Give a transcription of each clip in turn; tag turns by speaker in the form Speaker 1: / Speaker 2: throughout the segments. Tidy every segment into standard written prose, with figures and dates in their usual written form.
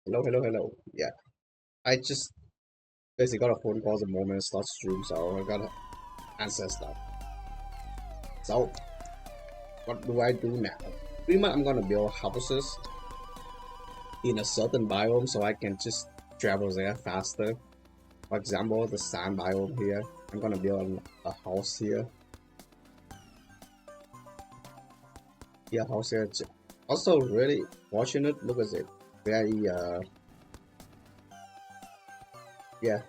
Speaker 1: Hello, hello, hello. Yeah, I just basically got a phone call the moment I start stream, so I gotta answer stuff. So, what do I do now? Pretty much, I'm gonna build houses in a certain biome so I can just travel there faster. For example, the sand biome here. I'm gonna build a house here. Yeah, house here. Also, really fortunate. Look at it. Very yeah.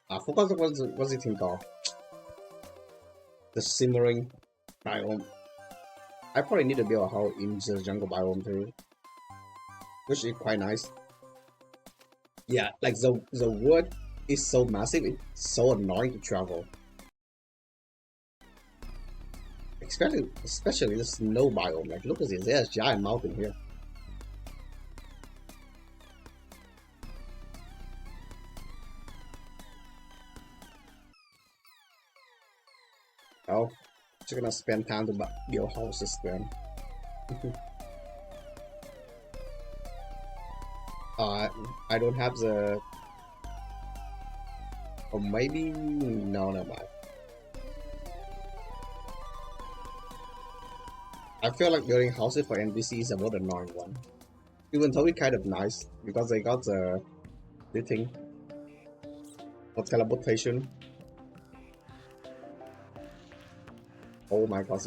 Speaker 1: I forgot what's the thing called. The simmering biome. I probably need to build a house in the jungle biome too, which is quite nice. Yeah, like the wood is so massive, it's so annoying to travel. Especially the snow biome. Like look at this, there's a giant mountain here. Oh, just gonna spend time to build houses then. uh, I don't have the. Or maybe no, never mind. I feel like building houses for NPC is a more annoying one. Even though it's kind of nice because they got the thing for teleportation. Oh my gosh,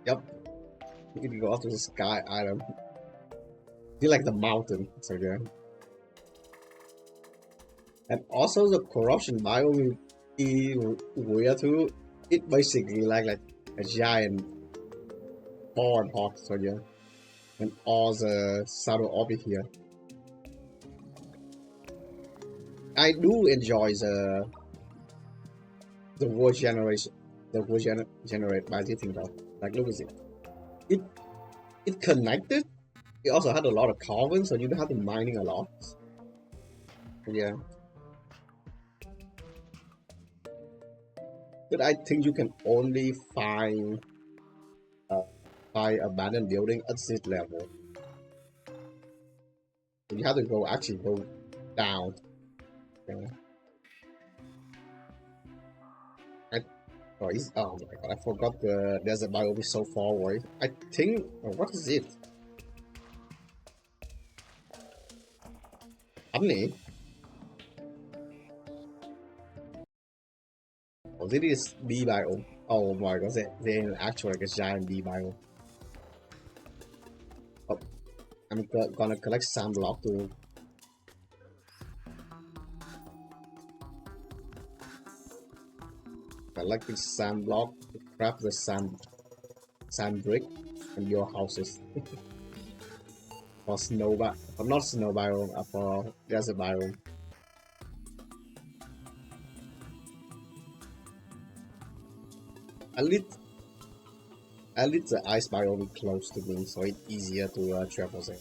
Speaker 1: yep. You can go up to the sky island. You like the mountain, so yeah. And also the corruption biome is weird too. It basically like a giant thorn hawk, so yeah. And all the shadow orbit here. I do enjoy the world generation, the world generate by this thing though. Like look at it. It it connected. It also had a lot of carbon, so you don't have to mining a lot. Yeah. But I think you can only uh, find abandoned building at this level. So you have to actually go down. Yeah. I, oh my god, I forgot the desert biome is so far away. I think, what is it? Honey? Oh, this is bee biome. Oh my god, they're actually like a giant bee biome. Oh, I'm gonna collect sand block to collect the sand block to craft the sand brick and your houses. For not snow biome, for desert biome. At least, at least the ice biome is close to me, so it's easier to travel there.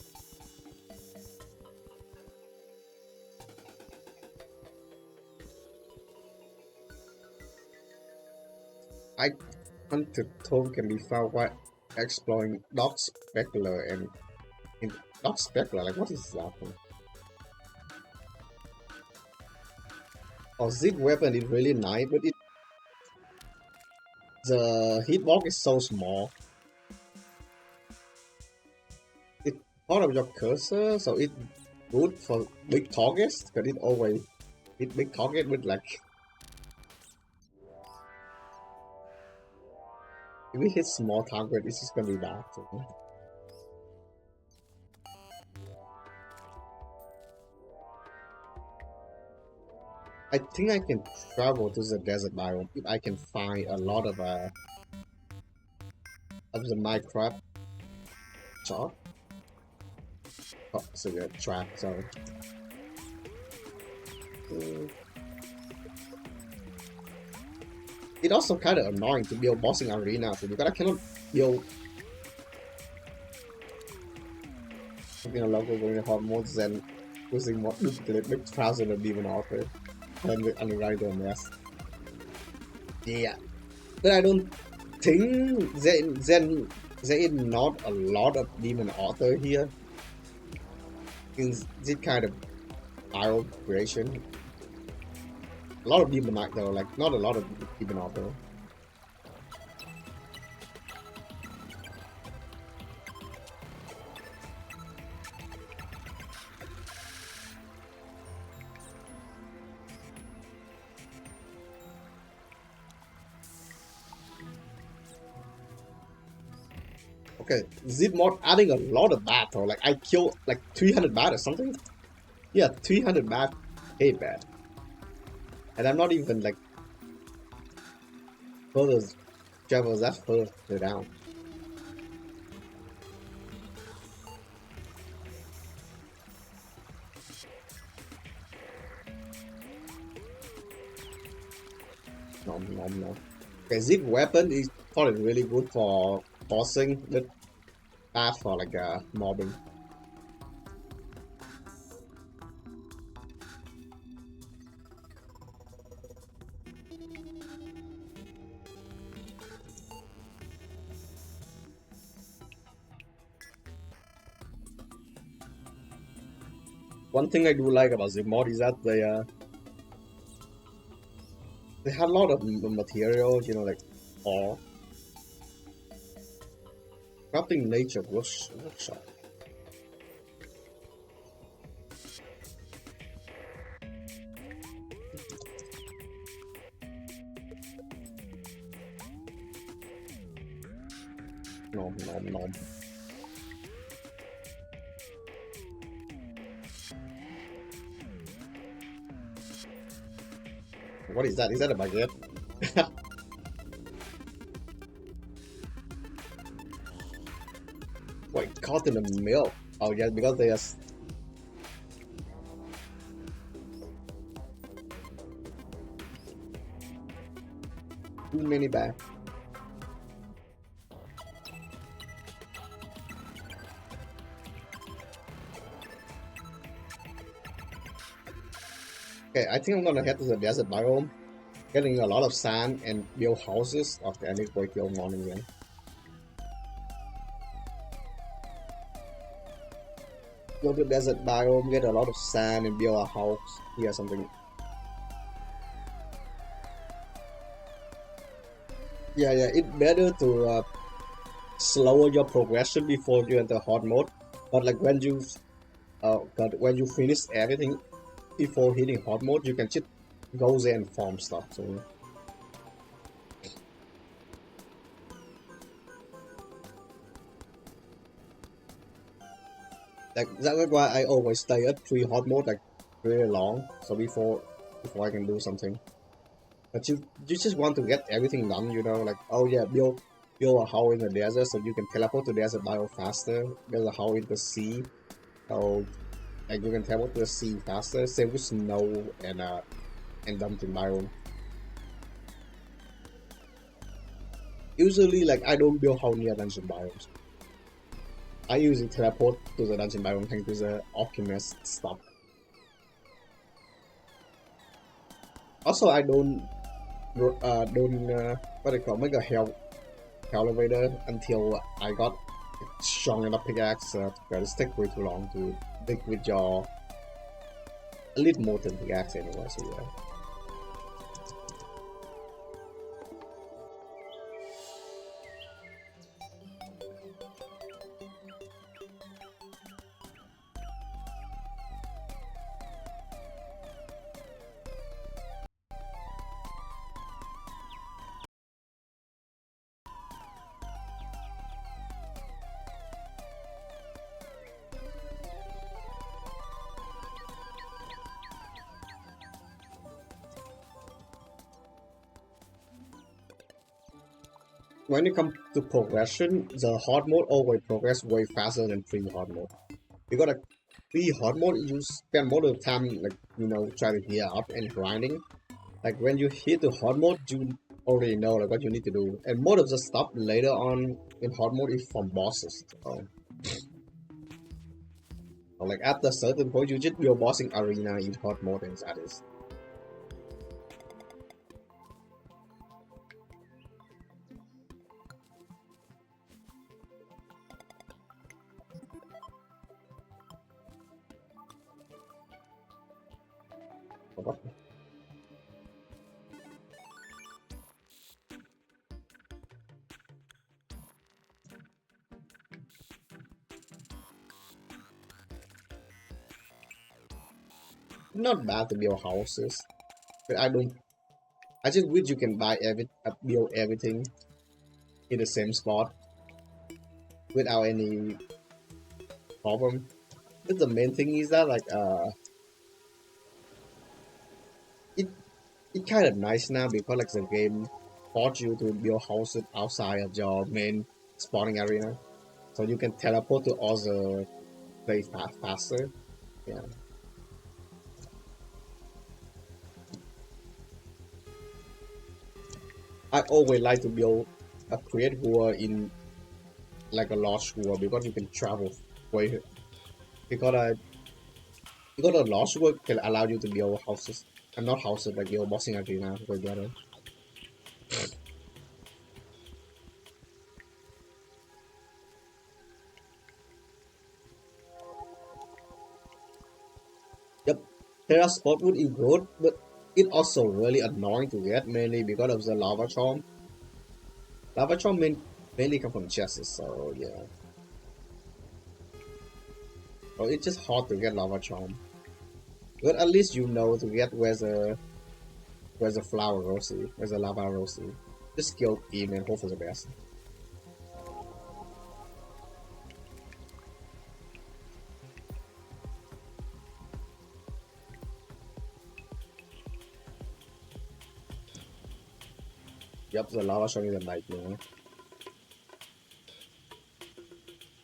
Speaker 1: I hunted tome can be found while exploring Dark Specular and in Dark Specular. Like what is that thing? Oh, zig weapon is really nice, but the hitbox is so small. It's part of your cursor, so it's good for big targets, because it always hit big target with like if we hit small target, this is gonna be bad. I think I can travel to the desert biome if I can find a lot of the Minecraft shop. Oh, so yeah, trap, sorry. It also kind of annoying to build bossing arena too, because I cannot build something a local going hard more than using more big thousand of demon author and the underwriter mess. Yeah, but I don't think there is not a lot of demon author here in this kind of IO creation. A lot of demon knight though, like not a lot of demon author. Okay, this mod adding a lot of bat though. Like I killed like 300 bat or something. Yeah, 300 bat, 8 bat. And I'm not even like further travel that further down. No. Okay, this weapon is probably really good for bossing, but bad for like mobbing. One thing I do like about the mod is that they had a lot of materials, you know, like ore. Crafting nature workshop. No. What is that? Is that a baguette? Wait, caught in the milk. Oh yeah, because they are too many back. Okay, I think I'm gonna head to the desert biome, getting a lot of sand and build houses after I make wake your morning again. Go to the desert biome, get a lot of sand and build a house. Yeah, something. Yeah, it's better to slower your progression before you enter hard mode. But like when you finish everything before hitting hard mode, you can just go there and farm stuff. So like that's why I always stay at pre-hard mode like really long. So before I can do something. But you just want to get everything done, you know, like oh yeah, build a house in the desert so you can teleport to the desert bio faster. Build a house in the sea, so like you can teleport to the sea faster. Same with snow and dumping biome. Usually, like I don't build house near dungeon biomes. I usually teleport to the dungeon biome thanks to the alchemist stuff. Also, I don't what do you call make a hell elevator until I got a strong enough pickaxe. Because it takes way too long to dig with your a little more than pickaxe anyway. So yeah. When it comes to progression, the hard mode always progress way faster than pre-hard mode. Because like pre-hard mode, you spend more of the time like you know trying to gear up and grinding. Like when you hit the hard mode, you already know like what you need to do. And most of the stuff later on in hard mode is from bosses. So, like at a certain point, you just your bossing arena in hard mode and that is. what? Not bad to build houses, but I don't. I just wish you can build everything in the same spot without any problem. But the main thing is that it it kind of nice now because like the game force you to build houses outside of your main spawning arena, so you can teleport to other place faster. Yeah, I always like to build a create world in like a large world because you can travel way because a large world can allow you to build houses and not houses like build boxing arena together. Yep, Terra spot would is good, but it also really annoying to get mainly because of the lava charm. Lava charm mainly come from chests, so yeah. So it's just hard to get lava charm. But at least you know to get where's the flower rosy, where's the lava rosy. Just kill team and hope for the best. Yep, the lava charm is a nightmare.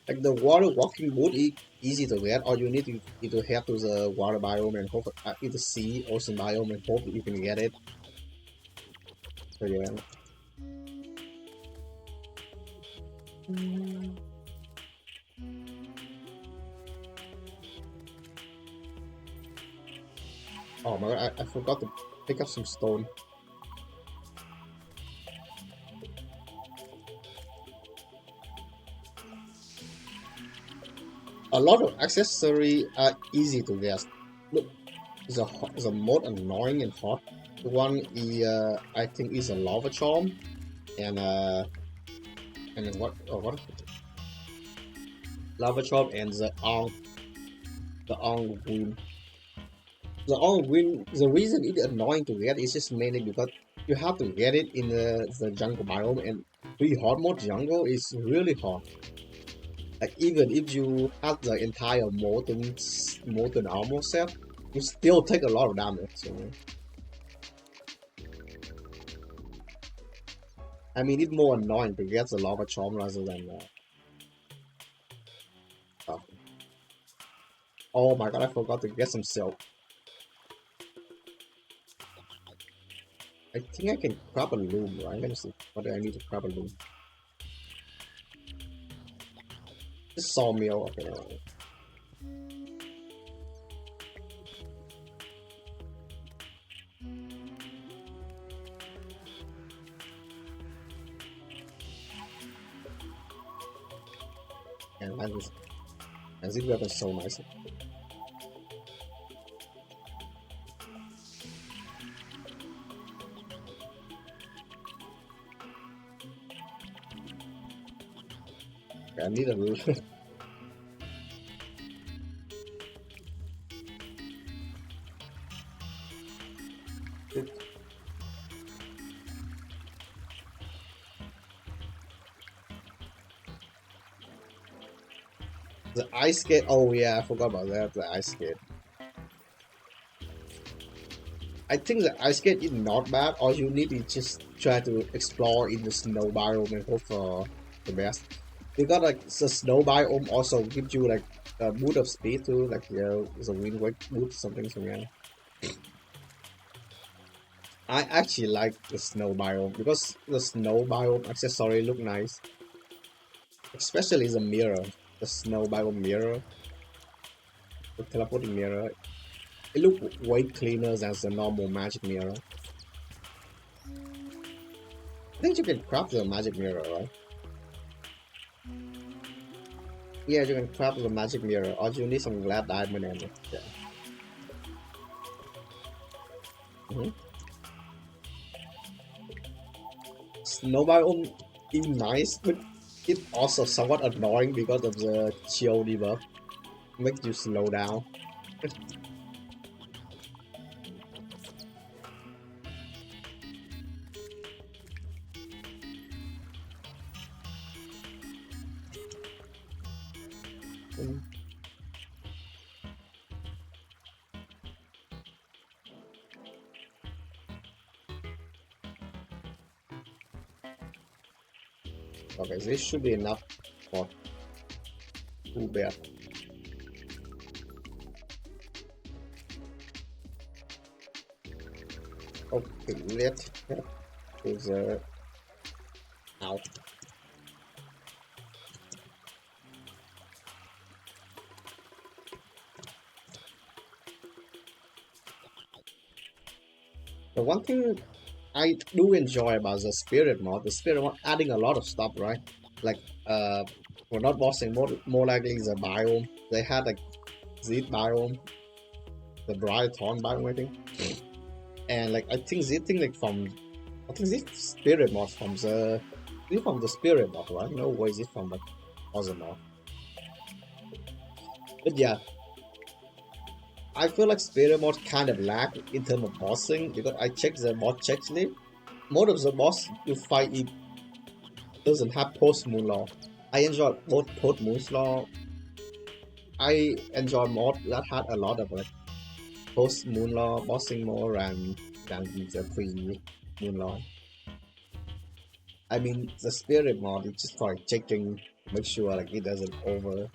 Speaker 1: Like the water walking boot is easy to get. All you need to either head to the water biome and hope either sea ocean biome and hope you can get it. So yeah. Oh my god, I forgot to pick up some stone. A lot of accessories are easy to get. Look, the most annoying and hot one is I think is a lava charm and then what lava charm and the on green. The on green, the reason it's annoying to get is just mainly because you have to get it in the jungle biome and pretty hard mode jungle is really hard. Like even if you have the entire molten armor set, you still take a lot of damage. So, I mean, it's more annoying to get the lava charm rather than stuff. Oh my god, I forgot to get some silk. I think I can grab a loom, right? Let me see. What do I need to grab a loom? Just sawmill. Okay, and this weapon is so nice. Okay, I need a loom. The ice skate. Oh yeah, I forgot about that. The ice skate. I think the ice skate is not bad. All you need is just try to explore in the snow biome and hope for the best. Because like the snow biome also gives you like a boost of speed too, like the wind wake boost something so yeah. I actually like the snow biome because the snow biome accessory look nice, especially the mirror, the snow biome mirror, the teleporting mirror. It look way cleaner than the normal magic mirror. I think you can craft the magic mirror, right? Yeah, you can craft the magic mirror, or you need some glad diamond and yeah. Snow biome is nice, but it's also somewhat annoying because of the chill debuff. Makes you slow down. Mm, okay, this should be enough for 2 bear. Okay, let's head to the out. The one thing I do enjoy about the spirit mod adding a lot of stuff, right? Like we're not bossing, more likely the biome. They had like Z biome, the bright thorn biome, I think. And like I think Z thing like from I think this spirit mod from the spirit mod, right? No way is it from the other mod. But yeah, I feel like spirit mod kind of lack in terms of bossing because I checked the mod checklist. Most of the boss you fight it doesn't have post moon law. I enjoy both post moon law. I enjoy mod that had a lot of like post moon law bossing more than the pre moon law. I mean the spirit mod is just for checking, make sure like it doesn't overkill.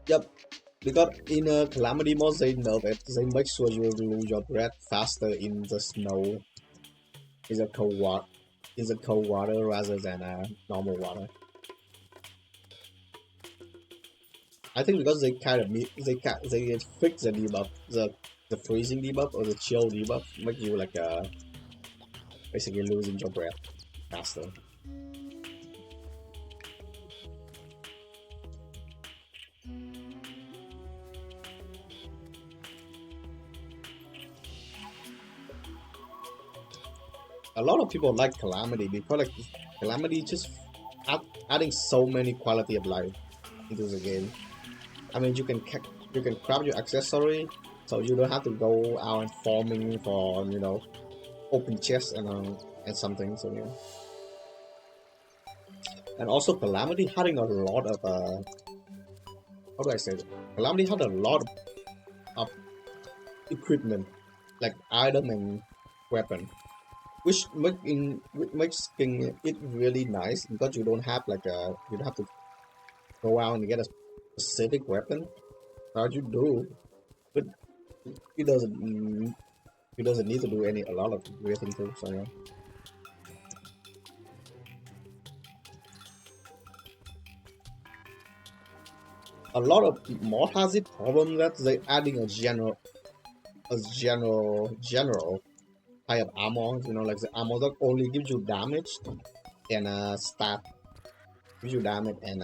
Speaker 1: Yep, because in a calamity mode they nerf it. They make sure you lose your breath faster in the snow, in the cold water rather than normal water. I think because they kind of they fix the debuff, the freezing debuff or the chill debuff, make you like basically losing your breath faster. A lot of people like calamity because like calamity just add, adding so many quality of life into the game. I mean, you can craft your accessory, so you don't have to go out and farming for open chests and something. So yeah, and also Calamity having a lot of how do I say it? Calamity had a lot of equipment like item and weapon, which makes it really nice because you don't have to go out and get a specific weapon. Now you do, but it doesn't it doesn't need to do any a lot of weird things too. So yeah. A lot of mod has the problem that they adding a general type of armor. Like the armor that only gives you damage and stat gives you damage and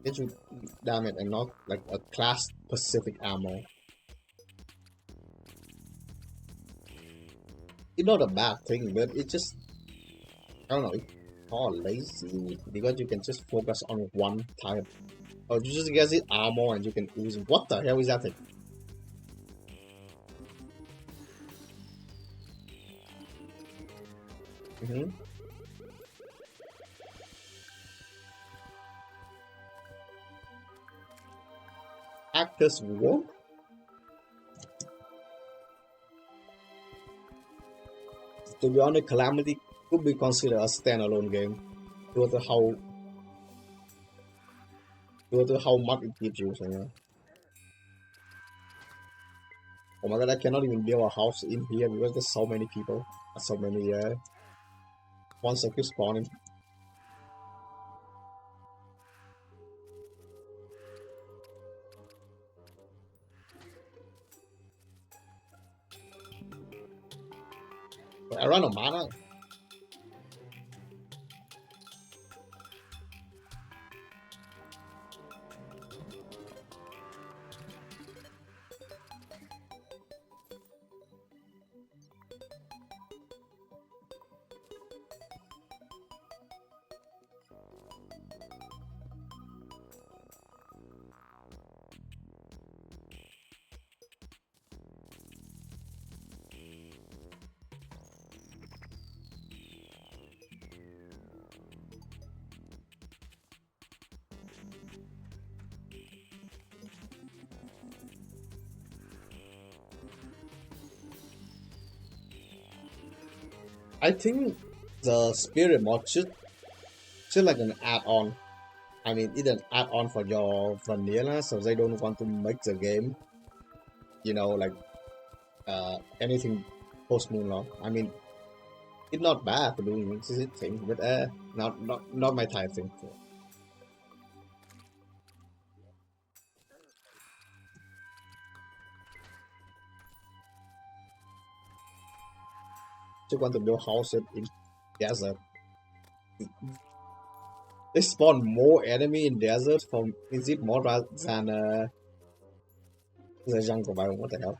Speaker 1: gives you damage and not like a class specific armor. It's not a bad thing, but it just I don't know. It's all lazy because you can just focus on one type. Or you just get the armor and you can use it. What the hell is that thing? Mm-hmm. Actors what? To be honest, Calamity could be considered a standalone game due to how much it gives you. So, yeah. Oh my god, I cannot even build a house in here because there's so many people, so many monsters keep spawning. But I run a mana. I think the spirit mod should like an add-on. I mean, it's an add-on for your vanilla, so they don't want to make the game, like anything post Moonlaw. I mean, it's not bad for doing this thing, but not my type thing. So. Just want to build houses in desert. They spawn more enemy in desert from is it more rather than the jungle biome? What the hell?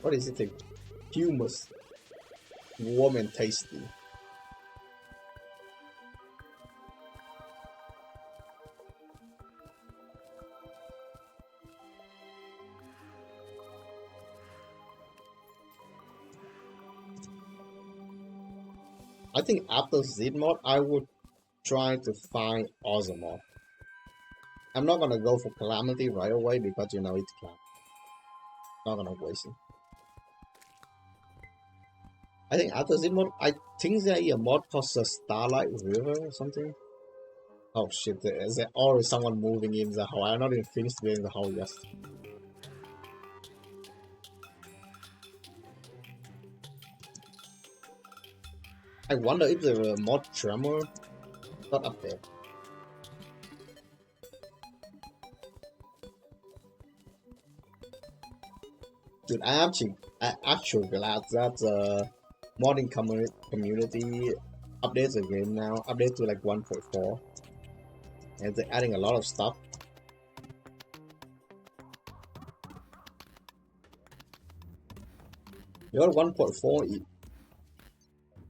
Speaker 1: What is it? Humus, warm and tasty. I think after Z mod, I would try to find awesome mod. I'm not gonna go for Calamity right away because it's Calamity. Not gonna waste it. I think after Z mod, I think there is a mod called the Starlight River or something. Oh shit, is there already someone moving in the house? I'm not even finished building the house yet. I wonder if the mod Tremor got up there. Dude, I actually glad that the modding community updates the game now, update to like 1.4, and they're adding a lot of stuff. Your 1.4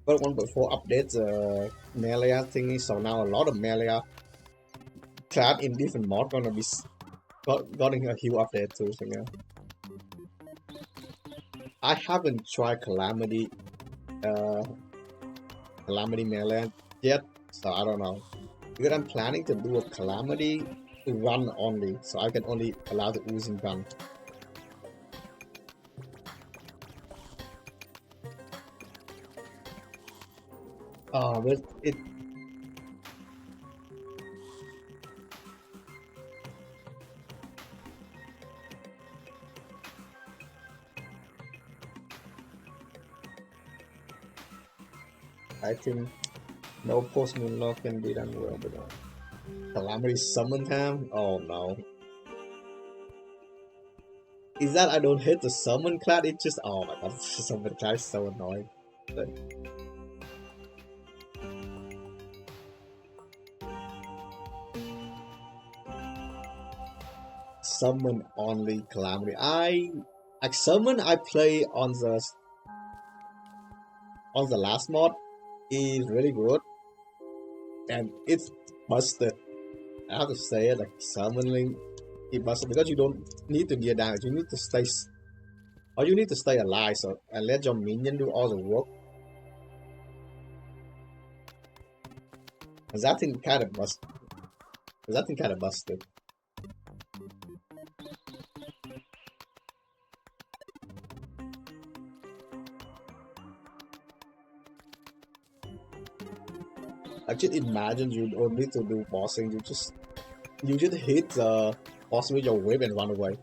Speaker 1: updates the melee thingy, so now a lot of melee clad in different mod gonna be getting a huge update too. So yeah. I haven't tried Calamity melee yet, so I don't know. Because I'm planning to do a Calamity run only, so I can only allow the oozing gun. But it. I think no post moonlock can be done well, but Calamity summon time? Oh no. Is that I don't hit the summon clad? It just oh my god, summon clad is so annoying. But summon only Calamity. Like summon I play on the last mod is really good, and it's busted. I have to say it, like summoning it busted because you don't need to deal damage. You need to stay, or you need to stay alive, so and let your minion do all the work. Cause that thing kind of busted. That thing kind of busted. I just imagine you don't need to do bossing. You just hit the boss with your whip and run away.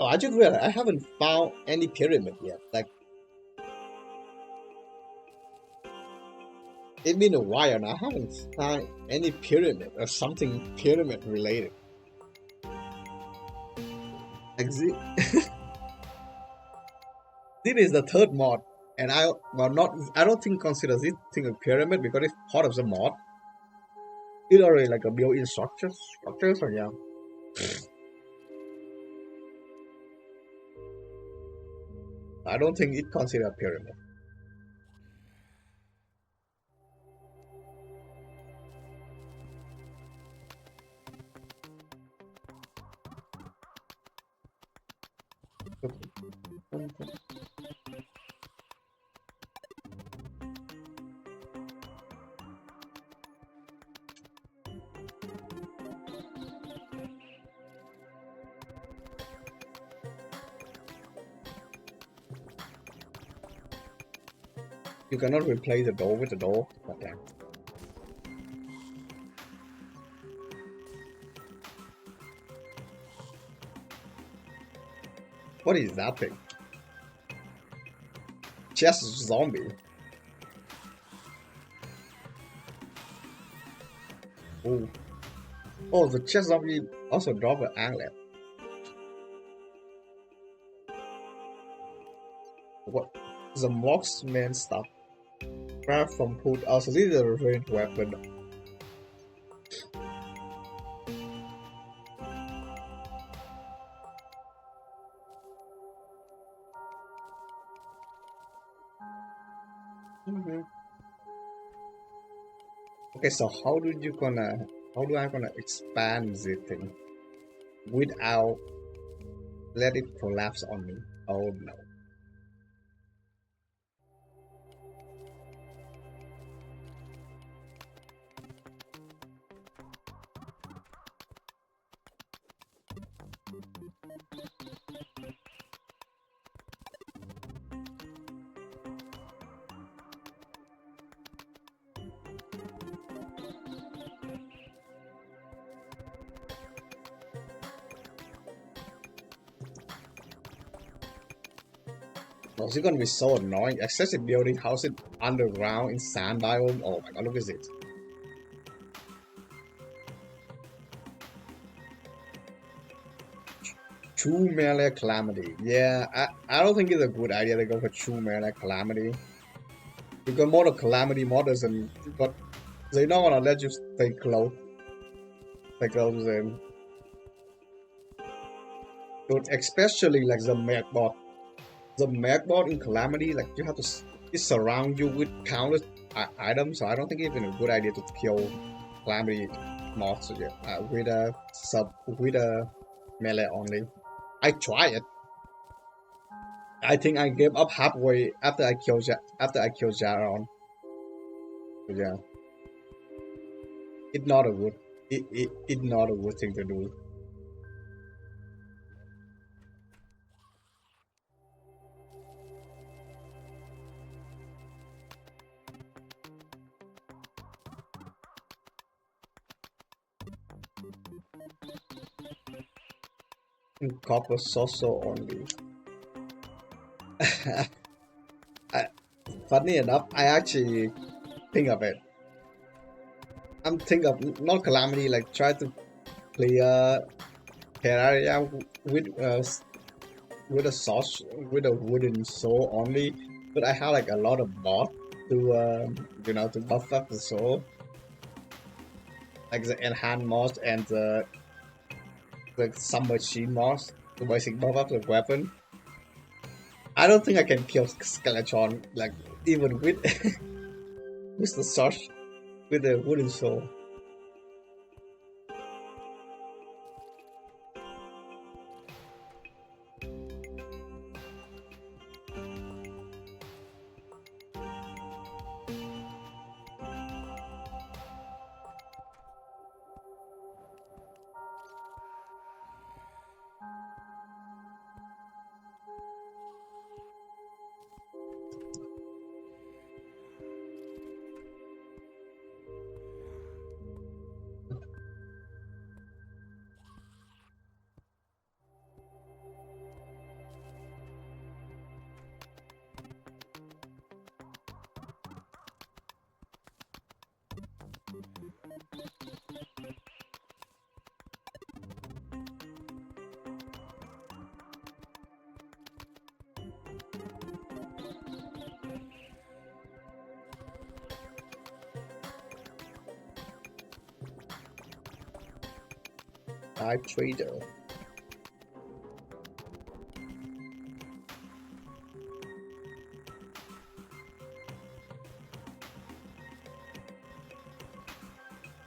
Speaker 1: Oh, I just realized I haven't found any pyramid yet. Like, it's been a while and I haven't found any pyramid or something pyramid related. Like, this is the third mod, and I don't think consider this thing a pyramid because it's part of the mod. It's already like a built-in structure, so yeah. I don't think it considered a pyramid. You cannot replace the door with the door. God damn. What is that thing? Chest zombie. Oh, oh, the chest zombie also drop an anklet. What? The marksman stuff. Craft from food. Also, this is a ranged weapon. Mhm. Okay, so how do I gonna expand the thing without let it collapse on me? Oh no. No, it's gonna be so annoying. Excessive building houses underground in sand biome. Oh my god, look at it. True melee calamity. Yeah, I don't think it's a good idea to go for true melee calamity. Because more calamity models and but they don't wanna let you stay close to them. But especially like the mech bot. The mech bot in calamity, like you have to it surround you with countless items. So I don't think it's even a good idea to kill calamity monsters yet. With a melee only. I tried it. I think I gave up halfway after I killed Jaron. But yeah, it's not a good it's not a good thing to do. In copper so only. I, funny enough, I actually think of it. I'm thinking of not calamity, like try to clear Terraria with a sauce with a wooden soul only, but I have like a lot of mods to to buff up the soul, like the enhanced mods and the some machine mods to basically buff up the weapon. I don't think I can kill Skeleton like even with with the sauce with the wooden soul. type trader.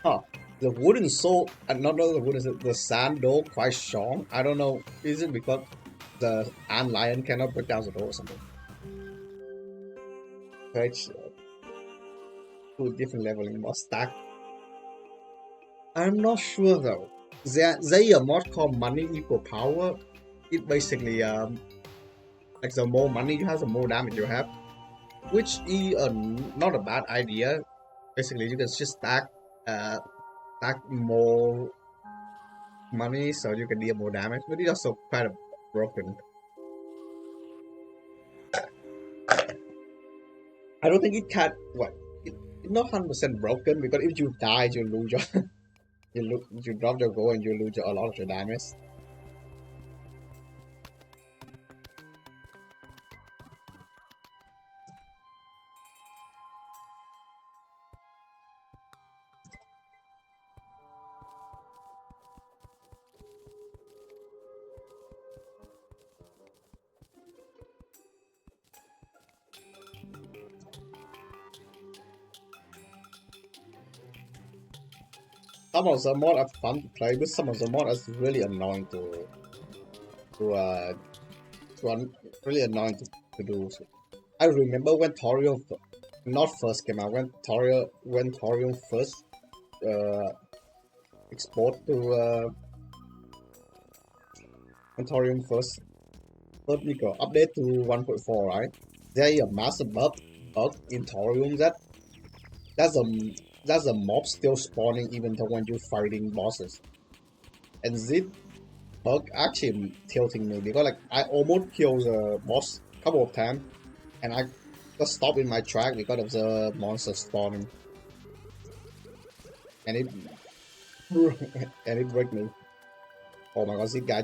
Speaker 1: Huh. The wooden sword, not the wooden, the sand door quite strong. I don't know. Is it because the ant lion cannot break down the door or something? It's two different leveling mod stack. I'm not sure though. They a mod called money equal power. It basically like the more money you have, the more damage you have, which is not a bad idea. Basically, you can just stack more money so you can deal more damage, but it's also kind of broken. I don't think it can. What? It's not 100% broken because if you die, you lose your you drop your goal and you lose a lot of your damage. Some of the mod are fun to play, but some of the mod is really annoying to uh to really annoying to do. I remember when Torium not first came out, when Torium first uh export to when Torium first we go update to 1.4, right? There is a massive bug in Torium that's a that's a mob still spawning even though when you're fighting bosses. And this bug actually tilting me because like I almost killed the boss a couple of times and I got stopped in my track because of the monster spawning. And it and it broke me. Oh my god, this guy.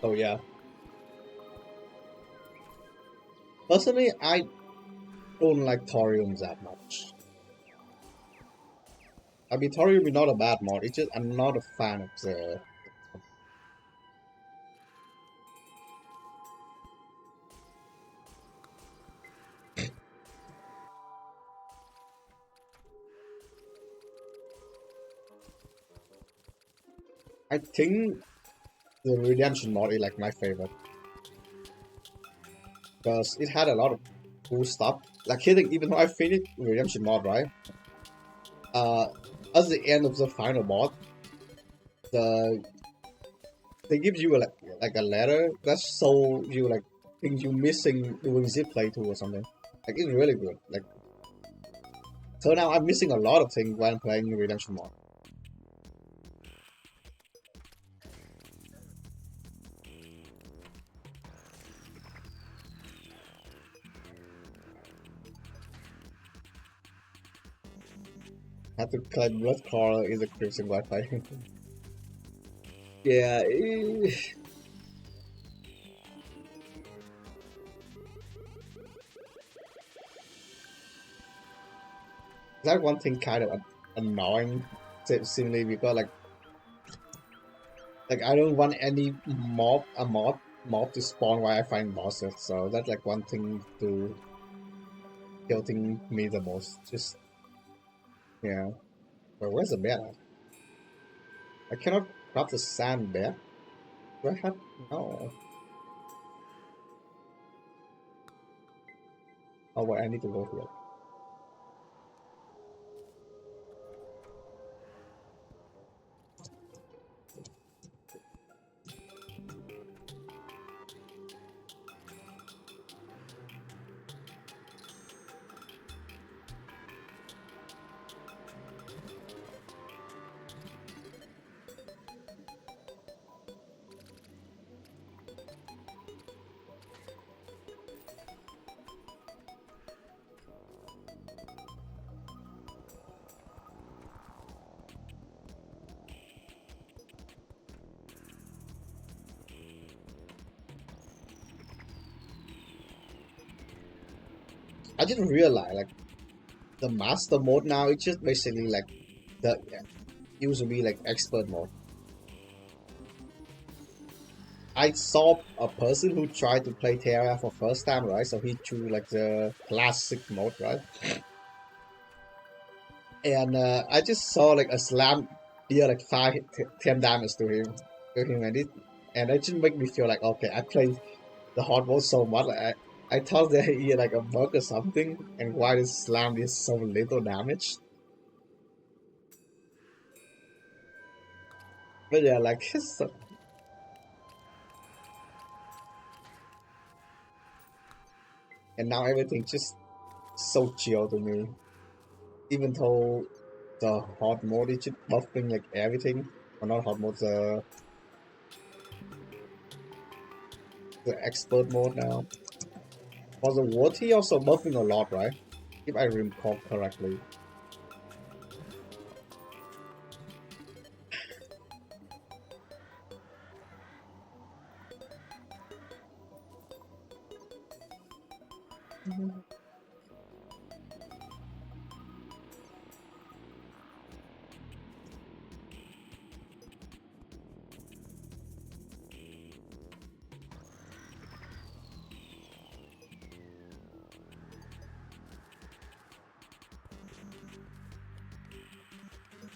Speaker 1: Oh yeah. Personally, I don't like Torium that much. I mean, Torium is not a bad mod. It's just I'm not a fan of the. I think the Redemption mod is like my favorite because it had a lot of cool stuff. Like hitting, even though I finished Redemption mod, right? Uh, at the end of the final boss, the they give you like a letter that show you like things you missing doing zip playthrough or something. Like it's really good. Like so now I'm missing a lot of things when playing Redemption mod. Have to collect blood crawler is a crimson Wi-Fi. Yeah, that one thing kind of annoying simply because like I don't want any mob to spawn while I find bosses. So that's like one thing to tilting me the most. Just yeah. But where's the bear at? I cannot grab the sand bear. Do I have no? Oh wait, I need to go here. I didn't realize like the master mode now, it's just basically like the used to be like expert mode. I saw a person who tried to play Terraria for first time, right? So he chose like the classic mode, right? And I just saw like a slam deal like 10 damage to him, and it just make me feel like okay, I played the hard mode so much. Like, I thought that he had like a bug or something, and why this slam is so little damage. But yeah, like and now everything just so chill to me. Even though the hard mode is just buffing like everything, or not hard mode, the expert mode now. Was the water also buffing a lot, right? If I recall correctly.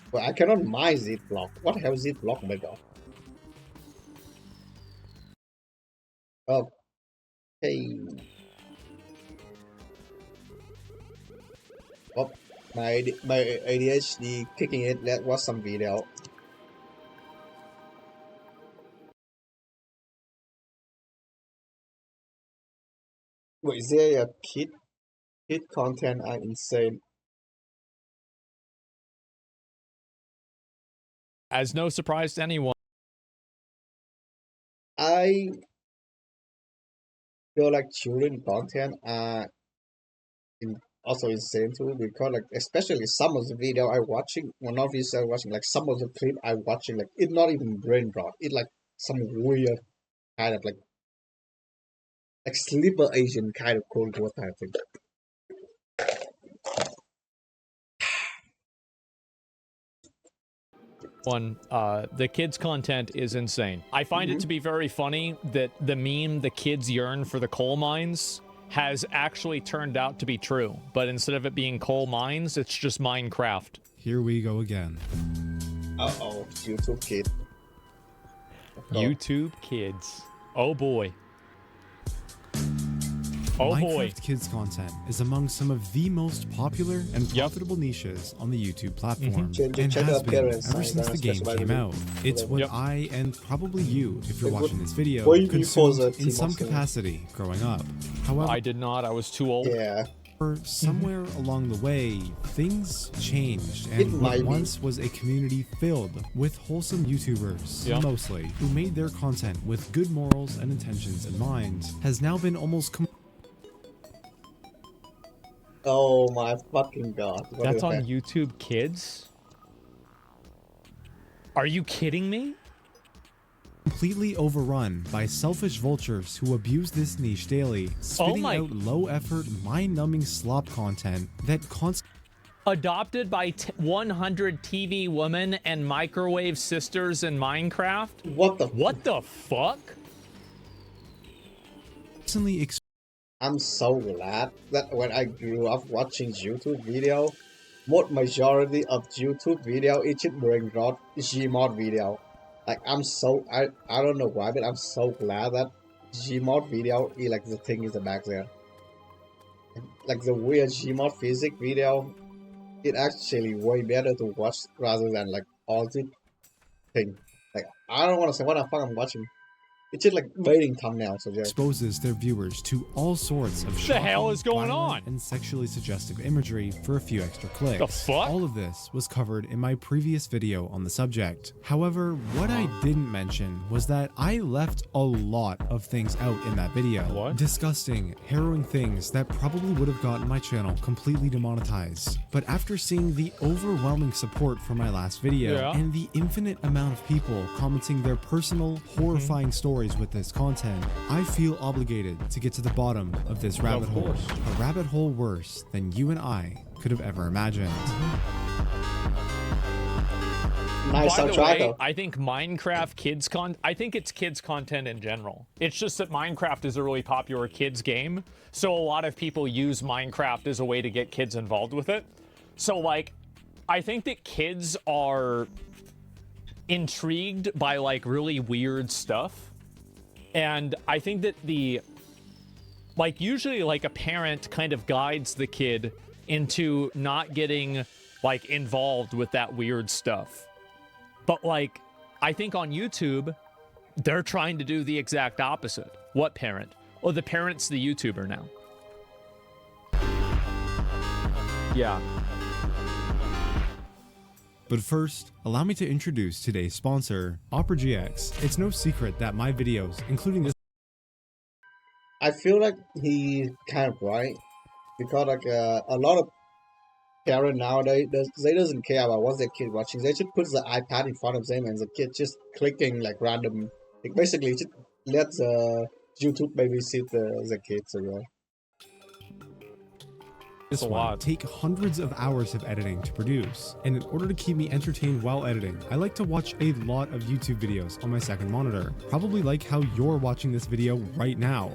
Speaker 1: But I cannot mine Z block. What the hell is Z block made of? Okay. Oh, my ADHD kicking it. That was some video. Wait, is there a kid content are insane?
Speaker 2: As no surprise to anyone.
Speaker 1: I feel like children content are also insane too, because like especially some of the video I watching, well not videos I watching, like some of the clip I watching, like it not even brain rot. It like some weird kind of like sleeper Asian kind of cold war type thing.
Speaker 2: The kids' content is insane. I find it to be very funny that the meme, the kids yearn for the coal mines, has actually turned out to be true. But instead of it being coal mines, it's just Minecraft.
Speaker 3: Here we go again.
Speaker 1: Uh-oh, YouTube kid.
Speaker 2: YouTube kids. Oh boy. Oh
Speaker 3: Minecraft
Speaker 2: boy.
Speaker 3: kids content is among some of the most popular and profitable niches on the YouTube platform, and has been ever since the game came out. It's what I, and probably you, if you're watching this video, consumed in some capacity growing up. However,
Speaker 2: I did not. I was too old.
Speaker 1: Yeah.
Speaker 3: Somewhere along the way, things changed, and what once was a community filled with wholesome YouTubers, mostly, who made their content with good morals and intentions in mind, has now been almost
Speaker 1: Oh my fucking god.
Speaker 2: That's on YouTube Kids? Are you kidding me?
Speaker 3: completely overrun by selfish vultures who abuse this niche daily, spitting out low-effort, mind-numbing slop content that
Speaker 2: adopted by 100 TV women and microwave sisters in Minecraft? What the fuck?
Speaker 1: I'm so glad that when I grew up watching YouTube video, majority of YouTube video is just bring rot Gmod video. Like I don't know why, but I'm so glad that Gmod video is like the thing is back there. Like the weird Gmod physics video, it actually way better to watch rather than like all this thing. Like I don't want to say what the fuck I'm watching. It's just like baiting thumbnails. So
Speaker 3: exposes their viewers to all sorts of shocking,
Speaker 2: the hell is going on?
Speaker 3: And sexually suggestive imagery for a few extra clicks.
Speaker 2: The fuck?
Speaker 3: All of this was covered in my previous video on the subject. However, what I didn't mention was that I left a lot of things out in that video.
Speaker 2: What?
Speaker 3: Disgusting, harrowing things that probably would have gotten my channel completely demonetized. But after seeing the overwhelming support for my last video and the infinite amount of people commenting their personal, horrifying stories stories with this content, I feel obligated to get to the bottom of this rabbit hole. A rabbit hole worse than you and I could have ever imagined.
Speaker 1: Nice.
Speaker 2: By the way, I think Minecraft kids I think it's kids content in general. It's just that Minecraft is a really popular kids game, so a lot of people use Minecraft as a way to get kids involved with it. So like, I think that kids are intrigued by like really weird stuff, and I think that usually like a parent kind of guides the kid into not getting like involved with that weird stuff. But like, I think on YouTube, they're trying to do the exact opposite. What parent? Oh, the parent's the YouTuber now. Yeah.
Speaker 3: But first, allow me to introduce today's sponsor, Opera GX. It's no secret that my videos, including this,
Speaker 1: I feel like he kind of right, because like a lot of parents nowadays, they doesn't care about what's their kid watching. They just put the iPad in front of them and the kid just clicking like random. Like basically, just let the YouTube babysit the kids as well.
Speaker 3: This one take hundreds of hours of editing to produce, and in order to keep me entertained while editing, I like to watch a lot of YouTube videos on my second monitor. Probably like how you're watching this video right now.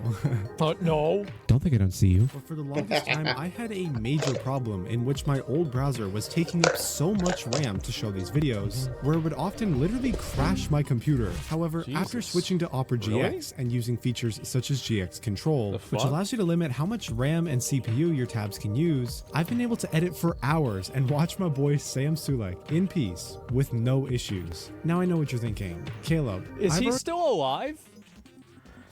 Speaker 2: No.
Speaker 3: Don't think I don't see you. But for the longest time, I had a major problem in which my old browser was taking up so much RAM to show these videos, where it would often literally crash my computer. However, after switching to Opera GX and using features such as GX Control, which allows you to limit how much RAM and CPU your tabs can use, I've been able to edit for hours and watch my boy Sam Sulek in peace with no issues. Now I know what you're thinking. Caleb,
Speaker 2: is he still alive?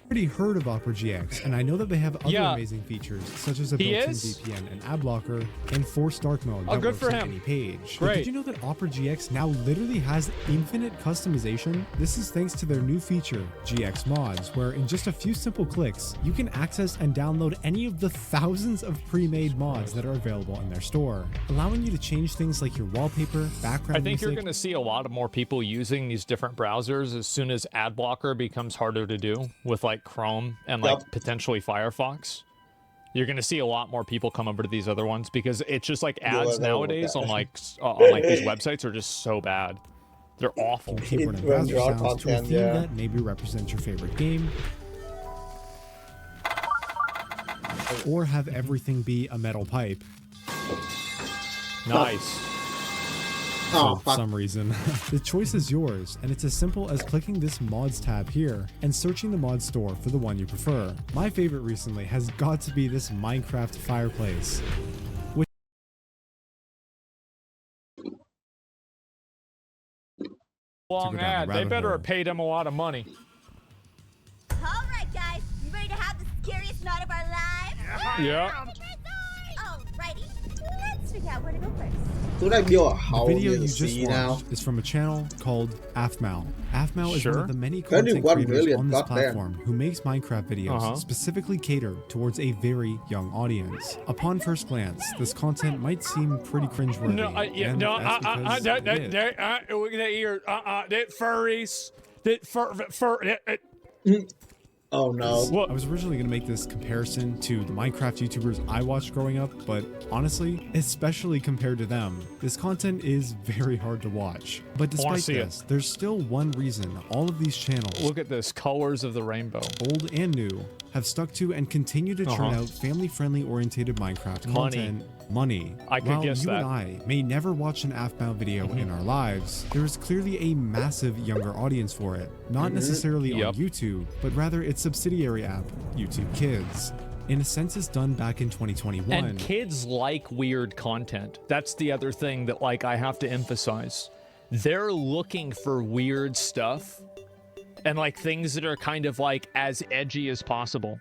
Speaker 3: Already heard of Opera GX, and I know that they have other amazing features such as a built-in VPN and ad blocker and forced dark mode that works on any page. But did you know that Opera GX now literally has infinite customization? This is thanks to their new feature, GX Mods, where in just a few simple clicks, you can access and download any of the thousands of pre-made mods that are available in their store, allowing you to change things like your wallpaper, background
Speaker 2: music. You're going to see a lot of more people using these different browsers as soon as ad blocker becomes harder to do with like Chrome and like potentially Firefox. You're gonna see a lot more people come over to these other ones because it's just like ads nowadays on like these websites are just so bad. They're awful.
Speaker 3: Keyboard and browser sounds to a theme that maybe represents your favorite game, or have everything be a metal pipe.
Speaker 2: Nice.
Speaker 3: For some reason. The choice is yours, and it's as simple as clicking this mods tab here and searching the mod store for the one you prefer. My favorite recently has got to be this Minecraft fireplace.
Speaker 2: Long ad. They better have paid him a lot of money.
Speaker 4: Alright guys, you ready to have the scariest night of our lives?
Speaker 2: Yeah.
Speaker 4: Alrighty, let's figure out where to go first.
Speaker 3: The video you just watched is from a channel called Afmal. Afmal is one of the many content creators on this platform who makes Minecraft videos specifically catered towards a very young audience. Upon first glance, this content might seem pretty cringeworthy.
Speaker 2: That furries,
Speaker 1: Oh no.
Speaker 3: I was originally going to make this comparison to the Minecraft YouTubers I watched growing up, but honestly, especially compared to them, this content is very hard to watch. But despite this, there's still one reason all of these channels,
Speaker 2: look at this, colors of the rainbow,
Speaker 3: old and new, have stuck to and continue to churn out family-friendly oriented Minecraft content. Money.
Speaker 2: I could guess that.
Speaker 3: While you and I may never watch an Afmal video in our lives, there is clearly a massive younger audience for it. Not necessarily on YouTube, but rather its subsidiary app, YouTube Kids. In a census done back in 2021.
Speaker 2: And kids like weird content. That's the other thing that like I have to emphasize. They're looking for weird stuff and like things that are kind of like as edgy as possible.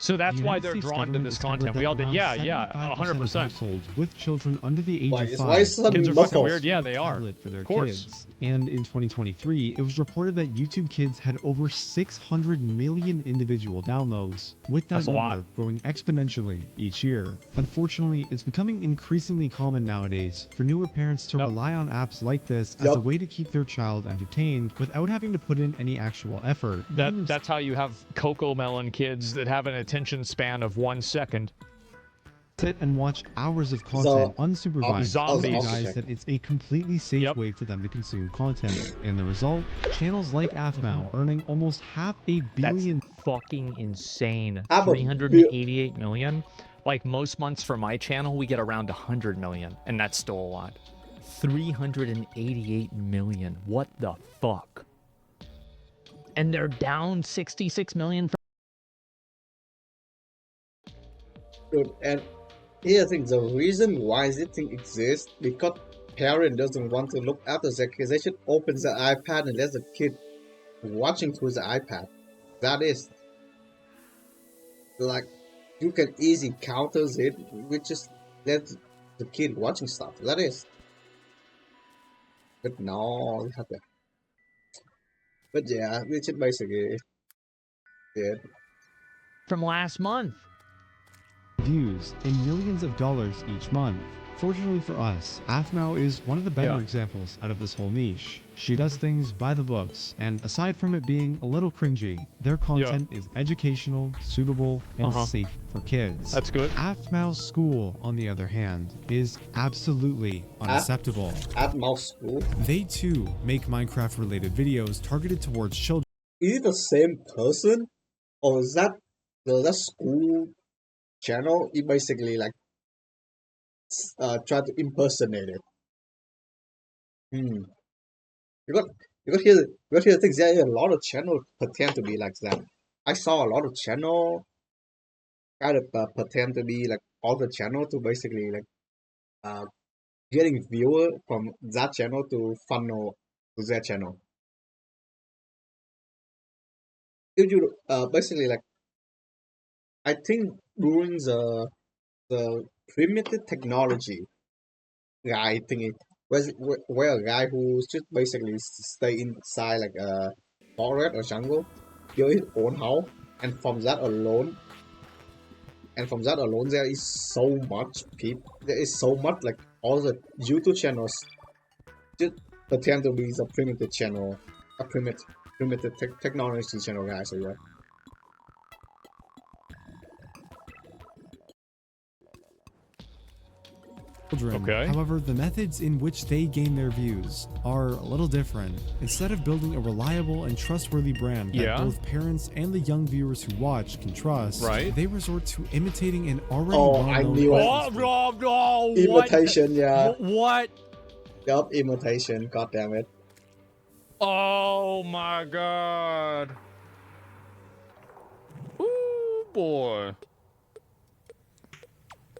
Speaker 2: So that's
Speaker 3: The
Speaker 2: why
Speaker 3: United
Speaker 2: they're
Speaker 3: States
Speaker 2: drawn to
Speaker 3: government
Speaker 2: this
Speaker 3: discovered
Speaker 2: content.
Speaker 3: that
Speaker 2: We all did.
Speaker 3: around
Speaker 2: Yeah,
Speaker 3: 75% of
Speaker 2: 100%.
Speaker 3: households with children under the age of 5
Speaker 1: why is
Speaker 2: Kids are fucking
Speaker 1: muffled?
Speaker 2: weird. Yeah, they are.
Speaker 3: tablet for their
Speaker 2: Of course.
Speaker 3: kids. And in 2023, it was reported that YouTube Kids had over 600 million individual downloads, with that
Speaker 2: That's a lot.
Speaker 3: number growing exponentially each year. Unfortunately, it's becoming increasingly common nowadays for newer parents to rely on apps like this as a way to keep their child entertained without having to put in any actual effort.
Speaker 2: That's how you have Cocoa Melon kids that have an attention span of 1 second.
Speaker 3: Sit and watch hours of content unsupervised.
Speaker 2: Zombies.
Speaker 3: Guys, that it's a completely safe way for them to consume content. And the result, channels like AFMAO earning almost $500 million.
Speaker 2: That's fucking insane.
Speaker 1: Half a
Speaker 2: 388 million. Like most months for my channel, we get around 100 million, and that's still a lot. 388 million. What the fuck? And they're down 66 million from.
Speaker 1: Dude, and here's the thing, the reason why this thing exists, because parent doesn't want to look after their kids. They should open the iPad and let the kid watching through the iPad. That is, like, you can easily counter it with just let the kid watching stuff. That is. But no, we have to. But yeah, we should basically did.
Speaker 2: From last month.
Speaker 3: Views and millions of dollars each month. Fortunately for us, AFMAO is one of the better examples out of this whole niche. She does things by the books, and aside from it being a little cringy, their content is educational, suitable, and safe for kids.
Speaker 2: That's good.
Speaker 3: AFMAO School, on the other hand, is absolutely unacceptable.
Speaker 1: AFMAO School?
Speaker 3: They too make Minecraft-related videos targeted towards children.
Speaker 1: Is it the same person? Or is that the school channel? It basically like try to impersonate it. You got here the things. There are a lot of channels pretend to be like that. I saw a lot of channel kind of pretend to be like all the channel to basically like getting viewer from that channel to funnel to their channel. If you basically like, I think during the primitive technology guy thingy, where a guy who's just basically stay inside like a forest or jungle, build his own house, and from that alone, there is so much people. There is so much like all the YouTube channels just pretend to be the primitive channel, a primitive technology channel guy. So yeah.
Speaker 3: Children. However, the methods in which they gain their views are a little different. Instead of building a reliable and trustworthy brand that both parents and the young viewers who watch can trust, they resort to imitating an already well-known
Speaker 1: imitation. Yeah.
Speaker 2: What?
Speaker 1: Yup, imitation. God damn it.
Speaker 2: Oh my god. Ooh boy.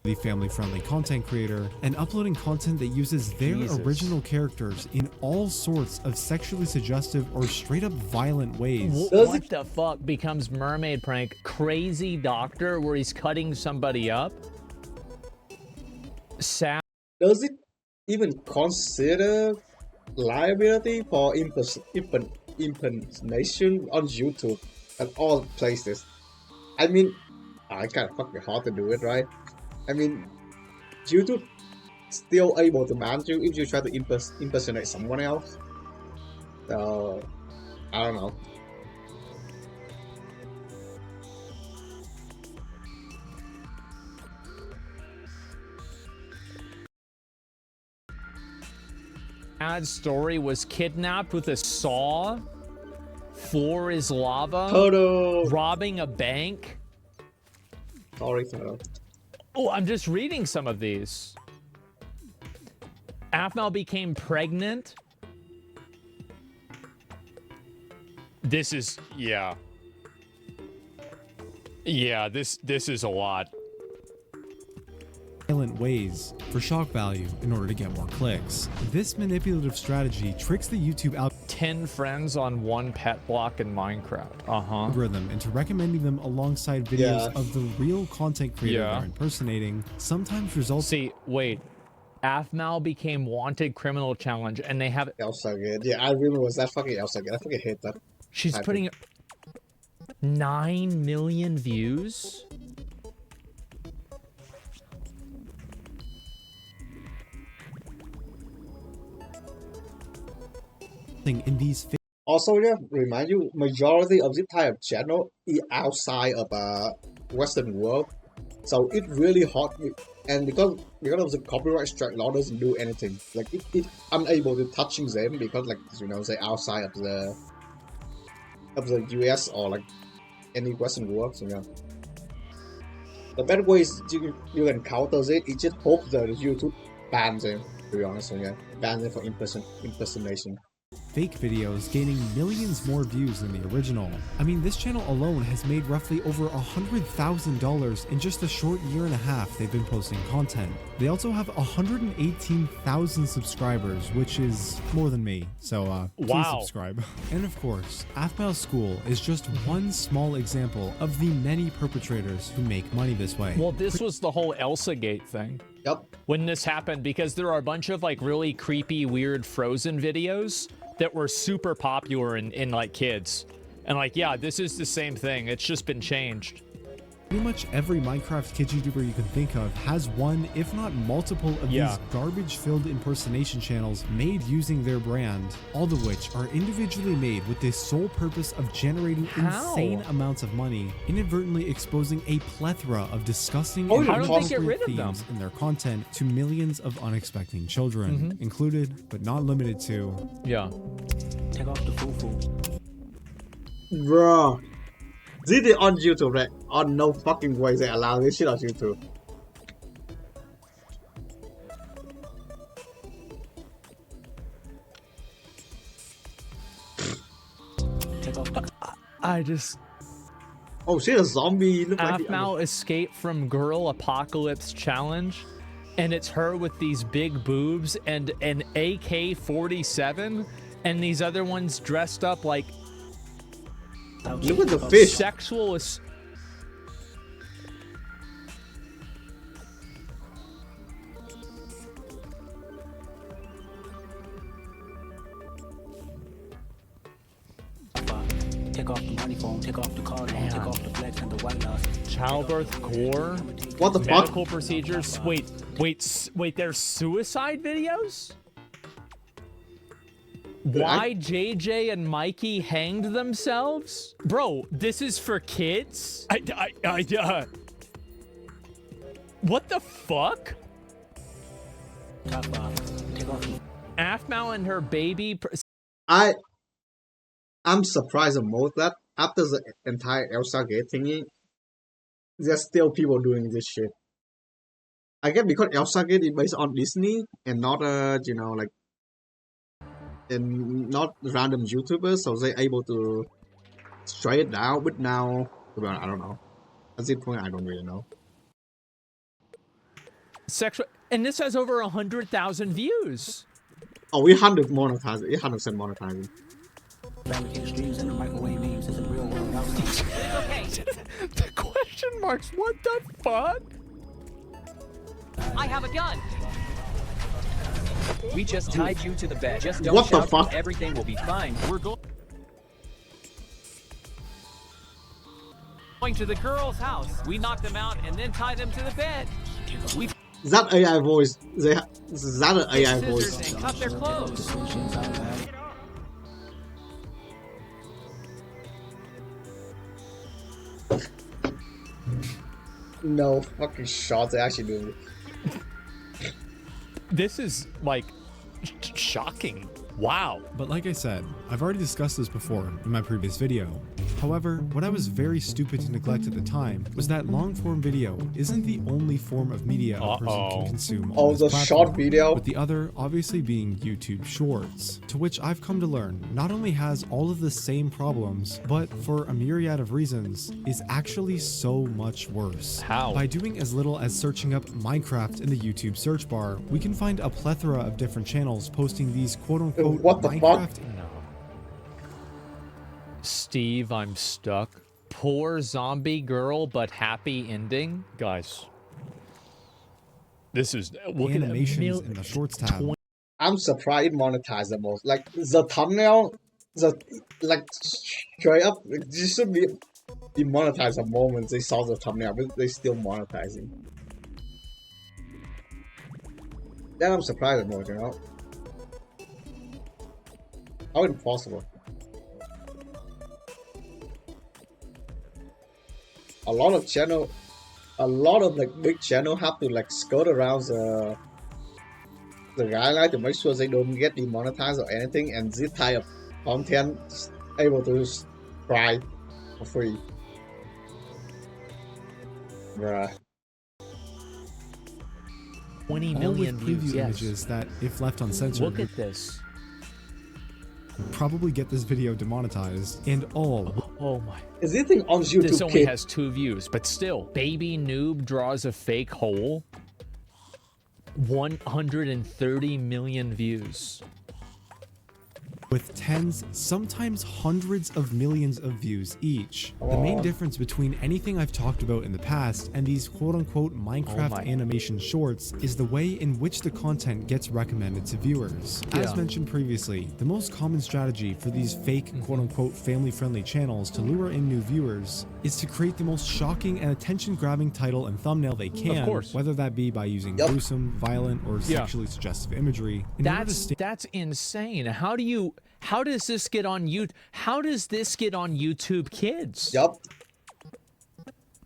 Speaker 3: The family-friendly content creator and uploading content that uses their original characters in all sorts of sexually suggestive or straight up violent ways.
Speaker 2: What the fuck becomes mermaid prank crazy doctor where he's cutting somebody up?
Speaker 1: Does it even consider liability for impersonation on YouTube and all places? I mean, I kind of fucking hard to do it, right? I mean, YouTube still able to ban you if you try to impersonate someone else. So, I don't know.
Speaker 2: Ad story was kidnapped with a saw. Floor is lava.
Speaker 1: Toto.
Speaker 2: Robbing a bank.
Speaker 1: Sorry, Toto.
Speaker 2: Oh, I'm just reading some of these. AFMAO became pregnant. This is, yeah. Yeah, this is a lot.
Speaker 3: Violent ways for shock value in order to get more clicks. This manipulative strategy tricks the YouTube
Speaker 2: 10 friends on one pet block in Minecraft.
Speaker 3: algorithm into recommending them alongside videos of the real content creator they're impersonating, sometimes results.
Speaker 2: See, wait. Aphmau became wanted criminal challenge, and they have
Speaker 1: Elsa Gate. Yeah, I remember was that fucking Elsa Gate. I fucking hate that.
Speaker 2: She's putting 9 million views.
Speaker 3: In these
Speaker 1: also, yeah, remind you, majority of this type of channel is outside of Western world, so it really hard. And because of the copyright strike law doesn't do anything. Like it unable to touching them because like they outside of the US or like any Western world. So yeah, the better way is you can counter it. You just hope that YouTube bans them. To be honest, so yeah, ban them for impersonation.
Speaker 3: Fake videos gaining millions more views than the original. I mean, this channel alone has made roughly over $100,000 in just a short year and a half they've been posting content. They also have 118,000 subscribers, which is more than me, so please subscribe. And of course, Aphmau School is just one small example of the many perpetrators who make money this way.
Speaker 2: Well, this was the whole Elsa Gate thing.
Speaker 1: Yep.
Speaker 2: When this happened, because there are a bunch of like really creepy, weird Frozen videos that were super popular in like kids. And like, yeah, this is the same thing. It's just been changed.
Speaker 3: Pretty much every Minecraft kid YouTuber you can think of has one, if not multiple, of these garbage-filled impersonation channels made using their brand, all of which are individually made with the sole purpose of generating insane amounts of money, inadvertently exposing a plethora of disgusting and inappropriate themes in their content to millions of unexpecting children, included but not limited to.
Speaker 5: Take off the foo-foo.
Speaker 1: Bro. Did it on YouTube, right? On no fucking way they allow this shit on YouTube.
Speaker 2: I just...
Speaker 1: Oh shit, a zombie.
Speaker 2: Aphmau escaped from Girl Apocalypse Challenge, and it's her with these big boobs and an AK-47, and these other ones dressed up like...
Speaker 1: Look at the fish.
Speaker 2: Sexual
Speaker 5: Take off the money phone, take off the car, take off the flex and the white loss.
Speaker 2: Childbirth gore.
Speaker 1: What the fuck?
Speaker 2: Medical procedures. Wait, there's suicide videos? Why JJ and Mikey hanged themselves? Bro, this is for kids? What the fuck? Aphmau and her baby...
Speaker 1: I'm surprised the most that after the entire Elsa Gate thingy, there's still people doing this shit. I guess because Elsa Gate is based on Disney and not like and not random YouTubers, so they're able to straight it down. But now, I don't know. At this point, I don't really know.
Speaker 2: Sexual, and this has over 100,000 views.
Speaker 1: Oh, we 100% monetizing.
Speaker 2: The question marks. What the fuck?
Speaker 6: I have a gun. We just tied you to the bed. Just don't
Speaker 1: what the
Speaker 6: shout.
Speaker 1: fuck?
Speaker 6: Everything will be fine. We're going to the girl's house. We knock them out and then tie them to the bed.
Speaker 1: Is that AI voice? Is that an AI voice?
Speaker 6: And cut their clothes.
Speaker 1: No fucking shots. They actually do.
Speaker 2: This is like shocking. Wow.
Speaker 3: But like I said, I've already discussed this before in my previous video. However, what I was very stupid to neglect at the time was that long-form video isn't the only form of media a person can consume on this
Speaker 1: the
Speaker 3: platform,
Speaker 1: short video.
Speaker 3: with the other obviously being YouTube Shorts, to which I've come to learn not only has all of the same problems, but for a myriad of reasons, is actually so much worse.
Speaker 2: How?
Speaker 3: By doing as little as searching up Minecraft in the YouTube search bar, we can find a plethora of different channels posting these quote-unquote
Speaker 1: What the
Speaker 3: Minecraft
Speaker 1: fuck?
Speaker 2: No. Steve, I'm stuck. Poor zombie girl, but happy ending. Guys, this is look at
Speaker 3: animations in the Shorts tab.
Speaker 1: I'm surprised it monetized the most. Like the thumbnail, like straight up, this should be demonetized the moment they saw the thumbnail, but they still monetizing. Then I'm surprised the most, you know? How impossible. A lot of like big channel have to like skirt around the guideline to make sure they don't get demonetized or anything, and this type of content is able to try for free. Bruh.
Speaker 2: 20
Speaker 3: all
Speaker 2: million
Speaker 3: with preview
Speaker 2: views. Yes.
Speaker 3: images that, if left uncensored,
Speaker 2: Look at this.
Speaker 3: would probably get this video demonetized, and all
Speaker 2: Oh my.
Speaker 1: Is this thing on YouTube?
Speaker 2: This only has 2 views, but still. Baby noob draws a fake hole. 130 million views.
Speaker 3: with tens, sometimes hundreds of millions of views each. The main difference between anything I've talked about in the past and these quote-unquote Minecraft animation shorts is the way in which the content gets recommended to viewers. As mentioned previously, the most common strategy for these fake quote-unquote family-friendly channels to lure in new viewers is to create the most shocking and attention-grabbing title and thumbnail they can, whether that be by using gruesome, violent, or sexually suggestive imagery.
Speaker 2: That's insane. How does this get on YouTube Kids?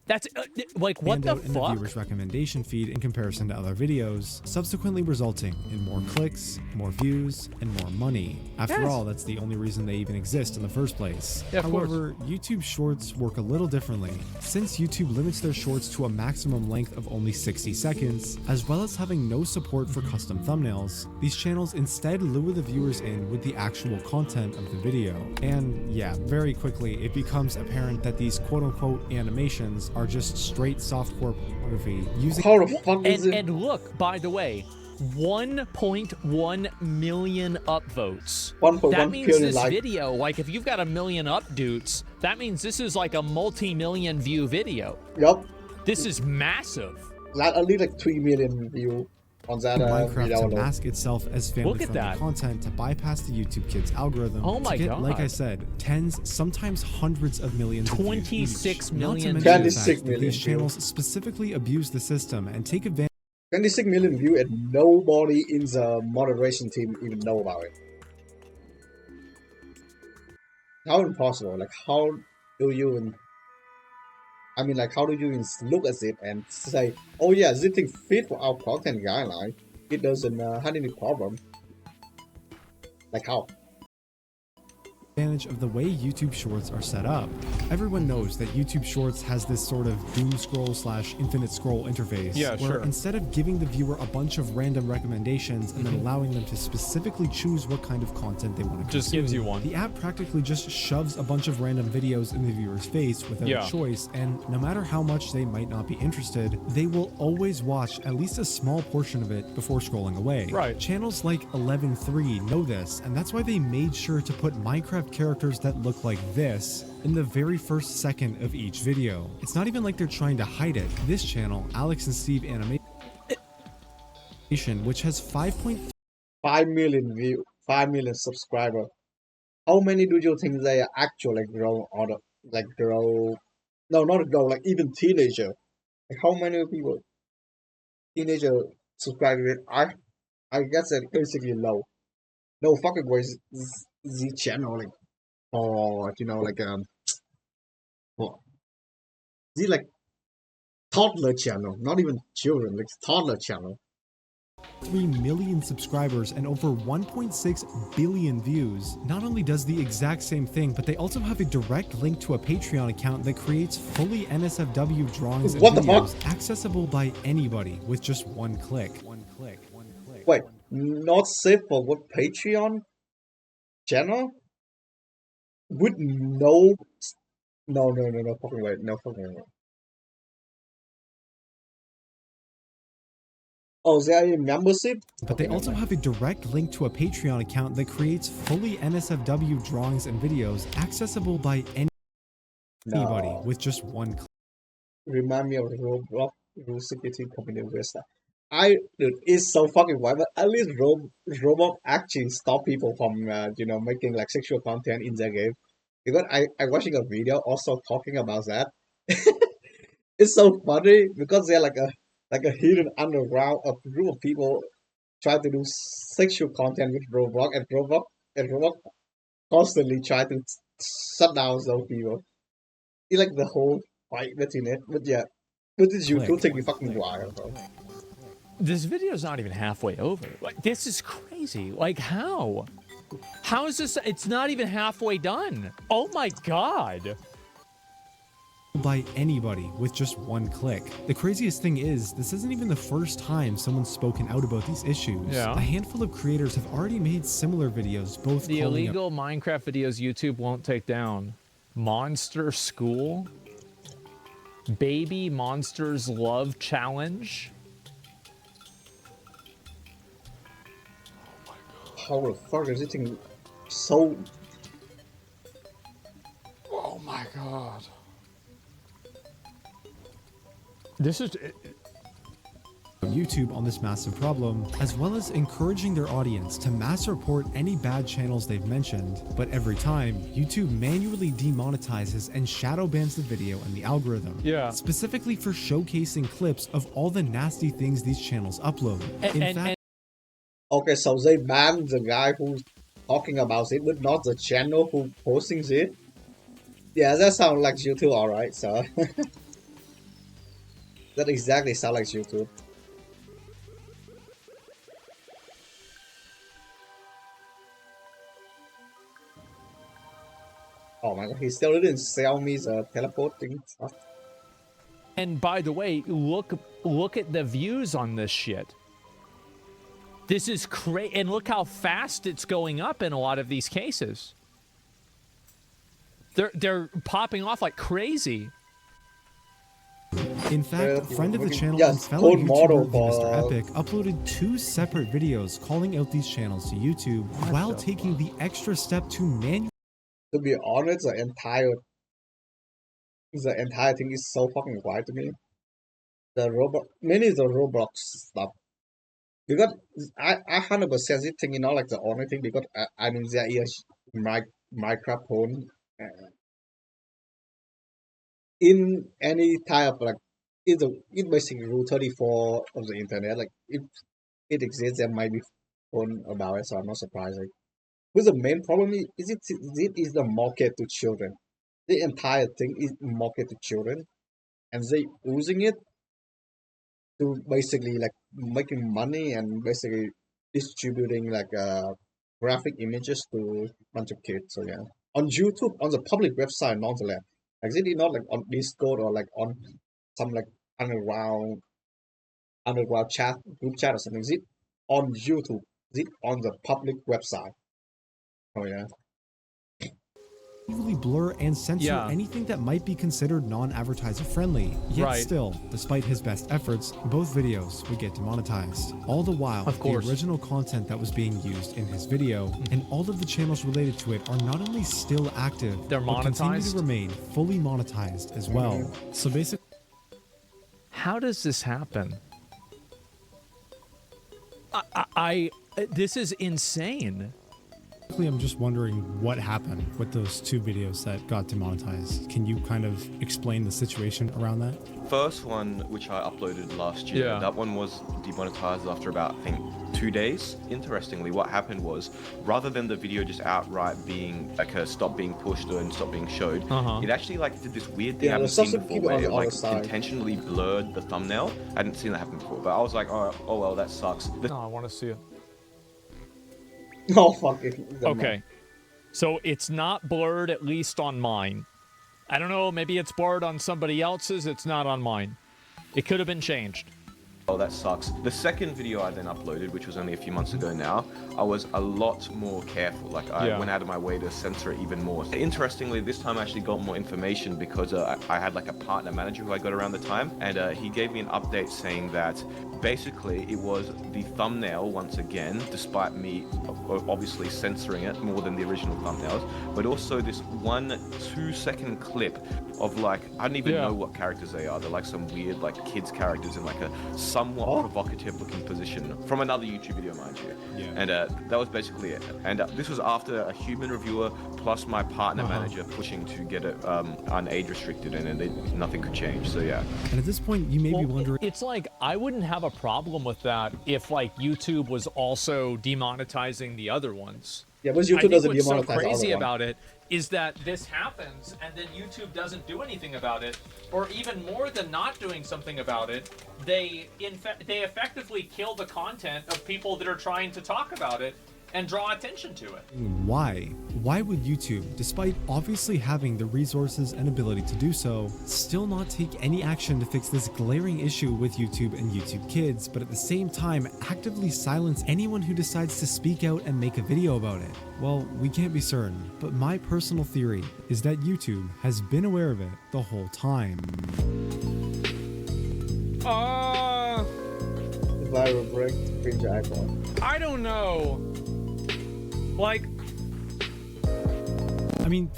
Speaker 2: That's like, what the fuck?
Speaker 3: In the viewer's recommendation feed in comparison to other videos, subsequently resulting in more clicks, more views, and more money. After all, that's the only reason they even exist in the first place. However, YouTube Shorts work a little differently. Since YouTube limits their shorts to a maximum length of only 60 seconds, as well as having no support for custom thumbnails, these channels instead lure the viewers in with the actual content of the video. And yeah, very quickly it becomes apparent that these quote-unquote animations are just straight softcore pornography using—
Speaker 1: How the fuck is it?
Speaker 2: And look, by the way, 1.1 million upvotes. That means this video, like, if you've got 1 million upvotes, that means this is like a multi-million view video. This is massive.
Speaker 1: Like at least like 3 million views on that
Speaker 3: Minecraft
Speaker 1: video.
Speaker 3: to mask itself as family-friendly content to bypass the YouTube Kids algorithm.
Speaker 2: Oh my
Speaker 3: to get,
Speaker 2: god!
Speaker 3: like I said, tens, sometimes hundreds of millions.
Speaker 2: 26 million.
Speaker 1: 26 million.
Speaker 3: These channels specifically abuse the system and take advantage.
Speaker 1: 26 million views and nobody in the moderation team even know about it. How impossible? Like, how do you even— I mean, like, how do you even look at it and say, oh yeah, this thing fit for our content guideline, it doesn't have any problem? Like, how?
Speaker 3: Advantage of the way YouTube Shorts are set up. Everyone knows that YouTube Shorts has this sort of doom scroll / infinite scroll interface, where instead of giving the viewer a bunch of random recommendations and then allowing them to specifically choose what kind of content they want to consume,
Speaker 2: just gives you one.
Speaker 3: The app practically just shoves a bunch of random videos in the viewer's face without a choice, and no matter how much they might not be interested, they will always watch at least a small portion of it before scrolling away. Channels like 11.3 know this, and that's why they made sure to put Minecraft characters that look like this in the very first second of each video. It's not even like they're trying to hide it. This channel, Alex and Steve Animation, which has 5.5
Speaker 1: million views, 5 million subscribers. How many do you think they are actually grow or like grow? No, not grow, like even teenager. Like how many people teenager subscribe to it? I guess it's basically low. No fucking ways. The channel like, or you know, like the like toddler channel, not even children, like toddler channel.
Speaker 3: 3 million subscribers and over 1.6 billion views. Not only does the exact same thing, but they also have a direct link to a Patreon account that creates fully NSFW drawings and
Speaker 1: What the
Speaker 3: videos
Speaker 1: fuck?
Speaker 3: accessible by anybody with just one click.
Speaker 1: Wait, not safe for what Patreon channel? With no fucking way, no fucking way. Oh, is there a membership?
Speaker 3: But they also have a direct link to a Patreon account that creates fully NSFW drawings and videos accessible by anybody with just one click.
Speaker 1: Remind me of Roblox Rule 62 Community West. Dude, it's so fucking wild, but at least Roblox actually stop people from, making like sexual content in their game. Because I watching a video also talking about that. It's so funny because they're like a hidden underground of group of people try to do sexual content with Roblox, and Roblox constantly try to shut down those people. It's like the whole fight between it, but yeah, but this YouTube thing is fucking wild, bro.
Speaker 2: This video's not even halfway over. Like, this is crazy. Like, how? How is this? It's not even halfway done. Oh my god.
Speaker 3: By anybody with just one click. The craziest thing is, this isn't even the first time someone's spoken out about these issues.
Speaker 2: Yeah.
Speaker 3: A handful of creators have already made similar videos, both
Speaker 2: The
Speaker 3: calling
Speaker 2: illegal Minecraft videos YouTube won't take down. Monster School? Baby Monsters Love Challenge?
Speaker 1: How the fuck is this thing so?
Speaker 2: Oh my god. This is...
Speaker 3: YouTube on this massive problem, as well as encouraging their audience to mass report any bad channels they've mentioned. But every time, YouTube manually demonetizes and shadow bans the video and the algorithm.
Speaker 2: Yeah.
Speaker 3: Specifically for showcasing clips of all the nasty things these channels upload. In fact,
Speaker 1: Okay, so they banned the guy who's talking about it, but not the channel who posting it. Yeah, that sounds like YouTube, alright, so. That exactly sounds like YouTube. Oh my god, he still didn't sell me the teleporting stuff.
Speaker 2: And by the way, look at the views on this shit. This is crazy, and look how fast it's going up in a lot of these cases. They're popping off like crazy.
Speaker 3: In fact, a friend of the channel
Speaker 1: Yes,
Speaker 3: and fellow
Speaker 1: code model
Speaker 3: YouTuber Mr.
Speaker 1: for-
Speaker 3: Epic uploaded 2 separate videos calling out these channels to YouTube while taking the extra step to manually.
Speaker 1: To be honest, the entire thing is so fucking wild to me. Mainly the Roblox stuff. Because I 100% this thing, like the only thing, because I mean there is microphone in any type of like it's basically rule 34 of the internet. Like if it exists, there might be phone about it, so I'm not surprised. Like, but the main problem is the market to children. The entire thing is market to children, and they using it to basically like making money and basically distributing like graphic images to bunch of kids. So yeah, on YouTube, on the public website, nonetheless, like they did not like on Discord or like on some like underground chat group chat or something. Is it on YouTube? Is it on the public website? Oh yeah.
Speaker 3: blur and censor
Speaker 2: Yeah.
Speaker 3: anything that might be considered non-advertiser friendly. Yet
Speaker 2: Right.
Speaker 3: still, despite his best efforts, both videos would get demonetized. All the while,
Speaker 2: Of course.
Speaker 3: the original content that was being used in his video and all of the channels related to it are not only still active,
Speaker 2: They're
Speaker 3: but continue
Speaker 2: monetized?
Speaker 3: to remain fully monetized as well. So basically,
Speaker 2: How does this happen? This is insane.
Speaker 3: I'm just wondering what happened with those 2 videos that got demonetized. Can you kind of explain the situation around that?
Speaker 7: First one, which I uploaded last year, that one was demonetized after about, I think, 2 days. Interestingly, what happened was, rather than the video just outright being like a stop being pushed and stop being showed, it actually like did this weird thing I haven't seen before, where it like intentionally blurred the thumbnail. I hadn't seen that happen before, but I was like, oh well, that sucks.
Speaker 2: No, I want to see it.
Speaker 1: Oh, fuck it.
Speaker 2: Okay. So it's not blurred, at least on mine. I don't know, maybe it's blurred on somebody else's, it's not on mine. It could have been changed.
Speaker 7: Oh, that sucks. The second video I then uploaded, which was only a few months ago now, I was a lot more careful. Like, I went out of my way to censor it even more. Interestingly, this time I actually got more information because I had like a partner manager who I got around the time, and he gave me an update saying that basically it was the thumbnail once again, despite me obviously censoring it more than the original thumbnails, but also this 1-2 second clip of like, I don't even know what characters they are. They're like some weird like kids characters in like a somewhat provocative looking position from another YouTube video, mind you. And that was basically it. And this was after a human reviewer plus my partner manager pushing to get it unage restricted, and then nothing could change. So yeah.
Speaker 3: And at this point, you may be wondering.
Speaker 2: It's like, I wouldn't have a problem with that if like YouTube was also demonetizing the other ones.
Speaker 1: Yeah, but YouTube doesn't demonetize.
Speaker 2: What's so crazy about it is that this happens and then YouTube doesn't do anything about it, or even more than not doing something about it, they effectively kill the content of people that are trying to talk about it and draw attention to it.
Speaker 3: Why? Why would YouTube, despite obviously having the resources and ability to do so, still not take any action to fix this glaring issue with YouTube and YouTube Kids, but at the same time actively silence anyone who decides to speak out and make a video about it? Well, we can't be certain, but my personal theory is that YouTube has been aware of it the whole time.
Speaker 1: Viral break, cringe icon.
Speaker 2: I don't know. Like,
Speaker 3: I mean,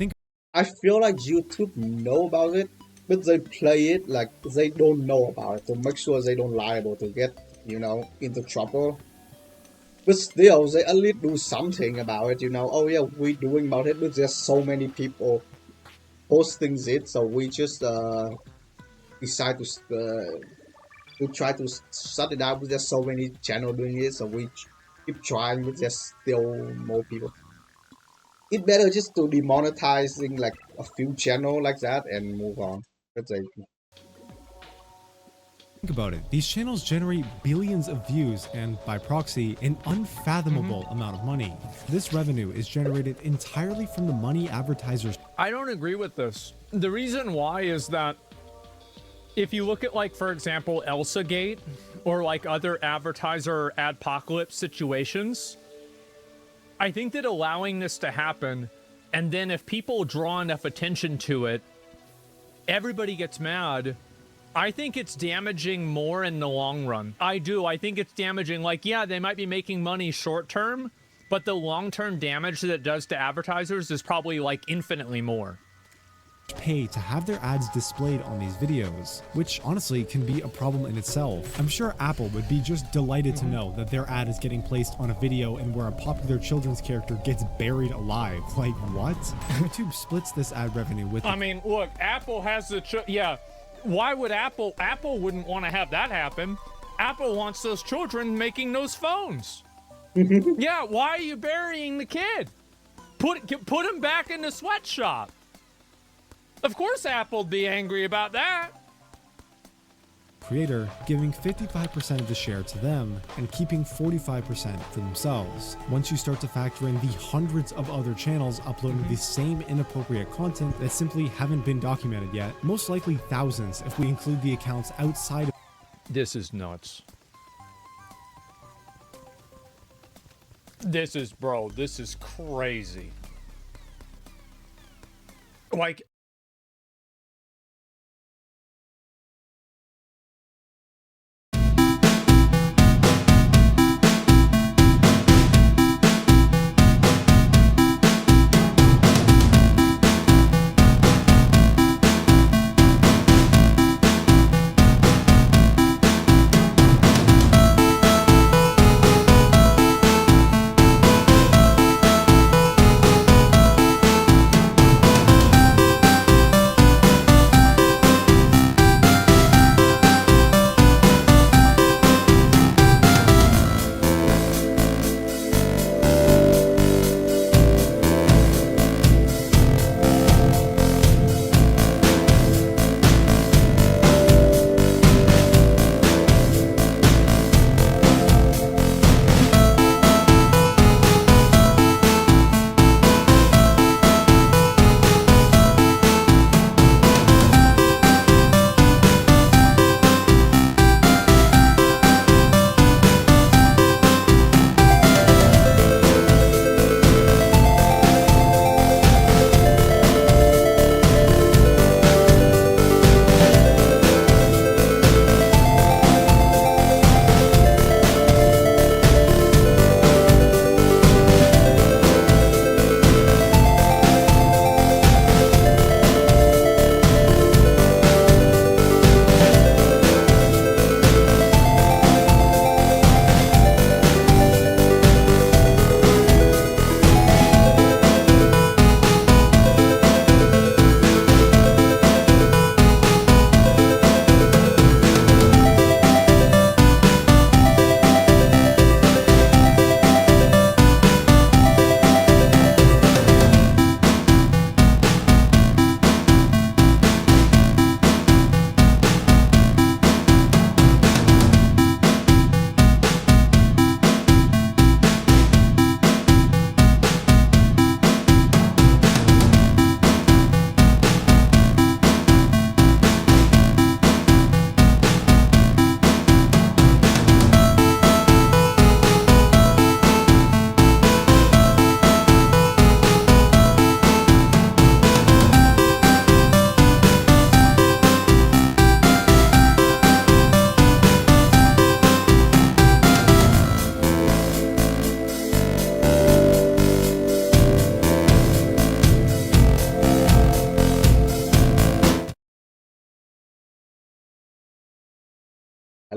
Speaker 1: I feel like YouTube know about it, but they play it like they don't know about it to make sure they don't liable to get, you know, into trouble. But still, they at least do something about it, you know. Oh yeah, we're doing about it, but there's so many people posting it, so we just decide to try to shut it out. But there's so many channels doing it, so we keep trying, but there's still more people. It's better just to demonetizing like a few channels like that and move on. That's like,
Speaker 3: think about it. These channels generate billions of views and, by proxy, an unfathomable amount of money. This revenue is generated entirely from the money advertisers.
Speaker 2: I don't agree with this. The reason why is that if you look at, like, for example, Elsa Gate or like other advertiser adpocalypse situations, I think that allowing this to happen, and then if people draw enough attention to it, everybody gets mad. I think it's damaging more in the long run. I do. I think it's damaging. Like, yeah, they might be making money short term, but the long-term damage that it does to advertisers is probably like infinitely more.
Speaker 3: Pay to have their ads displayed on these videos, which honestly can be a problem in itself. I'm sure Apple would be just delighted to know that their ad is getting placed on a video and where a popular children's character gets buried alive. Like, what? YouTube splits this ad revenue with...
Speaker 2: I mean, look, Apple has the... yeah, why would Apple wouldn't want to have that happen. Apple wants those children making those phones. Yeah, why are you burying the kid? Put him back in the sweatshop. Of course Apple'd be angry about that.
Speaker 3: Creator giving 55% of the share to them and keeping 45% for themselves. Once you start to factor in the hundreds of other channels uploading the same inappropriate content that simply haven't been documented yet, most likely thousands if we include the accounts outside of...
Speaker 2: This is nuts. This is crazy. Like,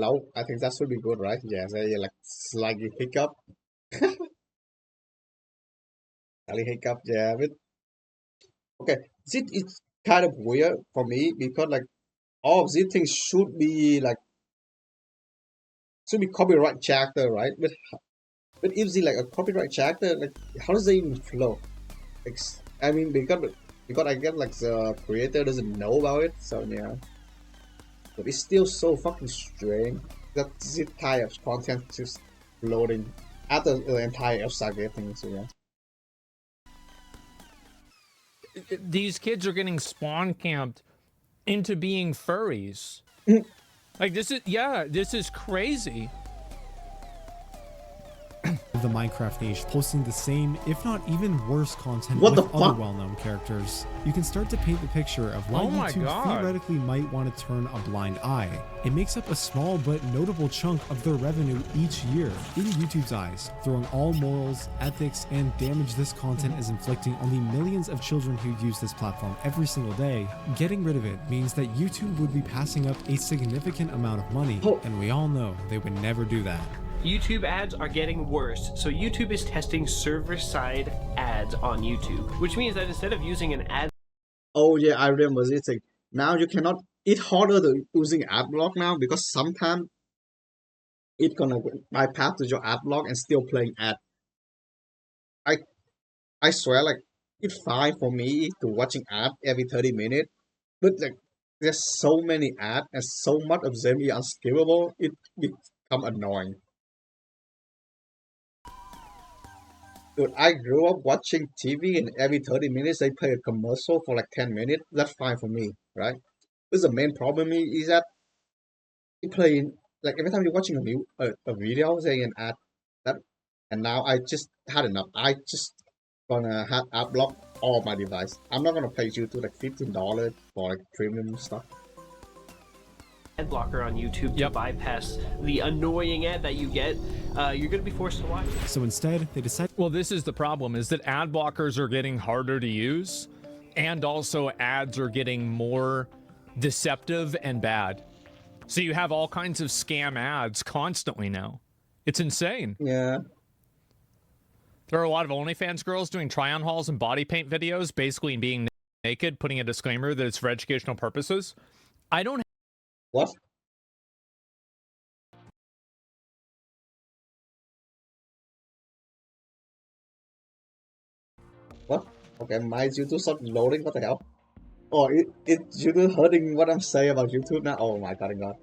Speaker 1: Hello, I think that should be good, right? Yeah, they like slightly hiccup. Slightly hiccup, yeah. But okay, it's kind of weird for me because like all of these things should be copyright chapter, right? But if they like a copyright chapter, like how does it even flow? Like, I mean, because I guess like the creator doesn't know about it, so yeah. But it's still so fucking strange that this type of content just floating after the entire Saga thing, so yeah.
Speaker 2: These kids are getting spawn camped into being furries. Like this is crazy.
Speaker 3: The Minecraft niche, posting the same, if not even worse content
Speaker 1: What
Speaker 3: with
Speaker 1: the
Speaker 3: other
Speaker 1: fuck?
Speaker 3: well-known characters, you can start to paint the picture of why YouTube theoretically might want to turn a blind eye. It makes up a small but notable chunk of their revenue each year. In YouTube's eyes, throwing all morals, ethics, and damage this content is inflicting on the millions of children who use this platform every single day, getting rid of it means that YouTube would be passing up a significant amount of money, and we all know they would never do that.
Speaker 8: YouTube ads are getting worse, so YouTube is testing server-side ads on YouTube, which means that instead of using an ad...
Speaker 1: Oh yeah, I remember this thing. Now you cannot, it's harder to using ad block now because sometimes it's gonna bypass to your ad block and still playing ad. I I swear like it's fine for me to watching ad every 30 minutes, but like there's so many ads and so much of them is unskippable, it become annoying. Dude, I grew up watching TV and every 30 minutes they play a commercial for like 10 minutes. That's fine for me, right? But the main problem is that you play like every time you're watching a video, saying an ad that, and now I just had enough. I just gonna have ad block all my device. I'm not gonna pay you to like $15 for like premium stuff.
Speaker 8: ad blocker on YouTube to bypass the annoying ad that you get, you're going to be forced to watch it.
Speaker 3: So instead, they decided...
Speaker 2: Well, this is the problem, is that ad blockers are getting harder to use, and also ads are getting more deceptive and bad. So you have all kinds of scam ads constantly now. It's insane.
Speaker 1: Yeah.
Speaker 2: There are a lot of OnlyFans girls doing try-on hauls and body paint videos, basically being naked, putting a disclaimer that it's for educational purposes. I don't...
Speaker 1: What? What? Okay, my YouTube stopped loading. What the hell? Oh, it's YouTube hurting what I'm saying about YouTube now. Oh my god.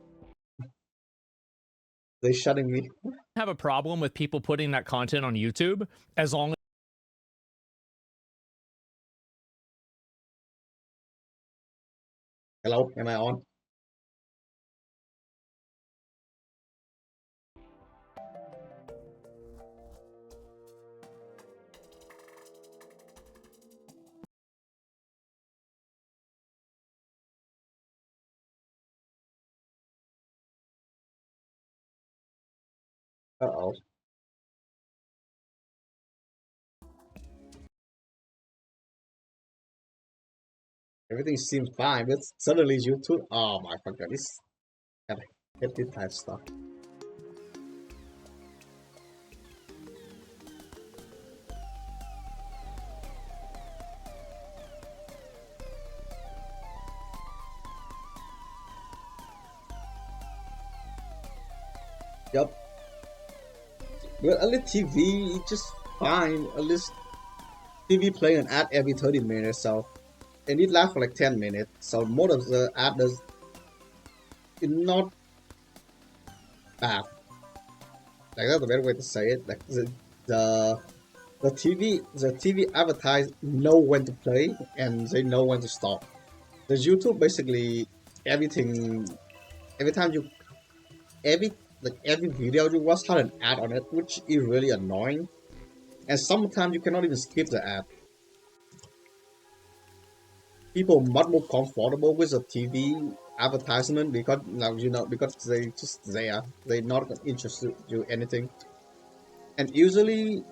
Speaker 1: They shutting me.
Speaker 2: have a problem with people putting that content on YouTube as long as...
Speaker 1: Hello, am I on? Uh-oh. Everything seems fine, but suddenly YouTube. Oh my god, this gotta get this type of stuff. Yup. But at least TV, it's just fine. At least TV play an ad every 30 minutes, so and it lasts for like 10 minutes. So most of the ad does it's not bad. Like that's the better way to say it. Like the TV advertise know when to play and they know when to stop. The YouTube basically everything every time you every video you watch had an ad on it, which is really annoying. And sometimes you cannot even skip the ad. People much more comfortable with the TV advertisement because now because they just there. They're not interested in anything. And usually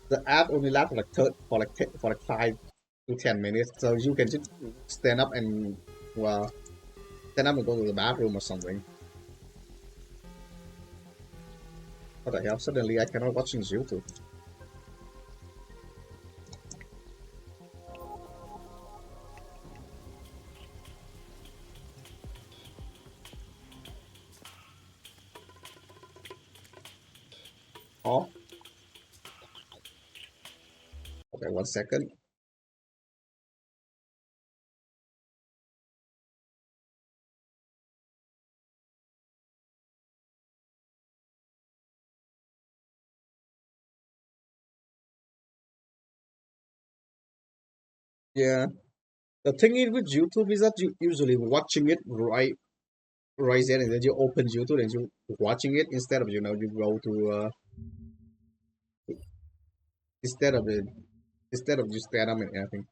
Speaker 1: the ad only lasts for like 5 to 10 minutes, so you can just stand up and go to the bathroom or something. What the hell? Suddenly I cannot watch YouTube. Oh. Okay, 1 second. Yeah. The thing is with YouTube is that you usually watching it right there, and then you open YouTube and you watching it instead of you go to instead of the instead of just stand up and everything.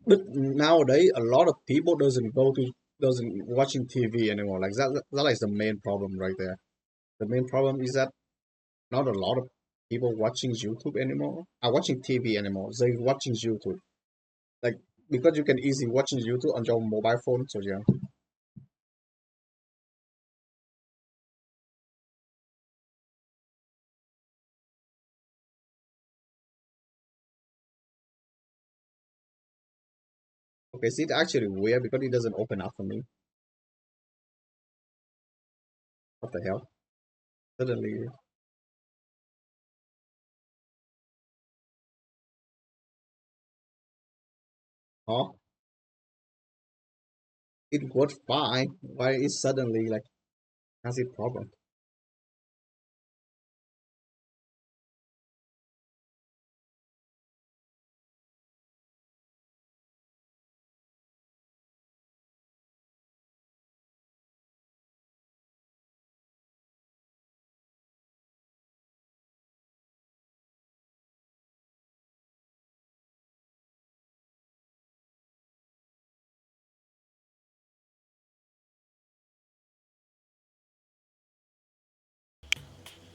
Speaker 1: But nowadays, a lot of people doesn't watching TV anymore. Like that is the main problem right there. The main problem is that not a lot of people watching YouTube anymore. Are watching TV anymore. They watching YouTube. Like because you can easily watching YouTube on your mobile phone. So yeah. Okay, see, it's actually weird because it doesn't open up for me. What the hell? Suddenly, huh? It worked fine. Why is suddenly like has a problem?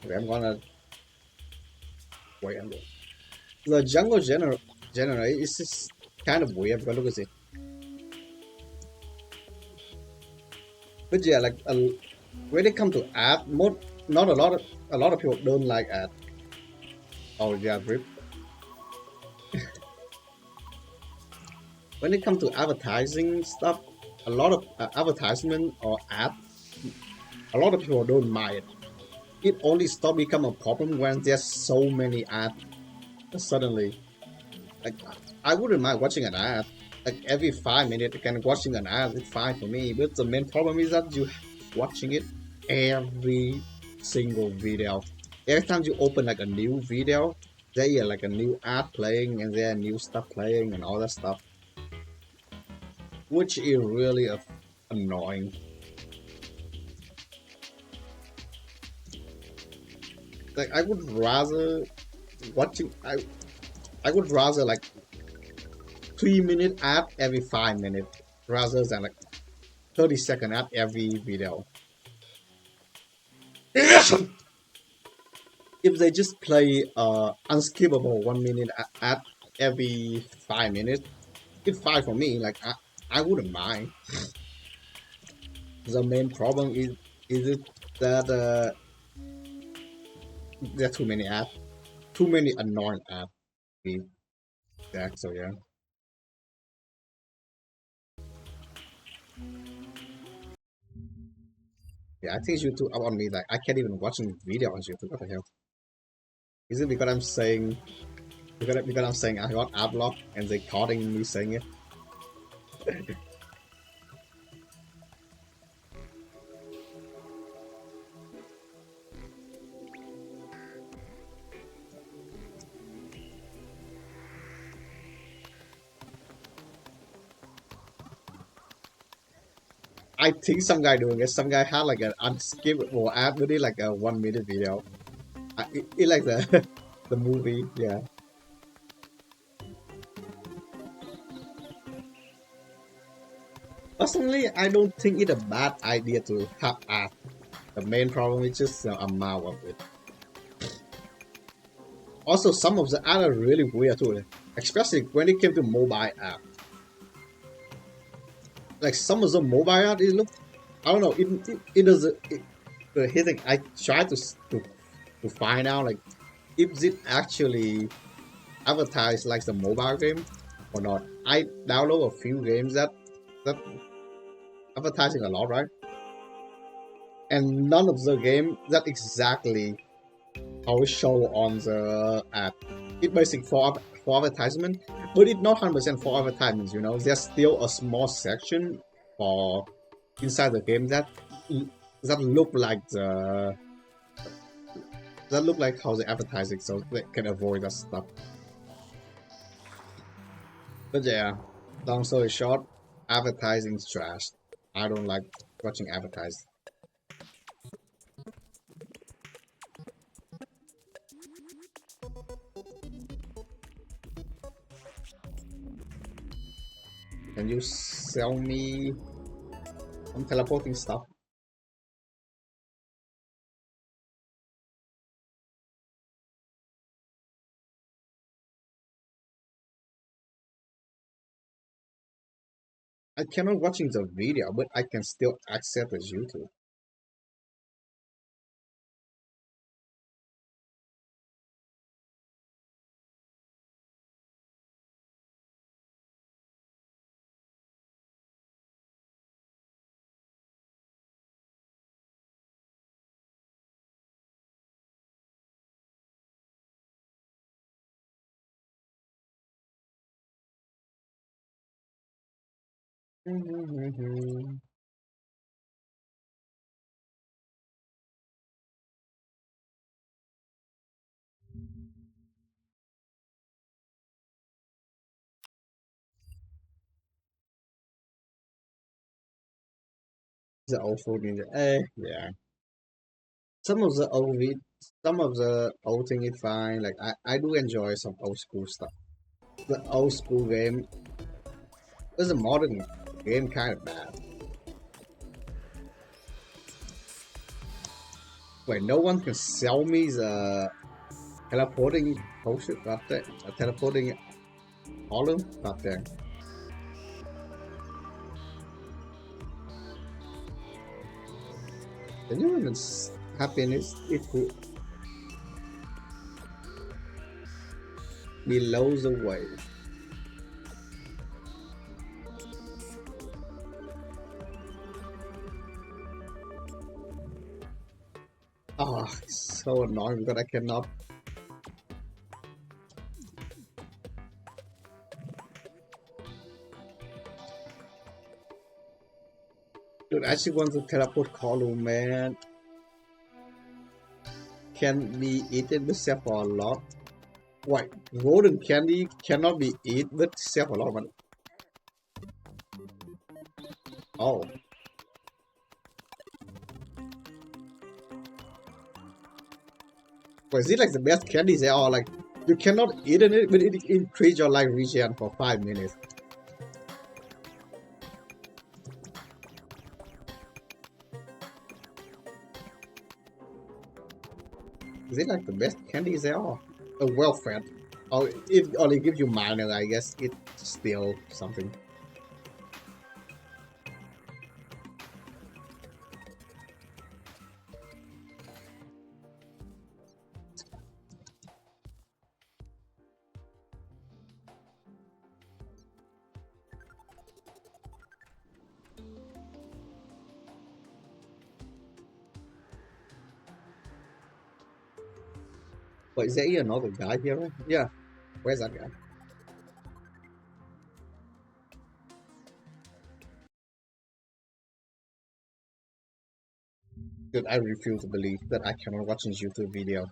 Speaker 1: Okay, I'm gonna wait. The jungle genre is just kind of weird because look at it. But yeah, like when it comes to ad, not a lot of people don't like ad. Oh yeah, rip. When it comes to advertising stuff, a lot of advertisement or ad, a lot of people don't mind it. It only stop become a problem when there's so many ads suddenly. Like I wouldn't mind watching an ad. Like every 5 minutes, you can watching an ad. It's fine for me. But the main problem is that you watching it every single video. Every time you open like a new video, there is like a new ad playing and there are new stuff playing and all that stuff, which is really annoying. Like I would rather watching I would rather like 3 minute ad every 5 minutes rather than like 30-second ad every video. If they just play unskippable 1 minute ad every 5 minutes, it's fine for me. Like I wouldn't mind. The main problem is it that there are too many ads, too many annoying ads. Yeah, so yeah. Yeah, I think YouTube up on me. Like I can't even watching video on YouTube. What the hell? Is it because I'm saying because I'm saying I got ad block and they cutting me saying it? I think some guy doing it. Some guy had like an unskippable ad with it, like a 1 minute video. It like the the movie, yeah. Personally, I don't think it's a bad idea to have ad. The main problem is just the amount of it. Also, some of the ads are really weird too, especially when it came to mobile app. Like some of the mobile ads, it look, I don't know, it doesn't. the thing I try to find out like if it actually advertise like the mobile game or not. I download a few games that advertising a lot, right? And none of the game that exactly how it show on the app. It basically for advertisement, but it's not 100% for advertisements. You know, there's still a small section for inside the game that look like how the advertising, so they can avoid that stuff. But yeah, long story short, advertising's trash. I don't like watching advertising. Can you sell me some teleporting stuff? I cannot watching the video, but I can still access the YouTube. The old food ninja. Yeah. Some of the some of the old thing is fine. Like I do enjoy some old school stuff. The old school game is a modern game kind of bad. Wait, no one can sell me the teleporting potion up there, a teleporting column up there. Can you even happiness it could below the way? Ah, so annoying that I cannot. Dude, I actually want to teleport column, man. Can be eaten except for a lot. Wait, golden candy cannot be eaten with except for a lot of money. Oh. Wait, is it like the best candies there are like you cannot eat it, but it increase your life regen for 5 minutes. Is it like the best candies there are? Well fed. Oh, it only gives you minor, I guess it's still something. But is there another guy here? Right? Yeah. Where's that guy? Dude, I refuse to believe that I cannot watch his YouTube video.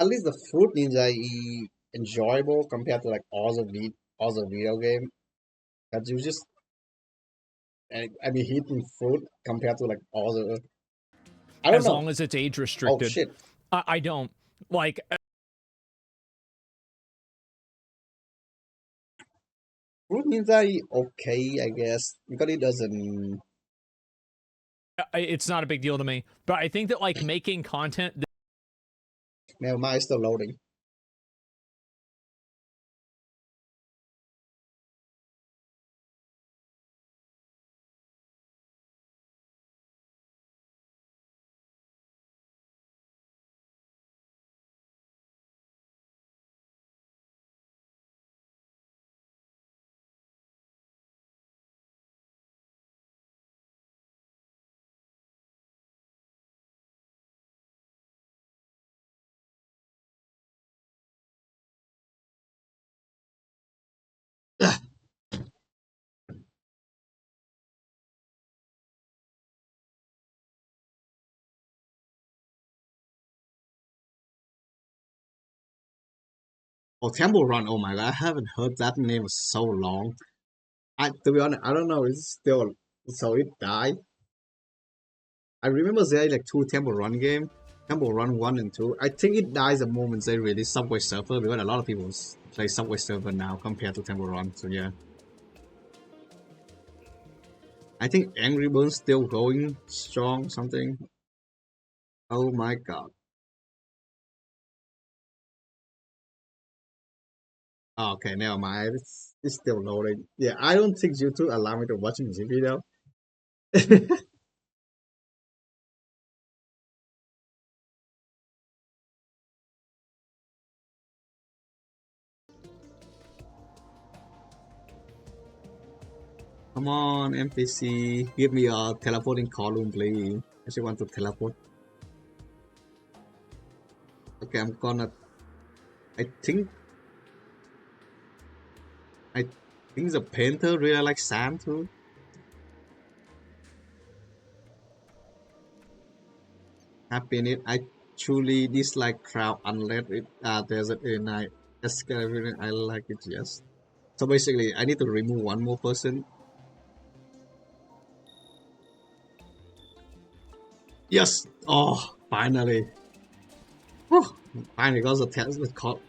Speaker 1: at least the Fruit Ninja is enjoyable compared to like other video game. That you just I mean hitting fruit compared to like other. I don't
Speaker 2: As
Speaker 1: know.
Speaker 2: long as it's age
Speaker 1: Oh
Speaker 2: restricted.
Speaker 1: shit!
Speaker 2: I don't like.
Speaker 1: Fruit Ninja is okay, I guess, because it doesn't.
Speaker 2: It's not a big deal to me, but I think that like making content.
Speaker 1: Never mind, it's still loading. Oh, Temple Run. Oh my god, I haven't heard that name in so long. To be honest, I don't know. It's still so it died. I remember there are like two Temple Run game, Temple Run 1 and 2. I think it dies the moment they release Subway Surfer because a lot of people play Subway Surfer now compared to Temple Run. So yeah, I think Angry Birds still going strong. Something. Oh my god. Oh, okay, never mind. It's still loading. Yeah, I don't think YouTube allow me to watch music video. Come on, NPC, give me a teleporting column, please. I just want to teleport. Okay, I'm gonna. I think. I think the painter really like sand too. Happy in it. I truly dislike crowd unless there's a night. I like it. Yes. So basically, I need to remove one more person. Yes. Oh, finally. Whew. Finally got the test with caught.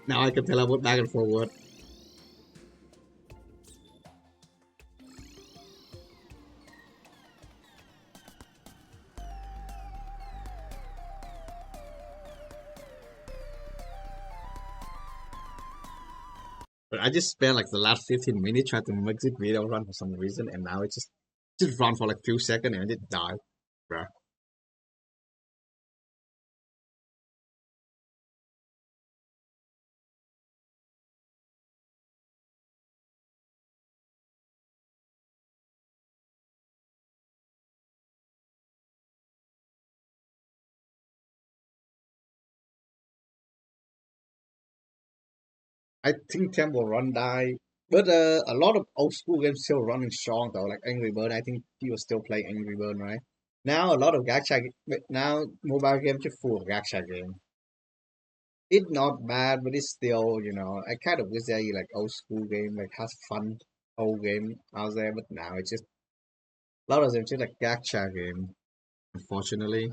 Speaker 1: Now I can teleport back and forward. But I just spent like the last 15 minutes trying to make this video run for some reason, and now it just run for like few seconds and it died, bruh. I think Temple Run died, but a lot of old school games still running strong though, like Angry Bird. I think people still play Angry Bird, right? Now a lot of gacha, but now mobile games are full of gacha game. It's not bad, but it's still, I kind of wish there like old school game, like has fun old game out there, but now it's just a lot of them just like gacha game, unfortunately.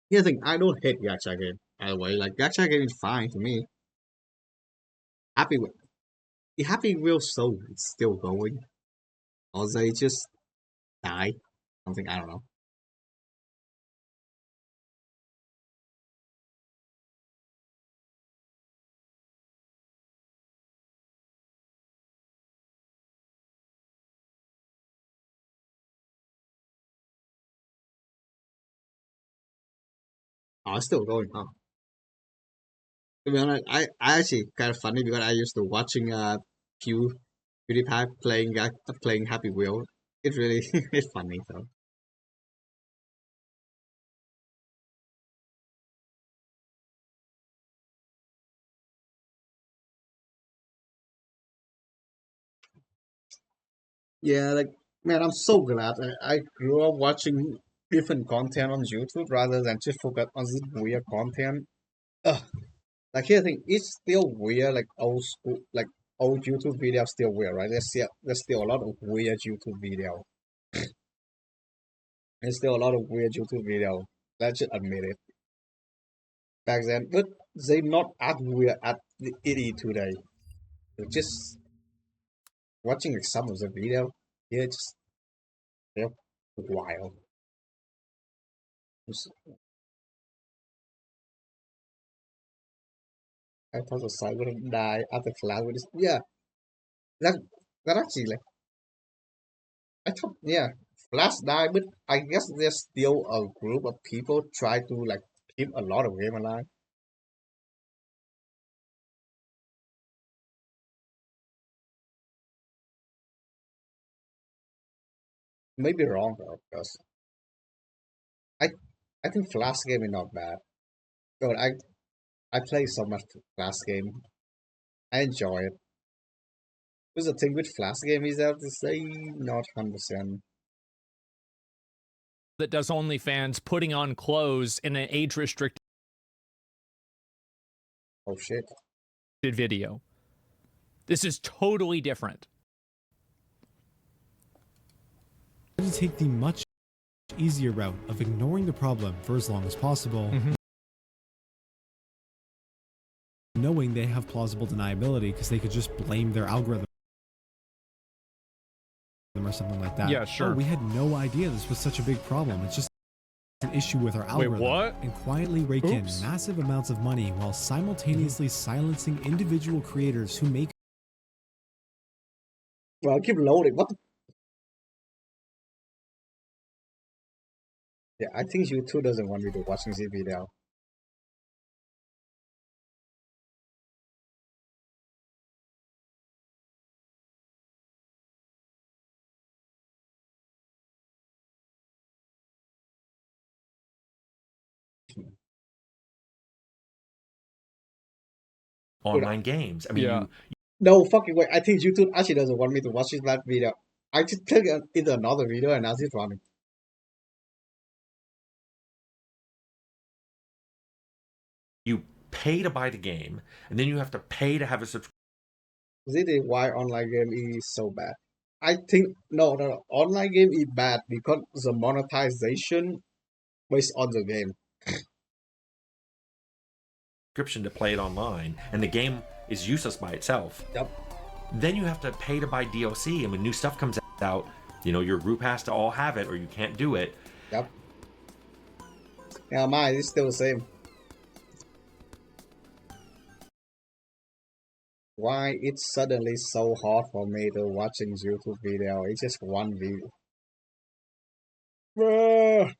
Speaker 1: Here's the thing, I don't hate gacha game, by the way. Like gacha game is fine to me. Happy with the Happy Wheel Soul is still going. Or they just die. Something I don't know. Oh, it's still going, huh? To be honest, I actually kind of funny because I used to watching PewDiePie playing Happy Wheel. It's really it's funny though. Yeah, like man, I'm so glad I grew up watching different content on YouTube rather than just focus on this weird content. Ugh. Like here, the thing, it's still weird. Like old school, like old YouTube videos still weird, right? There's still a lot of weird YouTube video. There's still a lot of weird YouTube video. Let's just admit it. Back then, but they not as weird as it is today. Just watching like some of the video, yeah, just yeah, wild. Just- I thought the site would have died after Flash would just, yeah, that that actually like I thought yeah, Flash died, but I guess there's still a group of people try to like keep a lot of game alive. Maybe wrong though, because I I think Flash game is not bad. But I play so much Flash game. I enjoy it. Because the thing with Flash game is that to say not 100%.
Speaker 2: That does OnlyFans putting on clothes in an age-restricted
Speaker 1: Oh shit.
Speaker 2: video. This is totally different.
Speaker 3: To take the much easier route of ignoring the problem for as long as possible, knowing they have plausible deniability because they could just blame their algorithm or something like that.
Speaker 2: Yeah, sure.
Speaker 3: Oh, we had no idea this was such a big problem. It's just an issue with our algorithm.
Speaker 2: what?
Speaker 3: And quietly rake in massive amounts of money while simultaneously silencing individual creators who make
Speaker 1: Well, I keep loading. What the? Yeah, I think YouTube doesn't want me to watch this video.
Speaker 9: online games. I mean,
Speaker 2: Yeah.
Speaker 1: No fucking way. I think YouTube actually doesn't want me to watch this that video. I just click into another video and now it's running.
Speaker 9: you pay to buy the game, and then you have to pay to have a subscription.
Speaker 1: This is why online game is so bad. I think no. Online game is bad because the monetization based on the game.
Speaker 9: To play it online, and the game is useless by itself.
Speaker 1: Yep.
Speaker 9: Then you have to pay to buy DLC, and when new stuff comes out, you know, your group has to all have it, or you can't do it.
Speaker 1: Yep. Yeah, mine is still the same. Why it's suddenly so hard for me to watching YouTube video? It's just one video. Bruh.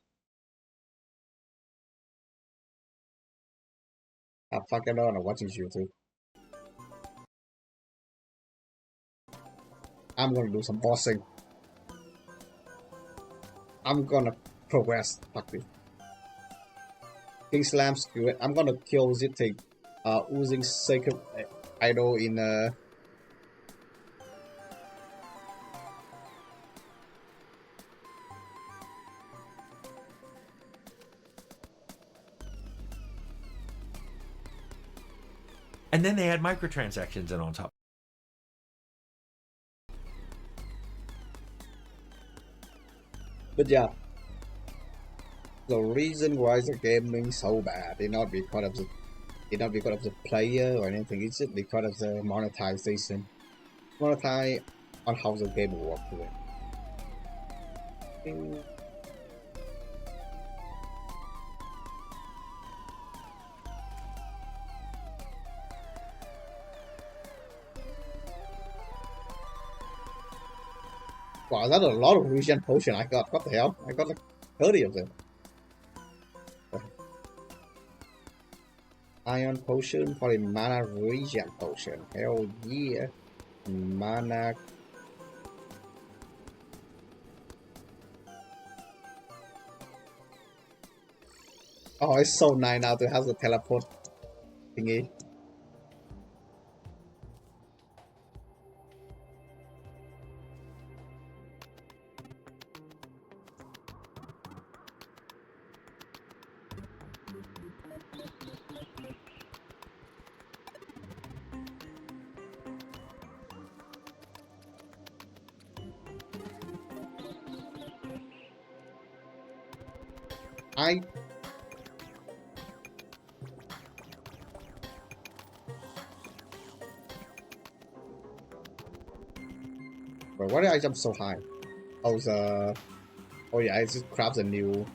Speaker 1: I fucking don't wanna watch YouTube. I'm gonna do some bossing. I'm gonna progress. Fuck this. King Slam screw it. I'm gonna kill this thing. Using Sacred Idol in
Speaker 9: And then they add microtransactions in on top.
Speaker 1: But yeah, the reason why the game is so bad is not because of the player or anything. It's just because of the monetization. Monetize on how the game works. Wow, that's a lot of regen potion I got. What the hell? I got like 30 of them. Iron potion for a mana regen potion. Hell yeah. Mana. Oh, it's so nice now to have the teleport thingy. I But why did I jump so high? Oh, oh yeah, I just grabbed a new.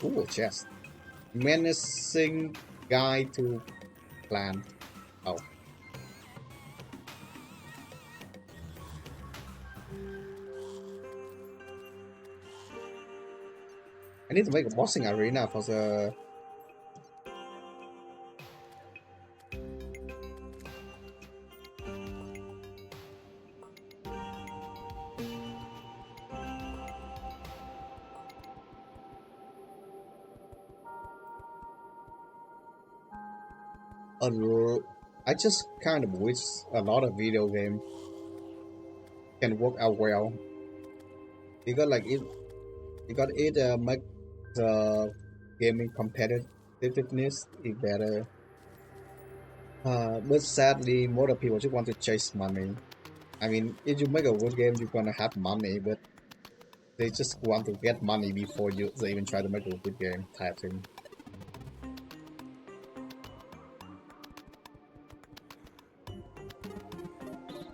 Speaker 1: Ooh, chest. Menacing guy to plan. Oh. I need to make a boxing arena for the. I just kind of wish a lot of video game can work out well. Because like it make the gaming competitiveness is better. But sadly, more people just want to chase money. I mean, if you make a good game, you're gonna have money, but they just want to get money before they even try to make a good game type thing.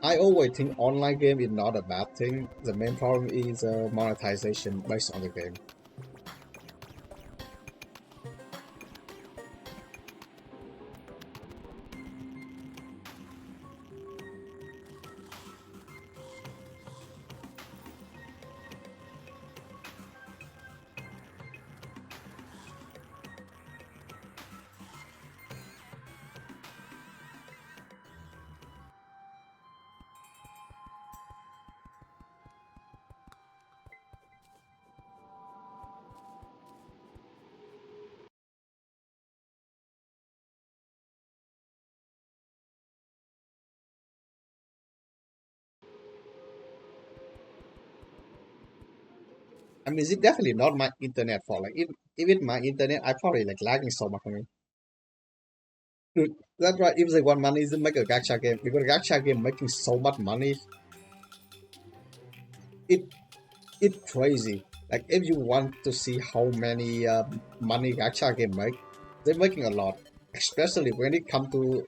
Speaker 1: I always think online game is not a bad thing. The main problem is monetization based on the game. I mean, it's definitely not my internet fault. Like, if it's my internet, I probably like lagging so much. I mean, dude, that's right. If they want money, they make a gacha game. Because a gacha game making so much money, it it's crazy. Like, if you want to see how many money gacha game make, they're making a lot. Especially when it come to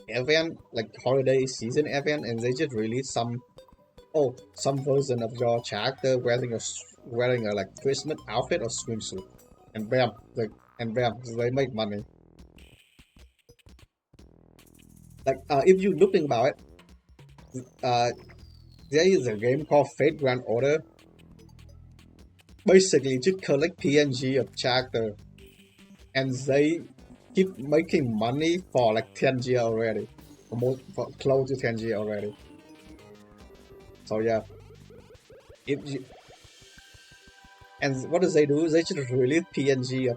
Speaker 1: event, like holiday season event, and they just release some version of your character wearing a like Christmas outfit or swimsuit, and bam, they make money. Like if you looking about it, uh, there is a game called Fate Grand Order. Basically, just collect PNG of character, and they keep making money for like 10 years already, almost for close to 10 years already. So yeah, if you, and what do? They just release PNG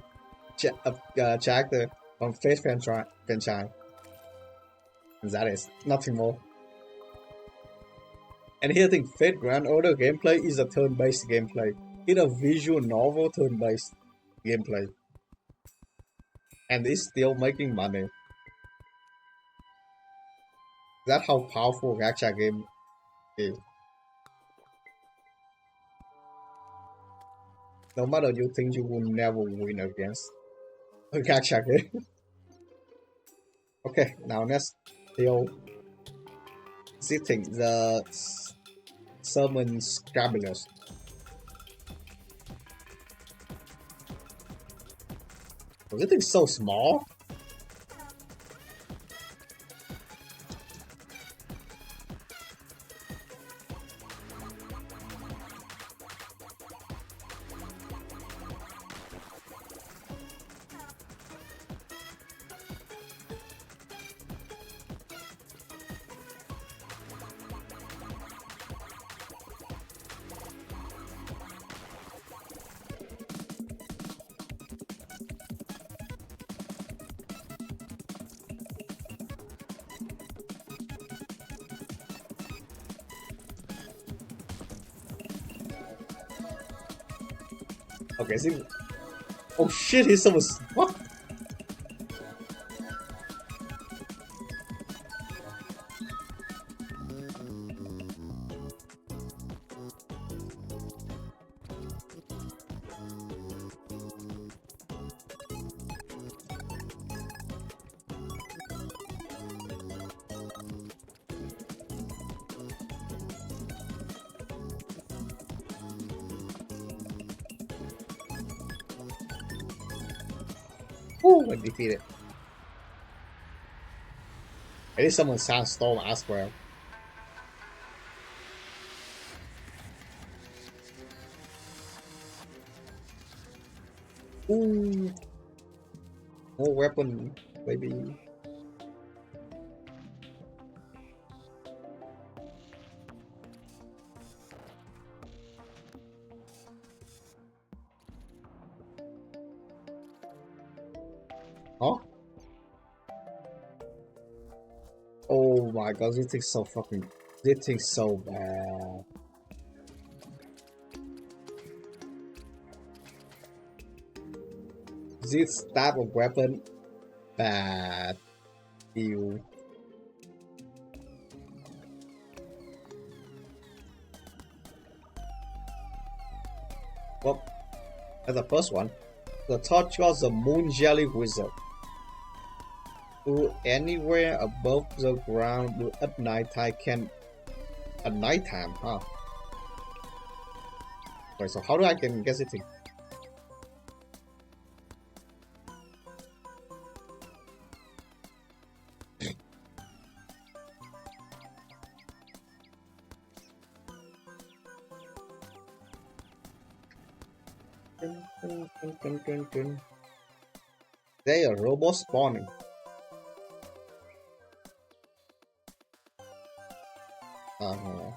Speaker 1: of character on Face franchise, and that is nothing more. And here, I think Fate Grand Order gameplay is a turn-based gameplay. It's a visual novel turn-based gameplay, and it's still making money. That's how powerful gacha game is. No matter you think you will never win against a gacha game. Okay, now let's still sitting the summon scrabblers. Was it so small? Okay, see. Oh shit, he's so what? Woo! I defeated. At least someone sandstorm as well. Ooh. More weapon, baby. Huh? Oh my god, this thing's so fucking... This thing's so bad. This type of weapon, bad. Ew. Well, as the first one, the torch was the moon jelly wizard. Who anywhere above the ground at night time can... At night time, huh? Wait, so how do I can guess it? They are robots spawning. Uh-huh.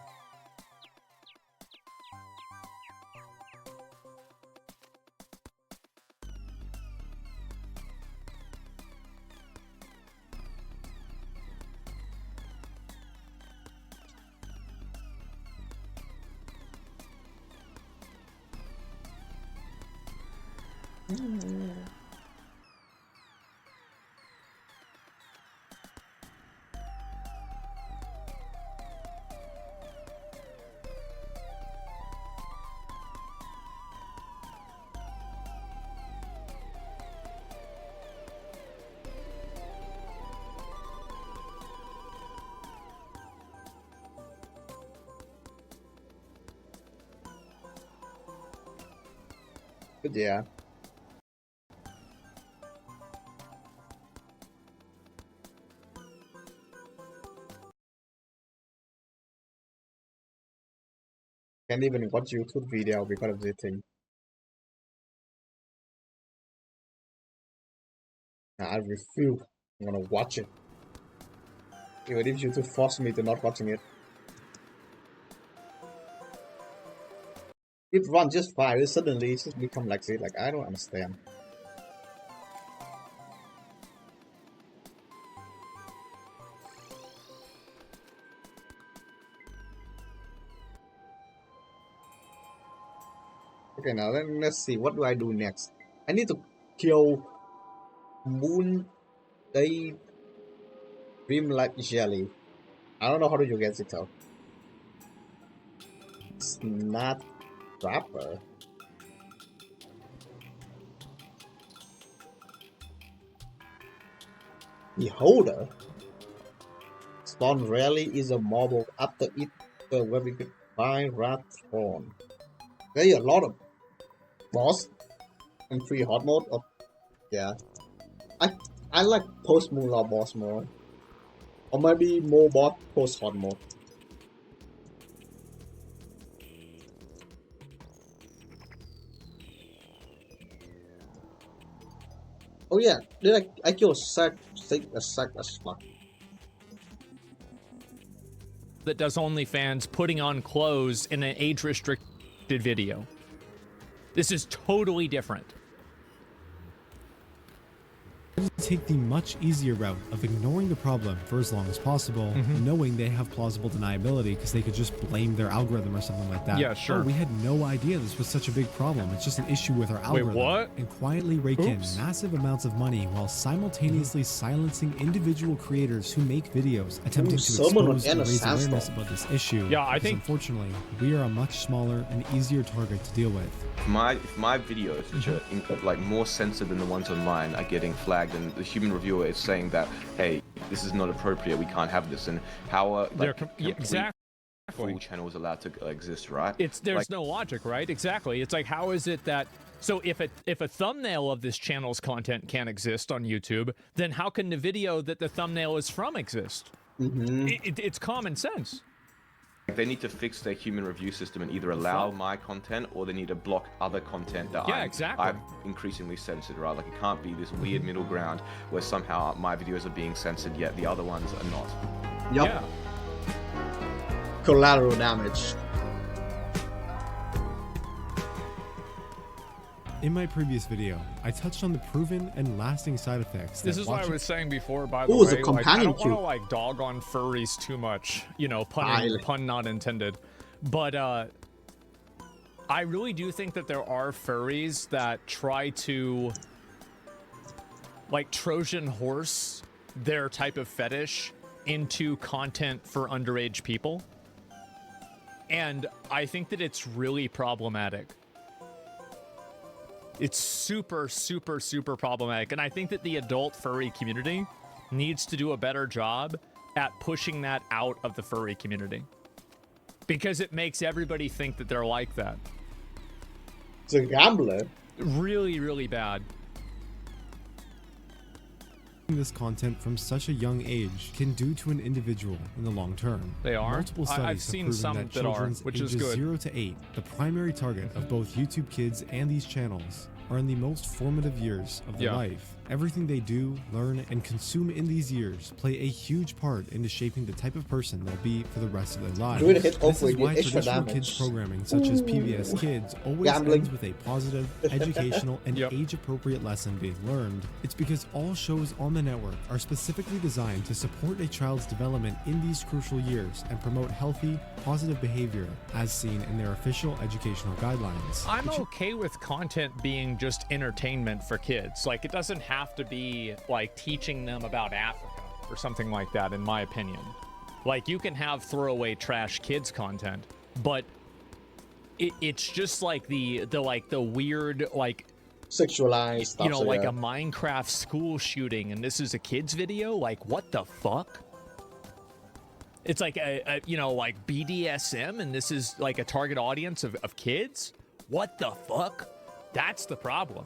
Speaker 1: But yeah. Can't even watch YouTube video because of this thing. I refuse. I'm gonna watch it. Even if YouTube force me to not watching it. It runs just fine, suddenly it just become like this. Like, I don't understand. Okay, now then let's see. What do I do next? I need to kill Moon Day Dreamlight Jelly. I don't know how to you get it out. It's not proper. Beholder. Spawn rarely is a marble after it where we could find rat spawn. There are a lot of boss and free hard mode. Oh, yeah. I like post moonlaw boss more. Or maybe more boss post hard mode. Oh yeah, did I kill a sack as fuck.
Speaker 2: That does OnlyFans putting on clothes in an age-restricted video. This is totally different.
Speaker 3: Take the much easier route of ignoring the problem for as long as possible, knowing they have plausible deniability because they could just blame their algorithm or something like that.
Speaker 2: Yeah, sure.
Speaker 3: Oh, we had no idea this was such a big problem. It's just an issue with our algorithm.
Speaker 2: Wait, what?
Speaker 3: And quietly rake in massive amounts of money while simultaneously silencing individual creators who make videos attempting to expose and raise awareness about this issue.
Speaker 2: Yeah, I think
Speaker 3: unfortunately we are a much smaller and easier target to deal with.
Speaker 7: If my videos, which are like more censored than the ones online, are getting flagged, and the human reviewer is saying that, hey, this is not appropriate, we can't have this, and how
Speaker 2: exactly. exactly.
Speaker 7: full channel is allowed to exist, right?
Speaker 2: There's
Speaker 7: like,
Speaker 2: no logic, right? Exactly. It's like, how is it that, so if a thumbnail of this channel's content can't exist on YouTube, then how can the video that the thumbnail is from exist? It's common sense.
Speaker 7: they need to fix their human review system and either allow my content or they need to block other content that I've increasingly censored, right? Like, it can't be this weird middle ground where somehow my videos are being censored yet the other ones are not.
Speaker 1: Yup.
Speaker 2: Yeah.
Speaker 1: Collateral damage.
Speaker 3: In my previous video, I touched on the proven and lasting side effects.
Speaker 2: This is what I was saying before, by the
Speaker 1: Ooh,
Speaker 2: way.
Speaker 1: it's a companion
Speaker 2: I don't want to
Speaker 1: cube.
Speaker 2: like dog on furries too much, you know, pun not intended. But I really do think that there are furries that try to like Trojan horse their type of fetish into content for underage people. And I think that it's really problematic. It's super, super, super problematic. And I think that the adult furry community needs to do a better job at pushing that out of the furry community. Because it makes everybody think that they're like that.
Speaker 1: It's a gambler.
Speaker 2: Really, really bad.
Speaker 3: This content from such a young age can do to an individual in the long term.
Speaker 2: They are?
Speaker 3: Multiple studies
Speaker 2: I've
Speaker 3: have
Speaker 2: seen
Speaker 3: proven
Speaker 2: some
Speaker 3: that
Speaker 2: that are,
Speaker 3: children's
Speaker 2: which is
Speaker 3: ages
Speaker 2: good.
Speaker 3: 0 to 8, the primary target of both YouTube Kids and these channels, are in the most formative years of their life. Everything they do, learn, and consume in these years play a huge part into shaping the type of person they'll be for the rest of their lives. This is why traditional kids programming such as PBS Kids always ends with a positive, educational, and age-appropriate lesson being learned. It's because all shows on the network are specifically designed to support a child's development in these crucial years and promote healthy, positive behavior as seen in their official educational guidelines.
Speaker 2: I'm okay with content being just entertainment for kids. Like, it doesn't have to be like teaching them about Africa or something like that, in my opinion. Like, you can have throwaway trash kids content, but it's just like the weird, like,
Speaker 1: sexualized stuff,
Speaker 2: you know, like a Minecraft school shooting and this is a kid's video. Like, what the fuck? It's like a you know, like BDSM and this is like a target audience of kids. What the fuck? That's the problem.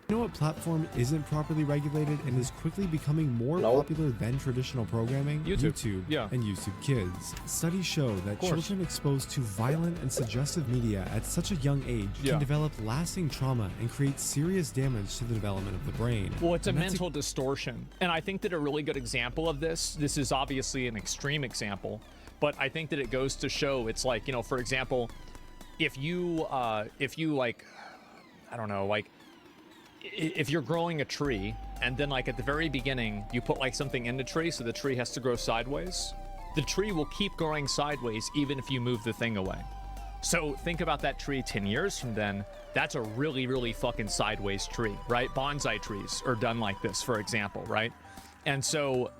Speaker 3: You know what platform isn't properly regulated and is quickly becoming more popular than traditional programming? YouTube and YouTube Kids. Studies show that children exposed to violent and suggestive media at such a young age can develop lasting trauma and create serious damage to the development of the brain.
Speaker 2: Well, it's a mental distortion. And I think that a really good example of this is obviously an extreme example, but I think that it goes to show, it's like, you know, for example, if you like, I don't know, like, if you're growing a tree and then like at the very beginning you put like something in the tree so the tree has to grow sideways, the tree will keep growing sideways even if you move the thing away. So think about that tree 10 years from then. That's a really, really fucking sideways tree, right? Bonsai trees are done like this, for example, right? And so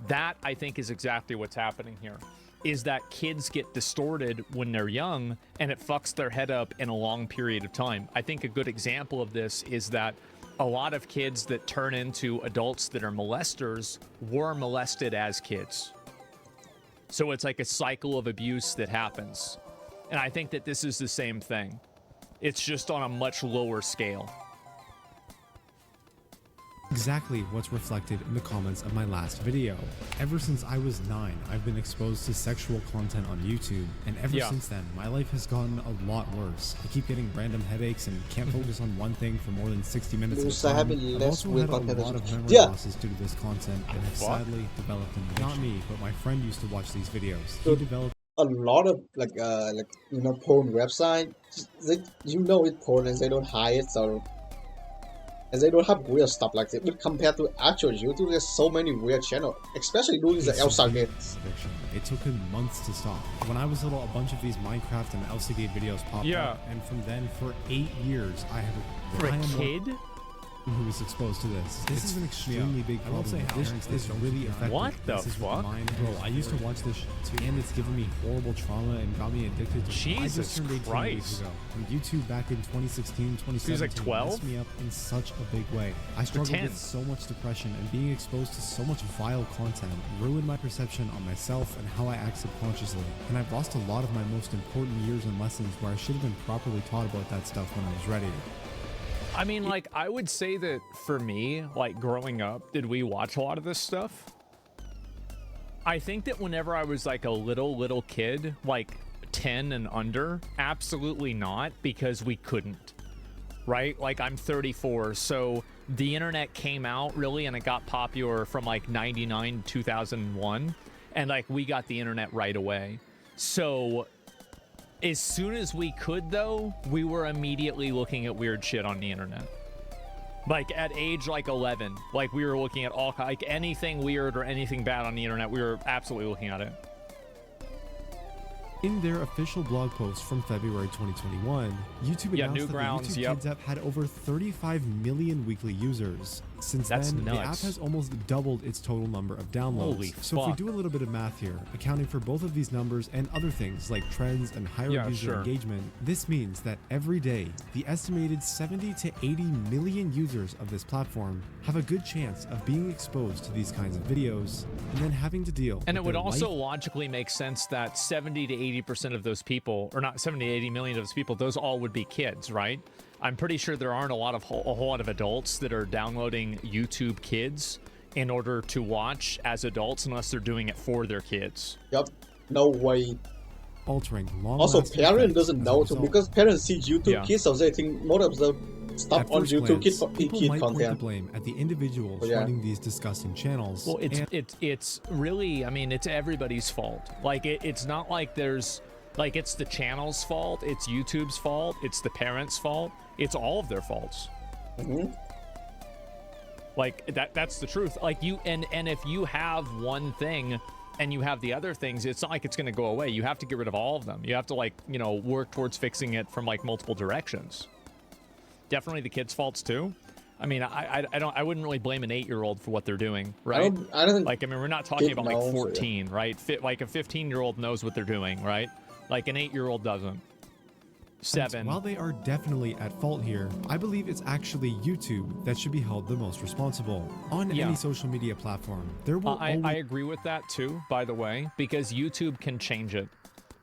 Speaker 2: that, I think, is exactly what's happening here, is that kids get distorted when they're young and it fucks their head up in a long period of time. I think a good example of this is that a lot of kids that turn into adults that are molesters were molested as kids. So it's like a cycle of abuse that happens. And I think that this is the same thing. It's just on a much lower scale.
Speaker 3: Exactly what's reflected in the comments of my last video. Ever since I was 9, I've been exposed to sexual content on YouTube, and ever since then, my life has gotten a lot worse. I keep getting random headaches and can't focus on one thing for more than 60 minutes at a time. I've also had a lot of memory losses due to this content and have sadly developed an addiction. Not me, but my friend used to watch these videos. He developed
Speaker 1: a lot of like you know, porn website. You know it's porn and they don't hide it, so and they don't have weird stuff like that. But compared to actual YouTube, there's so many weird channels, especially doing the LCD.
Speaker 3: It took him months to stop. When I was little, a bunch of these Minecraft and LCD videos popped up, and from then, for 8 years, I had
Speaker 2: for a kid.
Speaker 3: who is exposed to this. This is an extremely big problem. This is really effective.
Speaker 2: What the fuck?
Speaker 3: Bro, I used to watch this shit too, and it's given me horrible trauma and got me addicted to it. I just turned 18 weeks ago. And YouTube back in 2016, 2017
Speaker 2: was like 12?
Speaker 3: messed me up in such a big way. I struggled with so much depression, and being exposed to so much vile content ruined my perception on myself and how I act subconsciously. And I've lost a lot of my most important years and lessons where I should have been properly taught about that stuff when I was ready.
Speaker 2: I mean, like, I would say that for me, like, growing up, did we watch a lot of this stuff? I think that whenever I was, like, a little kid, like, 10 and under, absolutely not, because we couldn't, right? Like, I'm 34, so the internet came out, really, and it got popular from, like, 99 to 2001, and, like, we got the internet right away. So as soon as we could, though, we were immediately looking at weird shit on the internet. Like, at age, like, 11, like, we were looking at all, like, anything weird or anything bad on the internet, we were absolutely looking at it.
Speaker 3: In their official blog post from February 2021, YouTube announced that the YouTube Kids app had over 35 million weekly users. Since then, the app has almost doubled its total number of downloads.
Speaker 2: Holy
Speaker 3: so if we do a little bit of math here, accounting for both of these numbers and other things like trends and higher user engagement, this means that every day, the estimated 70 to 80 million users of this platform have a good chance of being exposed to these kinds of videos and then having to deal
Speaker 2: And
Speaker 3: with
Speaker 2: it would
Speaker 3: their
Speaker 2: also
Speaker 3: life
Speaker 2: logically make sense that 70 to 80% of those people, or not 70 to 80 million of those people, those all would be kids, right? I'm pretty sure there aren't a whole lot of adults that are downloading YouTube Kids in order to watch as adults unless they're doing it for their kids.
Speaker 1: Yep. No way.
Speaker 3: altering long
Speaker 1: Also, parent doesn't know too, because parents see YouTube Kids, so they think more of the stuff on YouTube Kids for
Speaker 3: people
Speaker 1: kid
Speaker 3: might point the
Speaker 1: content.
Speaker 3: blame at the individuals running these disgusting channels.
Speaker 2: Well, it's really, I mean, it's everybody's fault. Like, it's not like there's, like, it's the channel's fault, it's YouTube's fault, it's the parents' fault, it's all of their faults. Like, that's the truth. Like, you, and if you have one thing and you have the other things, it's not like it's going to go away. You have to get rid of all of them. You have to, like, you know, work towards fixing it from, like, multiple directions. Definitely the kids' faults too. I mean, I wouldn't really blame an 8-year-old for what they're doing, right?
Speaker 1: I don't
Speaker 2: like, I mean, we're not talking about like 14, right? Like a 15-year-old knows what they're doing, right? Like an 8-year-old doesn't. 7.
Speaker 3: And while they are definitely at fault here, I believe it's actually YouTube that should be held the most responsible. On any social media platform, there will
Speaker 2: I agree with that too, by the way, because YouTube can change it.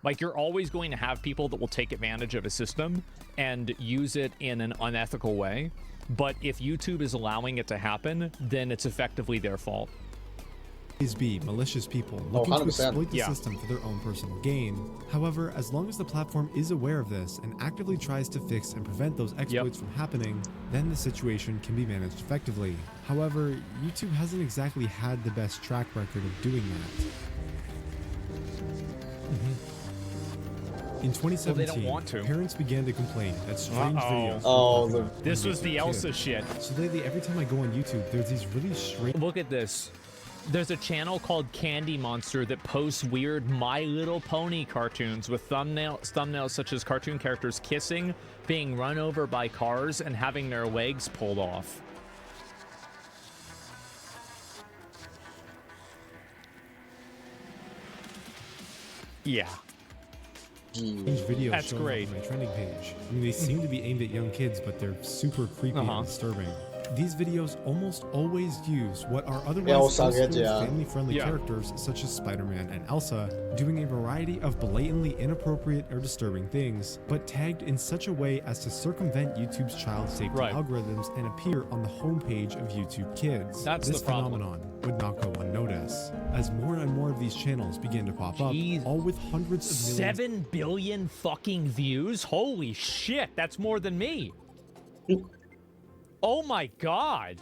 Speaker 2: Like, you're always going to have people that will take advantage of a system and use it in an unethical way. But if YouTube is allowing it to happen, then it's effectively their fault.
Speaker 3: Be malicious people looking to exploit the system for their own personal gain. However, as long as the platform is aware of this and actively tries to fix and prevent those exploits from happening, then the situation can be managed effectively. However, YouTube hasn't exactly had the best track record of doing that. In 2017,
Speaker 2: they don't want to.
Speaker 3: Parents began to complain that strange videos.
Speaker 2: This was the Elsa shit.
Speaker 3: So lately, every time I go on YouTube, there's these really strange.
Speaker 2: Look at this. There's a channel called Candy Monster that posts weird My Little Pony cartoons with thumbnails such as cartoon characters kissing, being run over by cars, and having their legs pulled off. Yeah.
Speaker 3: Videos
Speaker 2: That's great.
Speaker 3: On my trending page. I mean, they seem to be aimed at young kids, but they're super creepy and disturbing. These videos almost always use what are otherwise family-friendly characters such as Spider-Man and Elsa, doing a variety of blatantly inappropriate or disturbing things, but tagged in such a way as to circumvent YouTube's child safety algorithms and appear on the homepage of YouTube Kids. This phenomenon would not go unnoticed, as more and more of these channels begin to pop up, all with hundreds of millions.
Speaker 2: 7 billion fucking views? Holy shit, that's more than me. Oh my god.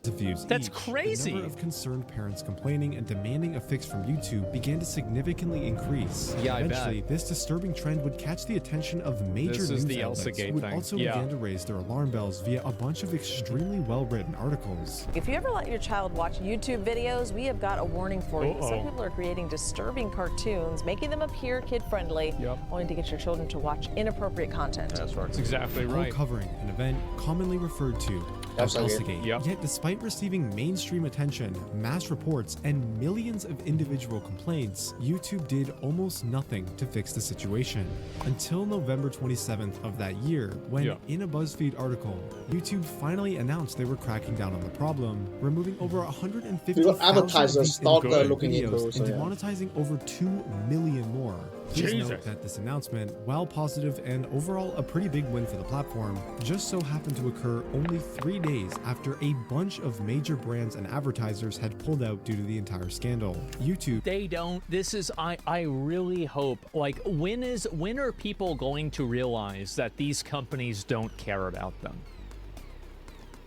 Speaker 3: of views
Speaker 2: That's
Speaker 3: each,
Speaker 2: crazy.
Speaker 3: The number of concerned parents complaining and demanding a fix from YouTube began to significantly increase.
Speaker 2: Yeah,
Speaker 3: Eventually, this disturbing trend would catch the attention of major
Speaker 2: This is
Speaker 3: news
Speaker 2: the
Speaker 3: outlets
Speaker 2: Elsagate
Speaker 3: who would
Speaker 2: thing.
Speaker 3: also
Speaker 2: Yeah.
Speaker 3: began to raise their alarm bells via a bunch of extremely well-written articles.
Speaker 10: If you ever let your child watch YouTube videos, we have got a warning for you. Some people are creating disturbing cartoons, making them appear kid-friendly, only to get your children to watch inappropriate content.
Speaker 2: That's exactly right.
Speaker 3: Covering an event commonly referred to as Elsagate. Yet despite receiving mainstream attention, mass reports, and millions of individual complaints, YouTube did almost nothing to fix the situation. Until November 27th of that year, when in a BuzzFeed article, YouTube finally announced they were cracking down on the problem, removing over 150,000
Speaker 1: advertisers start looking
Speaker 3: videos
Speaker 1: into,
Speaker 3: and demonetizing over 2 million more. Please
Speaker 2: Jesus.
Speaker 3: note that this announcement, while positive and overall a pretty big win for the platform, just so happened to occur only 3 days after a bunch of major brands and advertisers had pulled out due to the entire scandal. YouTube.
Speaker 2: They don't. This is, I really hope, like, when are people going to realize that these companies don't care about them?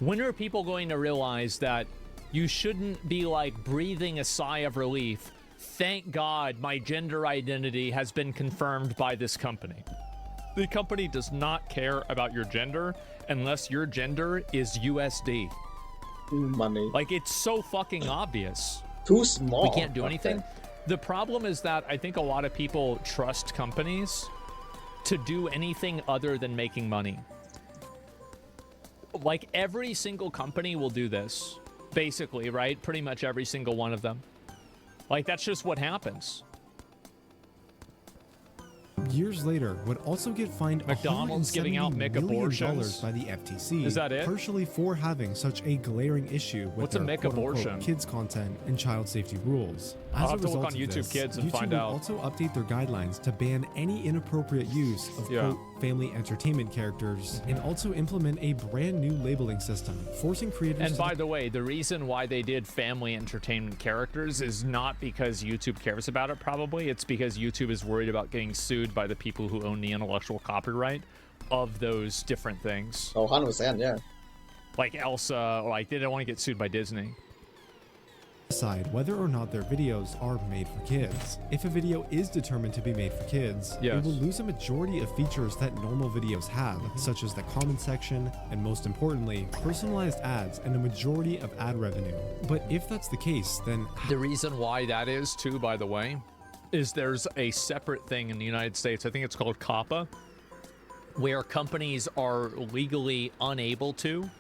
Speaker 2: When are people going to realize that you shouldn't be like breathing a sigh of relief? Thank God my gender identity has been confirmed by this company. The company does not care about your gender unless your gender is USD.
Speaker 1: Money.
Speaker 2: Like, it's so fucking obvious.
Speaker 1: Too small.
Speaker 2: We can't do anything. The problem is that I think a lot of people trust companies to do anything other than making money. Like, every single company will do this, basically, right? Pretty much every single one of them. Like, that's just what happens.
Speaker 3: Years later, would also get fined
Speaker 2: McDonald's giving out
Speaker 3: $170
Speaker 2: Mick
Speaker 3: million
Speaker 2: abortions
Speaker 3: by the FTC.
Speaker 2: Is that it?
Speaker 3: Partially for having such a glaring issue with
Speaker 2: What's a
Speaker 3: their
Speaker 2: Mick
Speaker 3: quote-unquote
Speaker 2: abortion?
Speaker 3: kids content and child safety rules.
Speaker 2: I'll
Speaker 3: As
Speaker 2: have
Speaker 3: a
Speaker 2: to look
Speaker 3: result
Speaker 2: on
Speaker 3: of
Speaker 2: YouTube
Speaker 3: this,
Speaker 2: Kids and
Speaker 3: YouTube
Speaker 2: find
Speaker 3: would
Speaker 2: out.
Speaker 3: also update their guidelines to ban any inappropriate use of quote family entertainment characters and also implement a brand new labeling system, forcing creators
Speaker 2: And
Speaker 3: to
Speaker 2: by the way, the reason why they did family entertainment characters is not because YouTube cares about it, probably. It's because YouTube is worried about getting sued by the people who own the intellectual copyright of those different things.
Speaker 1: Oh, 100%, yeah.
Speaker 2: Like Elsa, like they don't want to get sued by Disney.
Speaker 3: decide whether or not their videos are made for kids. If a video is determined to be made for kids, it will lose a majority of features that normal videos have, such as the comment section, and most importantly, personalized ads and a majority of ad revenue. But if that's the case, then
Speaker 2: the reason why that is too, by the way, is there's a separate thing in the United States, I think it's called COPPA, where companies are legally unable to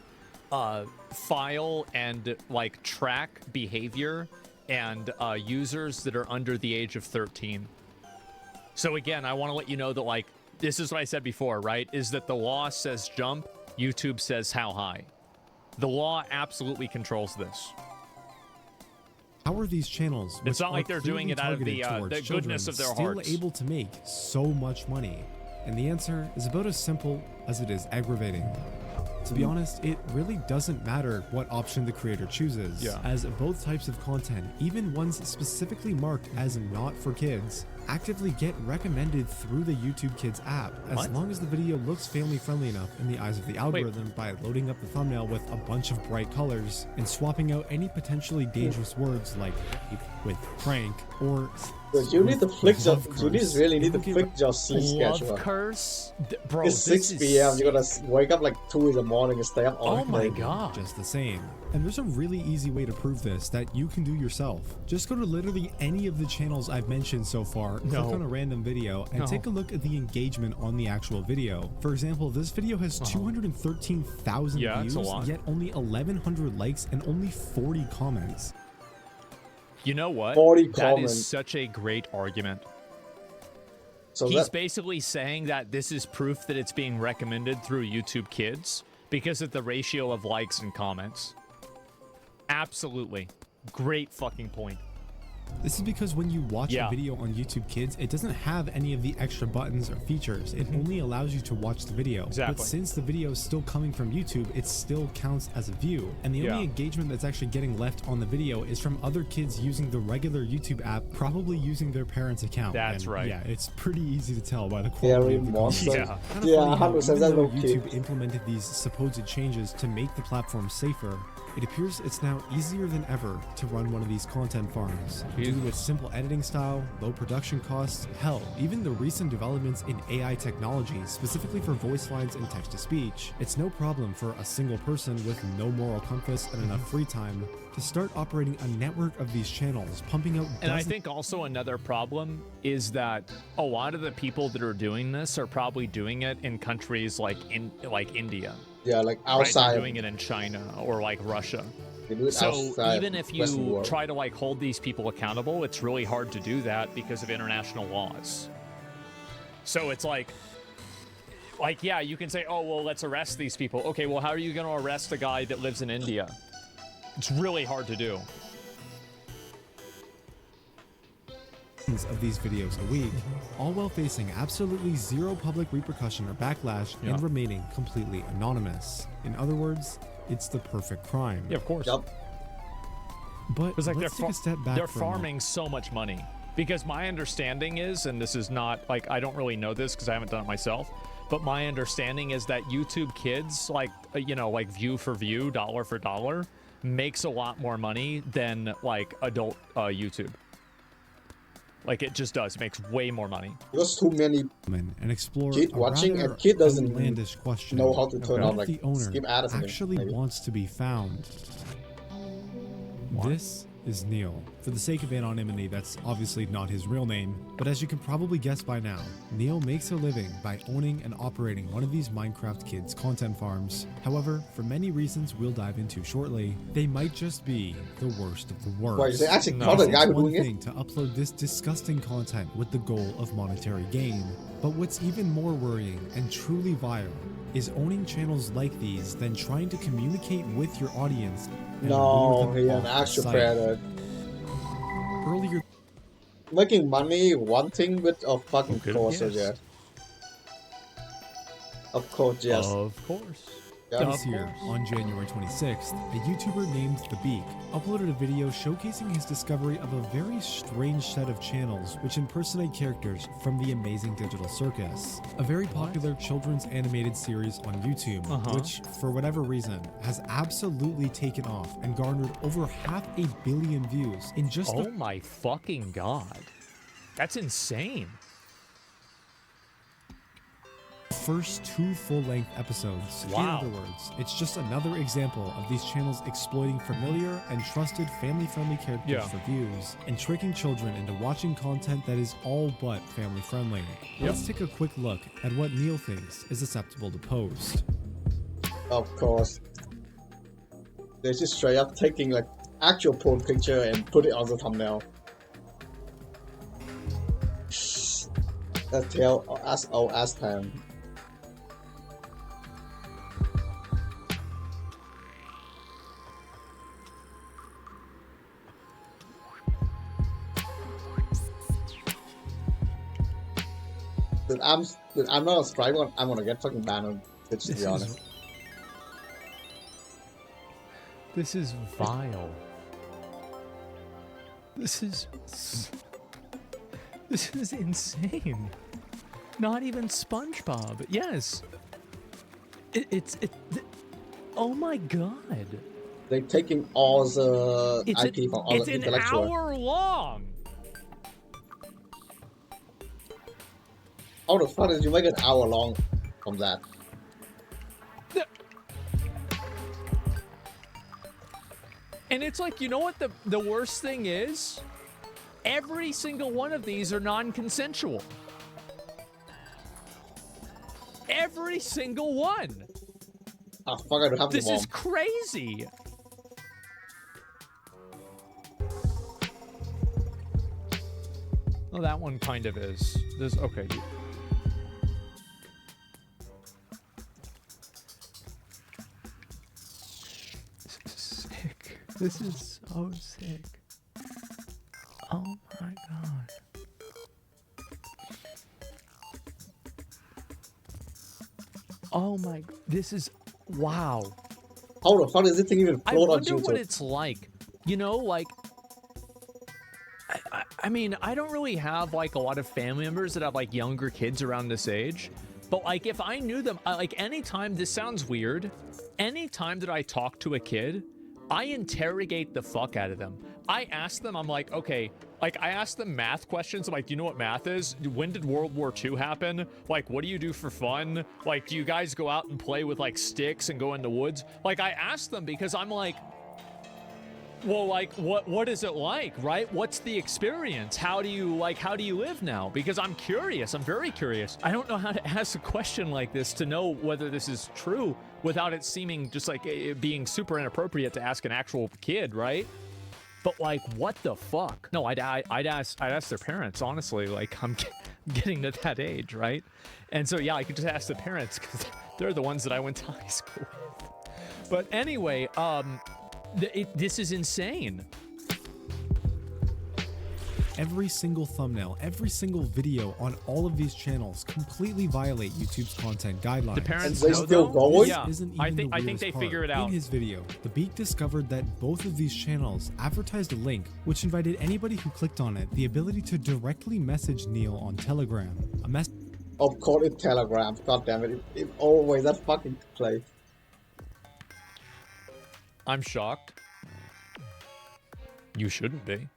Speaker 2: file and like track behavior and users that are under the age of 13. So again, I want to let you know that, like, this is what I said before, right? Is that the law says jump, YouTube says how high. The law absolutely controls this.
Speaker 3: how are these channels, which
Speaker 2: It's not like
Speaker 3: are
Speaker 2: they're doing it out of
Speaker 3: clearly
Speaker 2: the
Speaker 3: targeted towards
Speaker 2: goodness
Speaker 3: children,
Speaker 2: of their
Speaker 3: still
Speaker 2: hearts.
Speaker 3: able to make so much money? And the answer is about as simple as it is aggravating. To be honest, it really doesn't matter what option the creator chooses, as both types of content, even ones specifically marked as not for kids, actively get recommended through the YouTube Kids app, as long as the video looks family friendly enough in the eyes of the algorithm by loading up the thumbnail with a bunch of bright colors and swapping out any potentially dangerous words like with prank or
Speaker 1: you need to flick your, you really need to flick your sleep schedule.
Speaker 2: Love curse? Bro,
Speaker 1: it's 6 p.m. You're gonna wake up like 2 in the morning and stay up all
Speaker 2: Oh my
Speaker 1: night.
Speaker 2: god.
Speaker 3: Just the same. And there's a really easy way to prove this that you can do yourself. Just go to literally any of the channels I've mentioned so far, click on a random video, and take a look at the engagement on the actual video. For example, this video has 213,000 views, yet only 1,100 likes and only 40 comments.
Speaker 2: You know what?
Speaker 1: 40
Speaker 2: that
Speaker 1: comments.
Speaker 2: is such a great argument.
Speaker 1: So
Speaker 2: he's basically saying that this is proof that it's being recommended through YouTube Kids because of the ratio of likes and comments. Absolutely. Great fucking point.
Speaker 3: This is because when you watch a video on YouTube Kids, it doesn't have any of the extra buttons or features. It only allows you to watch the video. But since the video is still coming from YouTube, it still counts as a view. And the only engagement that's actually getting left on the video is from other kids using the regular YouTube app, probably using their parents' account.
Speaker 2: That's right.
Speaker 3: Yeah, it's pretty easy to tell by the quality of the content.
Speaker 1: Yeah, 100%.
Speaker 3: Even though YouTube implemented these supposed changes to make the platform safer, It appears it's now easier than ever to run one of these content farms. Due to its simple editing style, low production costs, hell, even the recent developments in AI technology specifically for voice lines and text-to-speech, it's no problem for a single person with no moral compass and enough free time to start operating a network of these channels, pumping out
Speaker 2: And I think also another problem is that a lot of the people that are doing this are probably doing it in countries like India.
Speaker 1: Yeah, like outside.
Speaker 2: Right? They're doing it in China or like Russia. So even if you try to like hold these people accountable, it's really hard to do that because of international laws. So it's like yeah, you can say, oh, well, let's arrest these people. Okay, well, how are you going to arrest a guy that lives in India? It's really hard to do.
Speaker 3: Of these videos a week, all while facing absolutely zero public repercussion or backlash and remaining completely anonymous. In other words, it's the perfect crime.
Speaker 2: Yeah, of course.
Speaker 1: Yep.
Speaker 3: But
Speaker 2: like
Speaker 3: let's take a step back.
Speaker 2: They're farming so much money. Because my understanding is, and this is not, like, I don't really know this because I haven't done it myself, but my understanding is that YouTube Kids, like, you know, like view for view, dollar for dollar, makes a lot more money than, like, adult YouTube. Like, it just does. It makes way more money.
Speaker 1: There's too many
Speaker 3: and explore
Speaker 1: kid watching, and kid doesn't
Speaker 3: outlandish question
Speaker 1: know how to turn on, like,
Speaker 3: the owner
Speaker 1: skip ads
Speaker 3: actually wants to be found. This is Neil. For the sake of anonymity, that's obviously not his real name, but as you can probably guess by now, Neil makes a living by owning and operating one of these Minecraft Kids content farms. However, for many reasons we'll dive into shortly, they might just be the worst of the worst.
Speaker 1: Wait, they actually caught a guy doing it?
Speaker 3: It's one thing to upload this disgusting content with the goal of monetary gain, but what's even more worrying and truly vile is owning channels like these, then trying to communicate with your audience.
Speaker 1: No, he's an actual predator.
Speaker 3: Earlier,
Speaker 1: making money, one thing with a fucking course, yes. Of course, yes.
Speaker 2: Of course.
Speaker 3: This year, on January 26th, a YouTuber named The Beak uploaded a video showcasing his discovery of a very strange set of channels which impersonate characters from the Amazing Digital Circus, a very popular children's animated series on YouTube, which, for whatever reason, has absolutely taken off and garnered over 500 million views in just
Speaker 2: Oh my fucking god. That's insane.
Speaker 3: First 2 full-length episodes.
Speaker 2: Wow.
Speaker 3: In other words, it's just another example of these channels exploiting familiar and trusted family-friendly characters for views and tricking children into watching content that is all but family-friendly. Let's take a quick look at what Neil thinks is acceptable to post.
Speaker 1: Of course. They're just straight up taking like actual porn picture and put it on the thumbnail. That's tale as old as time. I'm not a subscriber. I'm gonna get fucking banned on Twitch, to be honest.
Speaker 2: This is vile. This is insane. Not even SpongeBob. Yes. Oh my god.
Speaker 1: They're taking all the IP from all the intellectual.
Speaker 2: It's an hour long.
Speaker 1: How the fuck did you make an hour long from that?
Speaker 2: And it's like, you know what the worst thing is? Every single one of these are non-consensual. Every single one.
Speaker 1: Oh fuck, I don't have
Speaker 2: This is crazy. Well, that one kind of is. This okay. This is sick. This is so sick. Oh my god. Oh my, this is, wow.
Speaker 1: How the fuck does this thing even float on YouTube?
Speaker 2: I wonder what it's like. You know, like, I mean, I don't really have like a lot of family members that have like younger kids around this age. But like, if I knew them, like anytime, this sounds weird, anytime that I talk to a kid, I interrogate the fuck out of them. I ask them, I'm like, okay, like I ask them math questions. I'm like, do you know what math is? When did World War II happen? Like, what do you do for fun? Like, do you guys go out and play with like sticks and go in the woods? Like, I ask them because I'm like, well, like, what is it like, right? What's the experience? How do you live now? Because I'm curious. I'm very curious. I don't know how to ask a question like this to know whether this is true without it seeming just like it being super inappropriate to ask an actual kid, right? But like, what the fuck? No, I'd ask their parents, honestly. Like, I'm getting to that age, right? And so, yeah, I could just ask the parents because they're the ones that I went to high school with. But anyway, this is insane.
Speaker 3: Every single thumbnail, every single video on all of these channels completely violate YouTube's content guidelines.
Speaker 2: The parents
Speaker 1: know,
Speaker 2: still
Speaker 1: going?
Speaker 2: Yeah, I think they figure it out.
Speaker 3: In his video, the Beak discovered that both of these channels advertised a link which invited anybody who clicked on it the ability to directly message Neil on Telegram. A message.
Speaker 1: Of course, it's Telegram. God damn it! It's always that fucking place.
Speaker 2: I'm shocked. You shouldn't be.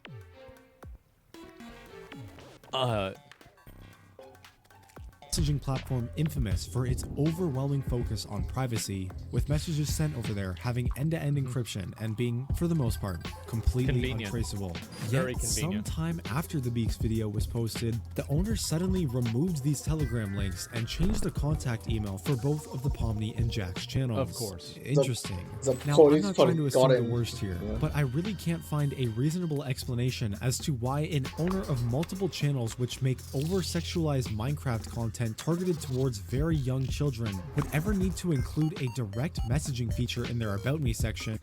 Speaker 3: Messaging platform infamous for its overwhelming focus on privacy, with messages sent over there having end-to-end encryption and being, for the most part, completely untraceable.
Speaker 2: Very
Speaker 3: Yet,
Speaker 2: convenient.
Speaker 3: sometime after the Beaks video was posted, the owner suddenly removed these Telegram links and changed the contact email for both of the Pomni and Jack's channels.
Speaker 2: Of course.
Speaker 3: Interesting.
Speaker 1: The
Speaker 3: Now, I'm
Speaker 1: police
Speaker 3: not trying to assume the
Speaker 1: him.
Speaker 3: worst here,
Speaker 1: Yeah.
Speaker 3: but I really can't find a reasonable explanation as to why an owner of multiple channels which make over-sexualized Minecraft content targeted towards very young children would ever need to include a direct messaging feature in their About Me section.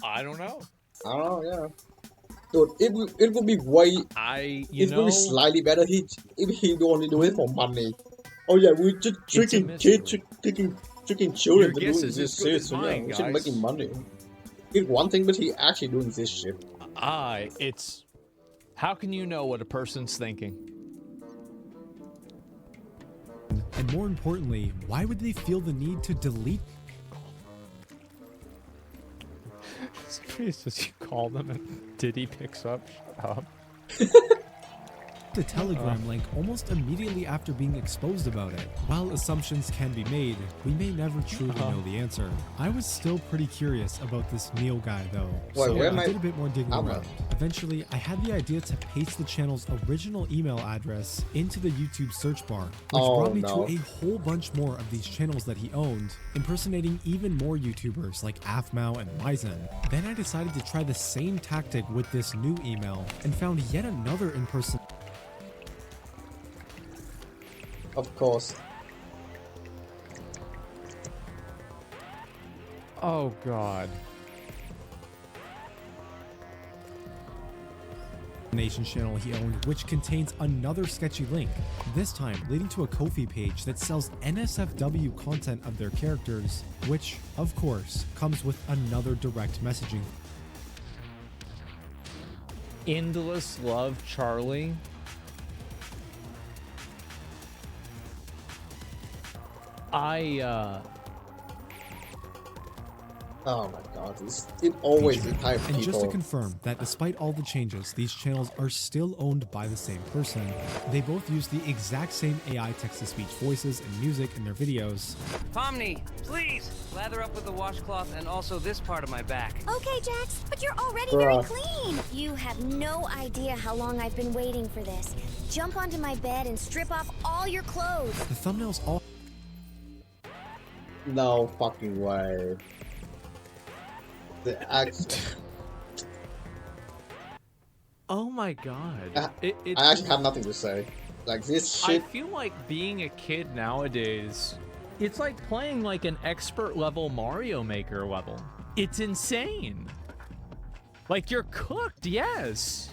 Speaker 2: I don't know.
Speaker 1: Oh yeah, dude, it would be way.
Speaker 2: You
Speaker 1: it
Speaker 2: know,
Speaker 1: would be slightly better if he only do it for money. Oh yeah, we're just tricking kids, tricking children
Speaker 2: Your
Speaker 1: to
Speaker 2: guess
Speaker 1: doing
Speaker 2: is
Speaker 1: this
Speaker 2: as good
Speaker 1: shit.
Speaker 2: as
Speaker 1: So yeah,
Speaker 2: mine,
Speaker 1: we should
Speaker 2: guys.
Speaker 1: making money. It's one thing, but he actually doing this shit.
Speaker 2: It's... How can you know what a person's thinking?
Speaker 3: And more importantly, why would they feel the need to delete
Speaker 2: Jesus, you call them and Diddy picks up. Shut up.
Speaker 3: the Telegram link almost immediately after being exposed about it? While assumptions can be made, we may never truly know the answer. I was still pretty curious about this Neil guy though, so I did a bit more digging around. Eventually, I had the idea to paste the channel's original email address into the YouTube search bar, which brought me to a whole bunch more of these channels that he owned, impersonating even more YouTubers like Afmao and Myzen. Then I decided to try the same tactic with this new email and found yet another impersonation.
Speaker 1: Of course.
Speaker 2: Oh God.
Speaker 3: Channel he owned, which contains another sketchy link, this time leading to a Ko-fi page that sells NSFW content of their characters, which, of course, comes with another direct messaging.
Speaker 2: Endless Love Charlie.
Speaker 1: Oh my god, it always the type of
Speaker 3: And
Speaker 1: people.
Speaker 3: just to confirm that despite all the changes, these channels are still owned by the same person. They both use the exact same AI text-to-speech voices and music in their videos.
Speaker 11: Pomni, please lather up with the washcloth and also this part of my back.
Speaker 4: Okay, Jax, but you're already very clean. You have no idea how long I've been waiting for this. Jump onto my bed and strip off all your clothes.
Speaker 3: The thumbnails all...
Speaker 1: No fucking way. The act.
Speaker 2: Oh my God.
Speaker 1: I actually have nothing to say. Like this shit.
Speaker 2: I feel like being a kid nowadays, it's like playing like an expert level Mario Maker level. It's insane. Like you're cooked, yes.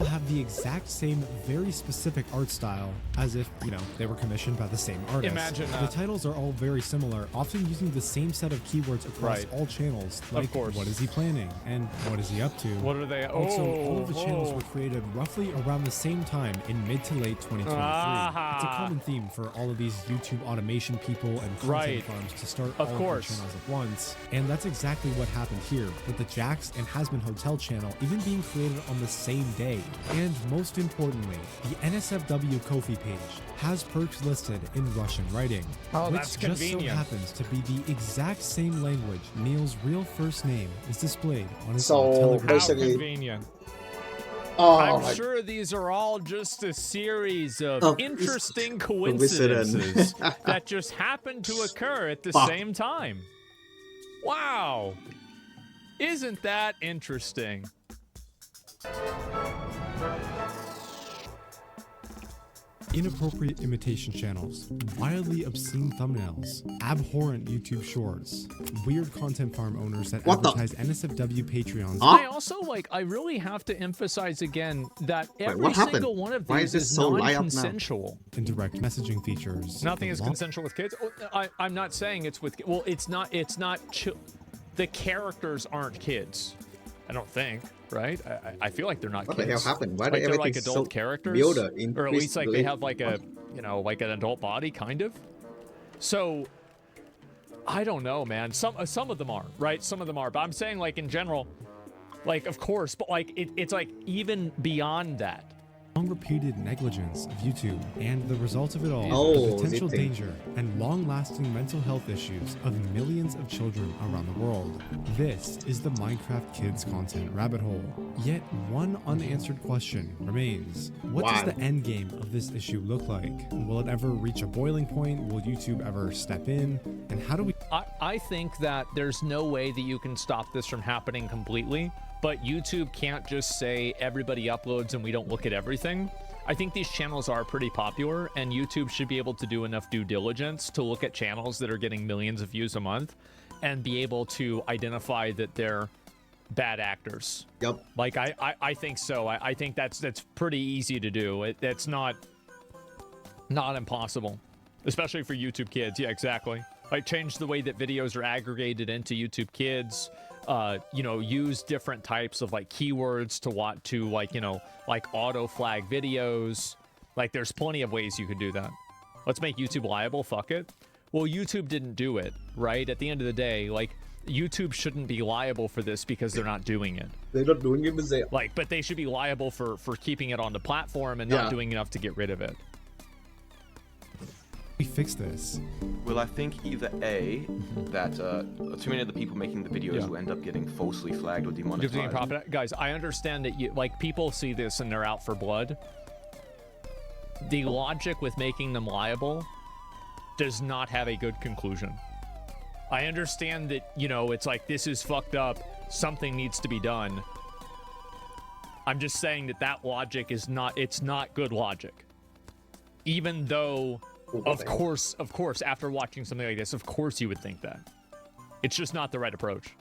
Speaker 3: have the exact same very specific art style as if, you know, they were commissioned by the same artist.
Speaker 2: Imagine that.
Speaker 3: The titles are all very similar, often using the same set of keywords across all channels, like what is he planning and what is he up to.
Speaker 2: What are they?
Speaker 3: Also, all of the channels were created roughly around the same time in mid to late 2023. It's a common theme for all of these YouTube automation people and content farms to start all of their channels at once, and that's exactly what happened here, with the Jax and Hasbin Hotel channel even being created on the same day. And most importantly, the NSFW Ko-fi page has perks listed in Russian writing, which just so happens to be the exact same language Neil's real first name is displayed on his Telegram.
Speaker 2: How convenient. I'm sure these are all just a series of interesting coincidences that just happen to occur at the same time. Wow. Isn't that interesting?
Speaker 3: Inappropriate imitation channels, wildly obscene thumbnails, abhorrent YouTube shorts, weird content farm owners that advertise NSFW Patreons.
Speaker 2: I really have to emphasize again that every single one of these is non-consensual.
Speaker 3: And direct messaging features.
Speaker 2: Nothing is consensual with kids. I'm not saying it's with, well, it's not, the characters aren't kids. I don't think, right? I feel like they're not kids.
Speaker 1: What the hell happened? Why
Speaker 2: they're like adult characters, or at least like they have like a, you know, like an adult body, kind of. So I don't know, man. Some of them are, right? Some of them are, but I'm saying like in general, like of course, but like it's like even beyond that.
Speaker 3: Long-repeated negligence of YouTube, and the result of it all is the potential danger and long-lasting mental health issues of millions of children around the world. This is the Minecraft Kids content rabbit hole. Yet one unanswered question remains. What does the end game of this issue look like? Will it ever reach a boiling point? Will YouTube ever step in? And how do we...
Speaker 2: I think that there's no way that you can stop this from happening completely. But YouTube can't just say everybody uploads and we don't look at everything. I think these channels are pretty popular, and YouTube should be able to do enough due diligence to look at channels that are getting millions of views a month and be able to identify that they're bad actors.
Speaker 1: Yep.
Speaker 2: Like, I think so. I think that's pretty easy to do. That's not impossible, especially for YouTube Kids. Yeah, exactly. Like, change the way that videos are aggregated into YouTube Kids. You know, use different types of like keywords to like, you know, like auto flag videos. Like there's plenty of ways you could do that. Let's make YouTube liable. Fuck it. Well, YouTube didn't do it, right? At the end of the day, like YouTube shouldn't be liable for this because they're not doing it.
Speaker 1: They're not doing it,
Speaker 2: like, but they should be liable for keeping it on the platform and not doing enough to get rid of it.
Speaker 3: We fix this?
Speaker 7: Well, I think either A, that too many of the people making the videos will end up getting falsely flagged or demonetized.
Speaker 2: Guys, I understand that like people see this and they're out for blood. The logic with making them liable does not have a good conclusion. I understand that, you know, it's like, this is fucked up, something needs to be done. I'm just saying that logic is it's not good logic. Even though, of course, after watching something like this, of course you would think that. It's just not the right approach.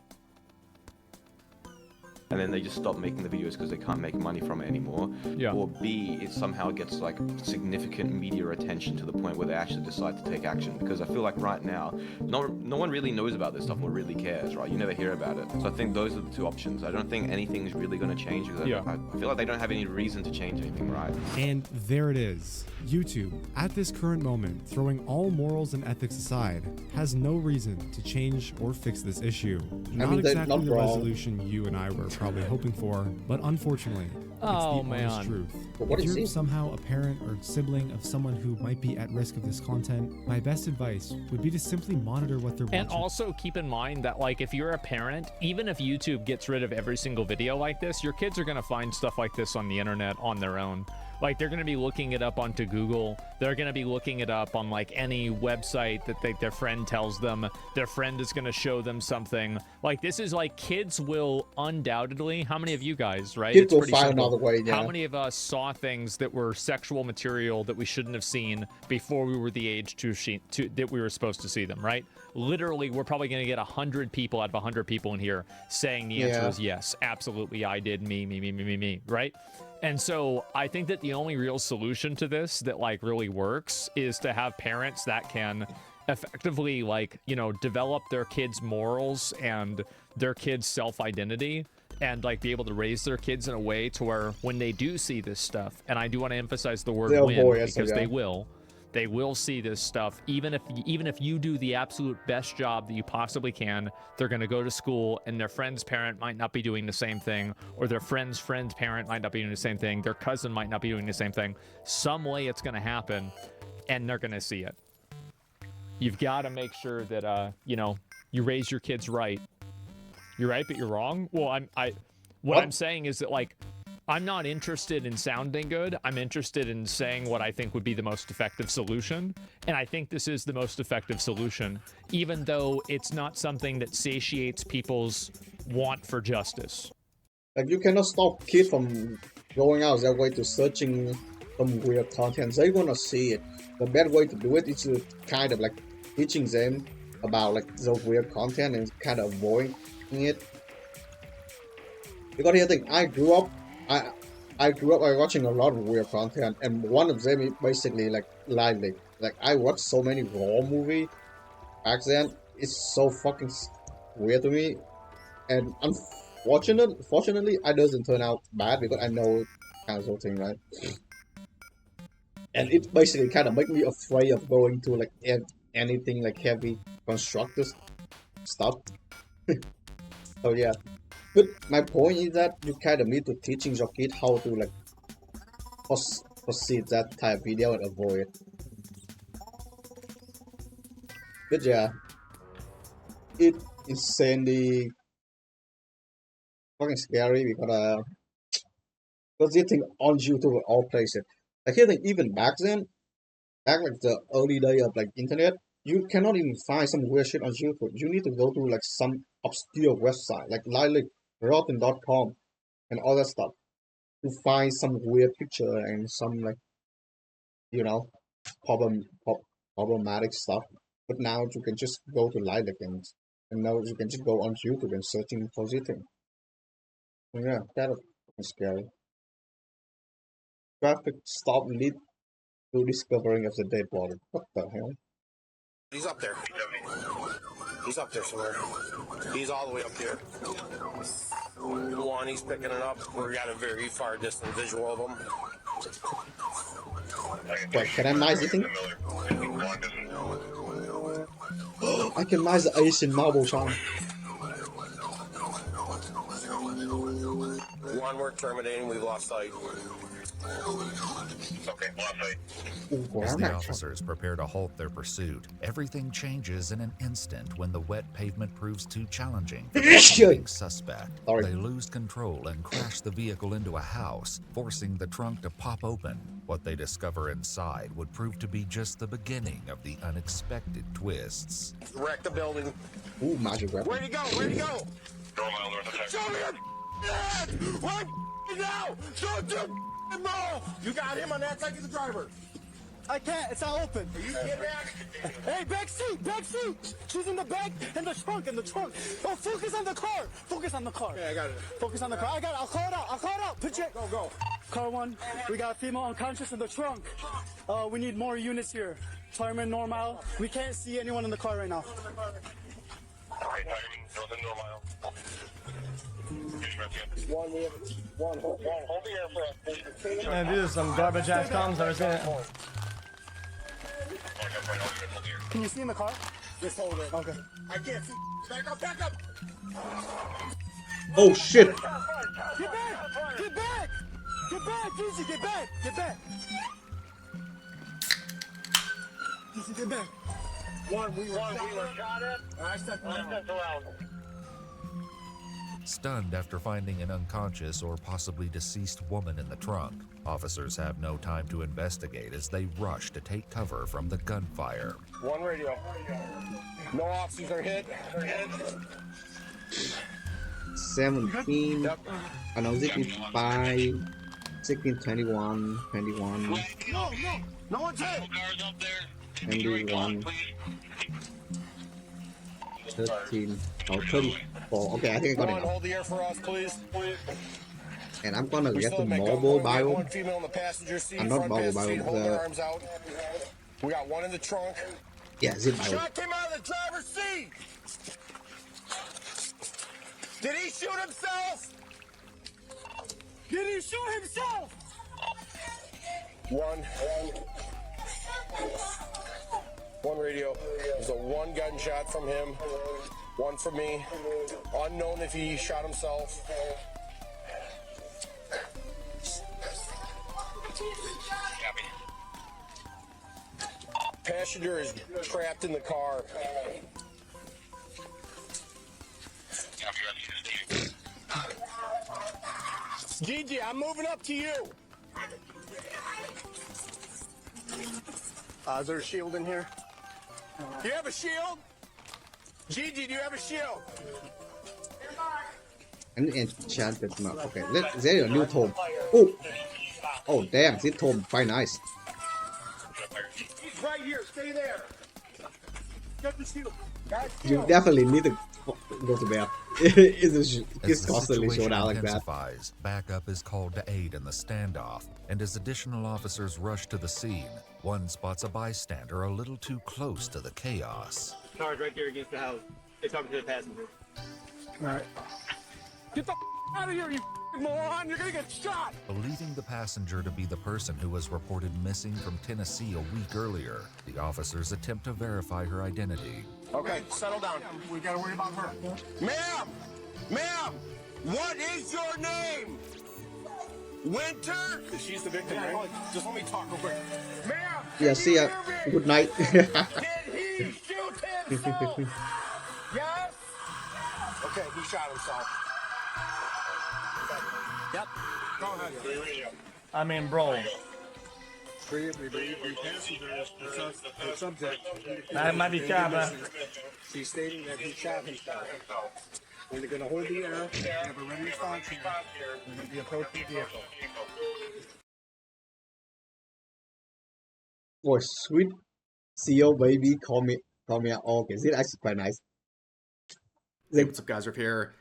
Speaker 7: And then they just stop making the videos because they can't make money from it anymore.
Speaker 2: Yeah.
Speaker 7: Or B, it somehow gets like significant media attention to the point where they actually decide to take action. Because I feel like right now, no one really knows about this stuff or really cares, right? You never hear about it. So I think those are the two options. I don't think anything's really going to change because I feel like they don't have any reason to change anything, right?
Speaker 3: And there it is. YouTube, at this current moment, throwing all morals and ethics aside, has no reason to change or fix this issue. Not exactly the resolution you and I were probably hoping for, but unfortunately, it's the honest truth. If you're somehow a parent or sibling of someone who might be at risk of this content, my best advice would be to simply monitor what they're watching.
Speaker 2: And also keep in mind that, like, if you're a parent, even if YouTube gets rid of every single video like this, your kids are going to find stuff like this on the internet on their own. Like, they're going to be looking it up onto Google. They're going to be looking it up on, like, any website that their friend tells them. Their friend is going to show them something. Like, this is, like, kids will undoubtedly... How many of you guys, right?
Speaker 1: Kids will find another way, yeah.
Speaker 2: How many of us saw things that were sexual material that we shouldn't have seen before we were the age that we were supposed to see them, right? Literally, we're probably going to get 100 people out of 100 people in here saying the answer is yes. Absolutely, I did. Me, right? And so I think that the only real solution to this that like really works is to have parents that can effectively like, you know, develop their kids' morals and their kids' self-identity and like be able to raise their kids in a way to where when they do see this stuff, and I do want to emphasize the word when because they will see this stuff. Even if you do the absolute best job that you possibly can, they're going to go to school and their friend's parent might not be doing the same thing, or their friend's parent might not be doing the same thing, their cousin might not be doing the same thing. Some way it's going to happen and they're going to see it. You've got to make sure that you know, you raise your kids right. You're right, but you're wrong. Well, what I'm saying is that like, I'm not interested in sounding good. I'm interested in saying what I think would be the most effective solution. And I think this is the most effective solution, even though it's not something that satiates people's want for justice.
Speaker 1: Like, you cannot stop kids from going out their way to searching some weird content. They're gonna see it. The best way to do it is to kind of like teaching them about like those weird content and kind of avoiding it. Because here's the thing, I grew up by watching a lot of weird content, and one of them is basically like lively. Like, I watched so many raw movies back then. It's so fucking weird to me, and fortunately, it doesn't turn out bad because I know kind of thing, right? And it basically kind of make me afraid of going to like anything like heavy constructed stuff. So yeah. But my point is that you kind of need to teaching your kid how to like proceed that type of video and avoid it. But yeah, it insanely fucking scary because this thing on YouTube all places. Like, here, even back then, back like the early day of like internet, you cannot even find some weird shit on YouTube. You need to go to like some obscure website like rotten.com and all that stuff to find some weird picture and some like, you know, problematic stuff. But now you can just go to Lilac and now you can just go on YouTube and searching for this thing. Yeah, that is scary. Traffic stop lead to discovering of the dead body. What the hell?
Speaker 12: He's up there. He's up there somewhere. He's all the way up here. One, he's picking it up. We got a very far distant visual of him.
Speaker 1: Wait, can I mice the thing? I can mice the Asian marble charm.
Speaker 12: One, we're terminating. We've lost sight. Okay, lost sight.
Speaker 13: As the officers prepare to halt their pursuit, everything changes in an instant when the wet pavement proves too challenging for the suspect. They lose control and crash the vehicle into a house, forcing the trunk to pop open. What they discover inside would prove to be just the beginning of the unexpected twists.
Speaker 12: Wreck the building.
Speaker 1: Ooh, magic weapon.
Speaker 12: Where'd he go? Where'd he go? Show me your head! Right now! Don't you move! You got him on that side, get the driver.
Speaker 14: I can't, it's not open.
Speaker 12: You get back.
Speaker 14: Hey, back seat! She's in the back, in the trunk. Oh, focus on the car.
Speaker 12: Yeah, I got it.
Speaker 14: Focus on the car. I got it. I'll call it out. Put it.
Speaker 12: Go.
Speaker 14: Car 1, we got a female unconscious in the trunk. We need more units here. Fireman normal. We can't see anyone in the car right now.
Speaker 12: Alright, nothing normal. One, we have one. Hold the air for us.
Speaker 14: Man, these are some garbage ass comms I was in. Can you see in the car?
Speaker 12: Just hold it.
Speaker 14: Okay.
Speaker 12: I can't see. Back up.
Speaker 1: Oh shit!
Speaker 14: Get back! Easy, get back! Easy, get back.
Speaker 12: One, we were shot at. I stepped around.
Speaker 13: Stunned after finding an unconscious or possibly deceased woman in the trunk, officers have no time to investigate as they rush to take cover from the gunfire.
Speaker 12: One radio. No officers are hit.
Speaker 1: 17. Yep. I know 5. 16, 21.
Speaker 12: No one's hit.
Speaker 1: 21. 13. Oh, 34. Okay, I think I got it now.
Speaker 12: Hold the air for us, please.
Speaker 1: And I'm gonna get the marble biome. I'm not marble biome.
Speaker 12: We got one in the trunk.
Speaker 1: Yeah, zip biome.
Speaker 12: Shot came out of the driver's seat. Did he shoot himself?
Speaker 14: Did he shoot himself?
Speaker 12: One radio. There's a one gunshot from him, one from me. Unknown if he shot himself. Passenger is trapped in the car. Gigi, I'm moving up to you. Is there a shield in here? Do you have a shield? Gigi, do you have a shield?
Speaker 1: An enchanted map. Okay, there's a new tome. Oh, damn, this tome quite nice.
Speaker 12: He's right here. Stay there. Get the shield.
Speaker 1: You definitely need to go to bed. It's constantly showing out like that.
Speaker 13: Backup is called to aid in the standoff, and as additional officers rush to the scene, one spots a bystander a little too close to the chaos.
Speaker 15: Car's right there against the house. They're talking to the passenger.
Speaker 14: Alright. Get the out of here, you moron! You're gonna get shot!
Speaker 13: Believing the passenger to be the person who was reported missing from Tennessee a week earlier, the officers attempt to verify her identity.
Speaker 12: Okay, settle down.
Speaker 14: We gotta worry about her.
Speaker 12: Ma'am! Ma'am! What is your name? Winter?
Speaker 14: She's the victim, right? Just let me talk real quick.
Speaker 12: Ma'am!
Speaker 1: Yeah, see ya. Good night.
Speaker 12: Did he shoot himself? Yes? Okay, he shot himself.
Speaker 15: Yep.
Speaker 12: Go ahead.
Speaker 15: I mean, bro.
Speaker 14: Three passengers, the subject.
Speaker 15: That might be Chaba.
Speaker 14: She's stating that he shot himself. We're going to hold the air. We have a ready response here. We're going to be approaching the vehicle.
Speaker 1: Oh, sweet CEO baby, call me out. Oh, okay, this is actually quite nice.
Speaker 16: What's up, guys? Riff here.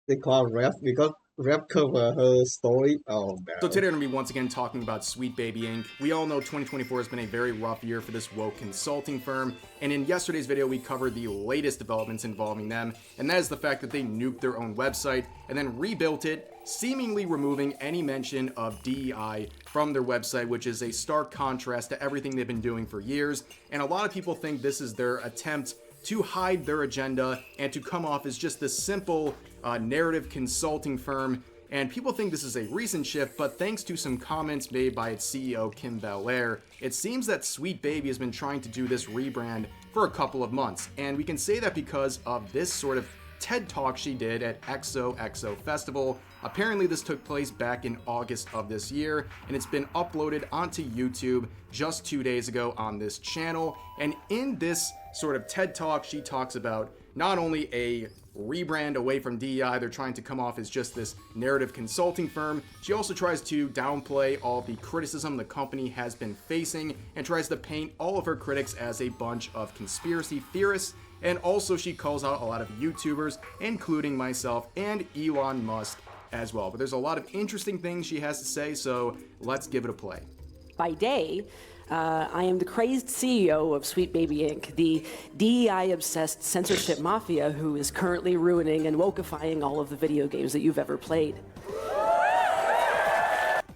Speaker 1: They call Ref because Ref cover her story. Oh, man.
Speaker 16: So today we're going to be once again talking about Sweet Baby Inc. We all know 2024 has been a very rough year for this woke consulting firm, and in yesterday's video we covered the latest developments involving them, and that is the fact that they nuked their own website and then rebuilt it, seemingly removing any mention of DEI from their website, which is a stark contrast to everything they've been doing for years. And a lot of people think this is their attempt to hide their agenda and to come off as just this simple narrative consulting firm. And people think this is a recent shift, but thanks to some comments made by its CEO, Kim Belair, it seems that Sweet Baby has been trying to do this rebrand for a couple of months. And we can say that because of this sort of TED Talk she did at XOXO Festival. Apparently this took place back in August of this year, and it's been uploaded onto YouTube just 2 days ago on this channel. And in this sort of TED Talk, she talks about not only a rebrand away from DEI, they're trying to come off as just this narrative consulting firm. She also tries to downplay all the criticism the company has been facing and tries to paint all of her critics as a bunch of conspiracy theorists. And also she calls out a lot of YouTubers, including myself and Elon Musk as well. But there's a lot of interesting things she has to say, so let's give it a play.
Speaker 17: By day, I am the crazed CEO of Sweet Baby Inc., the DEI-obsessed censorship mafia who is currently ruining and wokeifying all of the video games that you've ever played.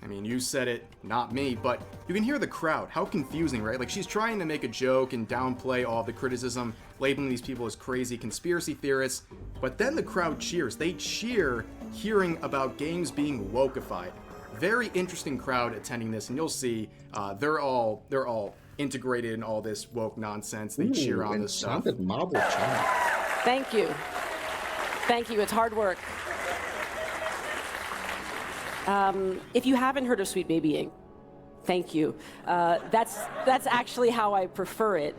Speaker 16: I mean, you said it, not me, but you can hear the crowd. How confusing, right? Like, she's trying to make a joke and downplay all the criticism, labeling these people as crazy conspiracy theorists, but then the crowd cheers. They cheer hearing about games being wokeified. Very interesting crowd attending this, and you'll see they're all integrated in all this woke nonsense. They cheer on this stuff.
Speaker 1: Marble channel.
Speaker 17: Thank you. Thank you. It's hard work. If you haven't heard of Sweet Baby Inc., thank you. That's actually how I prefer it.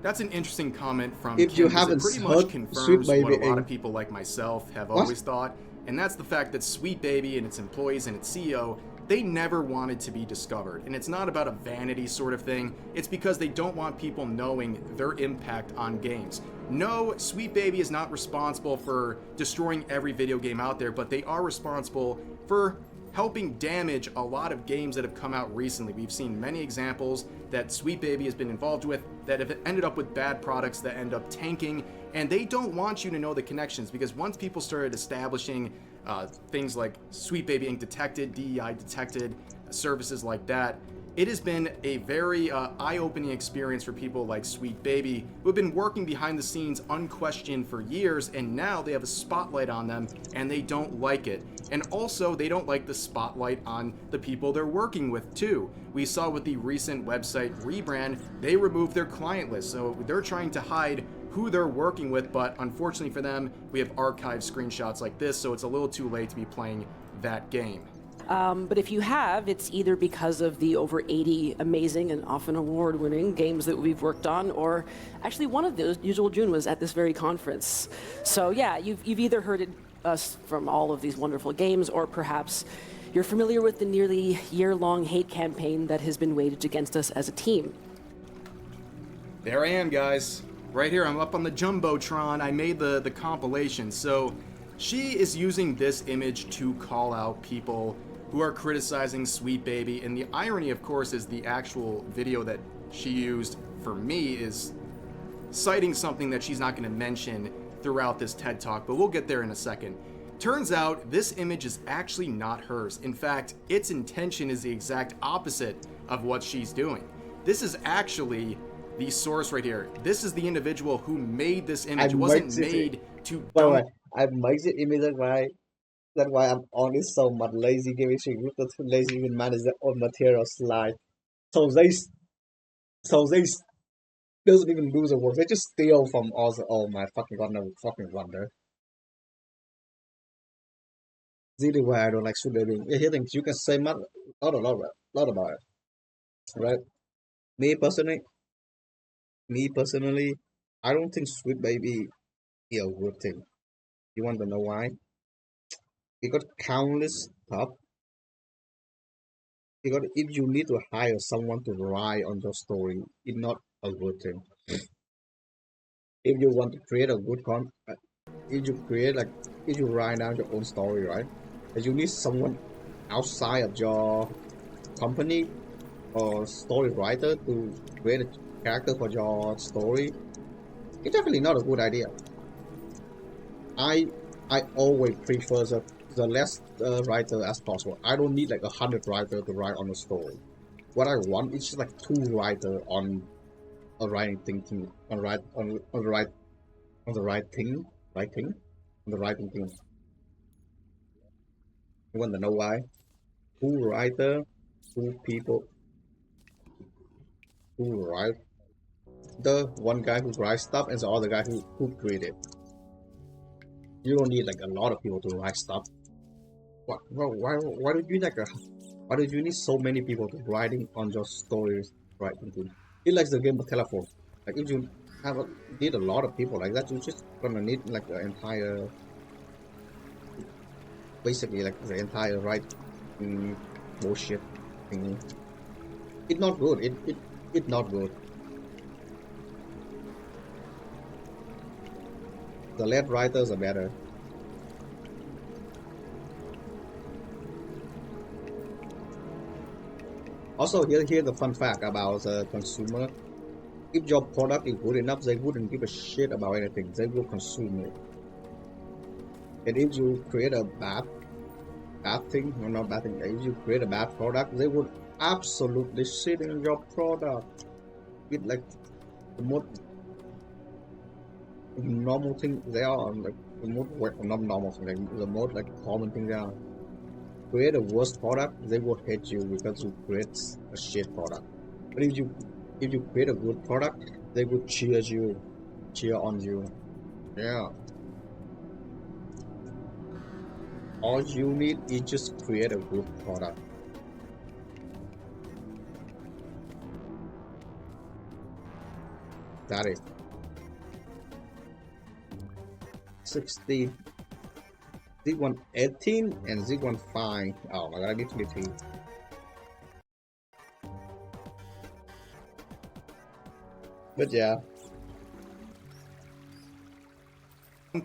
Speaker 16: That's an interesting comment from
Speaker 1: if
Speaker 16: Kim,
Speaker 1: you haven't
Speaker 16: it pretty
Speaker 1: heard
Speaker 16: much confirms
Speaker 1: Sweet Baby
Speaker 16: what a lot
Speaker 1: Inc.
Speaker 16: of people like myself have always thought, and that's the fact that Sweet Baby and its employees and its CEO, they never wanted to be discovered. And it's not about a vanity sort of thing, it's because they don't want people knowing their impact on games. No, Sweet Baby is not responsible for destroying every video game out there, but they are responsible for helping damage a lot of games that have come out recently. We've seen many examples that Sweet Baby has been involved with that have ended up with bad products that end up tanking, and they don't want you to know the connections, because once people started establishing things like Sweet Baby Inc. detected, DEI detected, services like that, it has been a very eye-opening experience for people like Sweet Baby, who have been working behind the scenes unquestioned for years, and now they have a spotlight on them, and they don't like it. And also, they don't like the spotlight on the people they're working with, too. We saw with the recent website rebrand, they removed their client list, so they're trying to hide who they're working with, but unfortunately for them, we have archived screenshots like this, so it's a little too late to be playing that game.
Speaker 17: But if you have, it's either because of the over 80 amazing and often award-winning games that we've worked on, or actually one of those, Usual June, was at this very conference. So yeah, you've either heard us from all of these wonderful games, or perhaps you're familiar with the nearly year-long hate campaign that has been waged against us as a team.
Speaker 16: There I am, guys. Right here, I'm up on the Jumbotron. I made the compilation. So she is using this image to call out people who are criticizing Sweet Baby, and the irony, of course, is the actual video that she used for me is citing something that she's not going to mention throughout this TED Talk, but we'll get there in a second. Turns out this image is actually not hers. In fact, its intention is the exact opposite of what she's doing. This is actually the source right here. This is the individual who made this image. It wasn't made to dump.
Speaker 1: I made the image that's why I'm on it so much lazy gaming stream. With the too lazy even manage their own material slide. So they doesn't even do the work. They just steal from all the, oh my fucking god, no fucking wonder. Really why I don't like Sweet Baby. Here things you can say much, not a lot about it. Right? Me personally, I don't think Sweet Baby is a good thing. You want to know why? Because countless stuff. Because if you need to hire someone to write on your story, it's not a good thing. If you want to create a good if you write down your own story, right? And you need someone outside of your company or story writer to create a character for your story, it's definitely not a good idea. I always prefer the less writer as possible. I don't need like 100 writers to write on a story. What I want is just like 2 writers on a writing thinking on the writing team. You want to know why? 2 writer, 2 people who write. The one guy who writes stuff and the other guy who created. You don't need like a lot of people to write stuff. Why do you like why do you need so many people to writing on your stories writing team? It's like the game of telephone. Like if you need a lot of people like that, you just gonna need like the entire, basically like the entire bullshit thing. It's not good. It's not good. The lead writers are better. Also, here's the fun fact about the consumer. If your product is good enough, they wouldn't give a shit about anything. They will consume it. And if you create a bad thing, or not bad thing, if you create a bad product, they would absolutely shit in your product. It's like the most normal thing they are, like the most not normal thing, like the most like common thing they are. Create a worst product, they will hate you because you create a shit product. But if you create a good product, they will cheer on you. Yeah. All you need is just create a good product. That is 60. Z1 18 and Z1 5. Oh my god, I need to be 3. But yeah.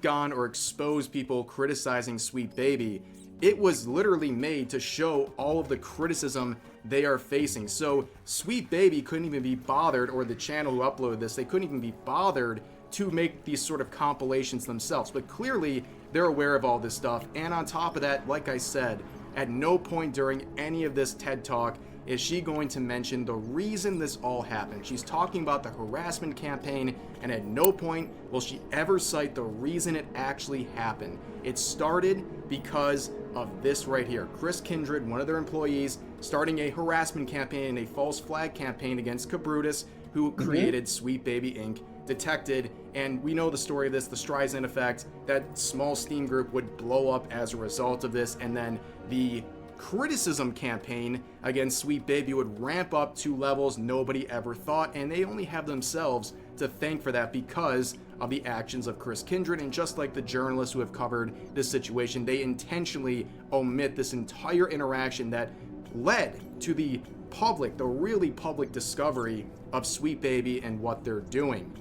Speaker 16: Gone or expose people criticizing Sweet Baby. it was literally made to show all of the criticism they are facing. So Sweet Baby couldn't even be bothered, or the channel who uploaded this, they couldn't even be bothered to make these sort of compilations themselves. But clearly they're aware of all this stuff. And on top of that, like I said, at no point during any of this TED Talk is she going to mention the reason this all happened. She's talking about the harassment campaign, and at no point will she ever cite the reason it actually happened. It started because of this right here. Chris Kindred, one of their employees, starting a harassment campaign and a false flag campaign against Cabrutus, who created Sweet Baby Inc., detected, and we know the story of this, the Streisand effect, that small Steam group would blow up as a result of this, and then the criticism campaign against Sweet Baby would ramp up to levels nobody ever thought, and they only have themselves to thank for that because of the actions of Chris Kindred. And just like the journalists who have covered this situation, they intentionally omit this entire interaction that led to the public, the really public discovery of Sweet Baby and what they're doing.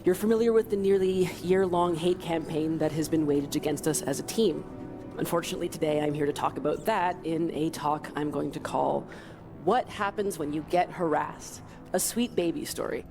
Speaker 17: You're familiar with the nearly year-long hate campaign that has been waged against us as a team. Unfortunately, today I'm here to talk about that in a talk I'm going to call What Happens When You Get Harassed? A Sweet Baby Story.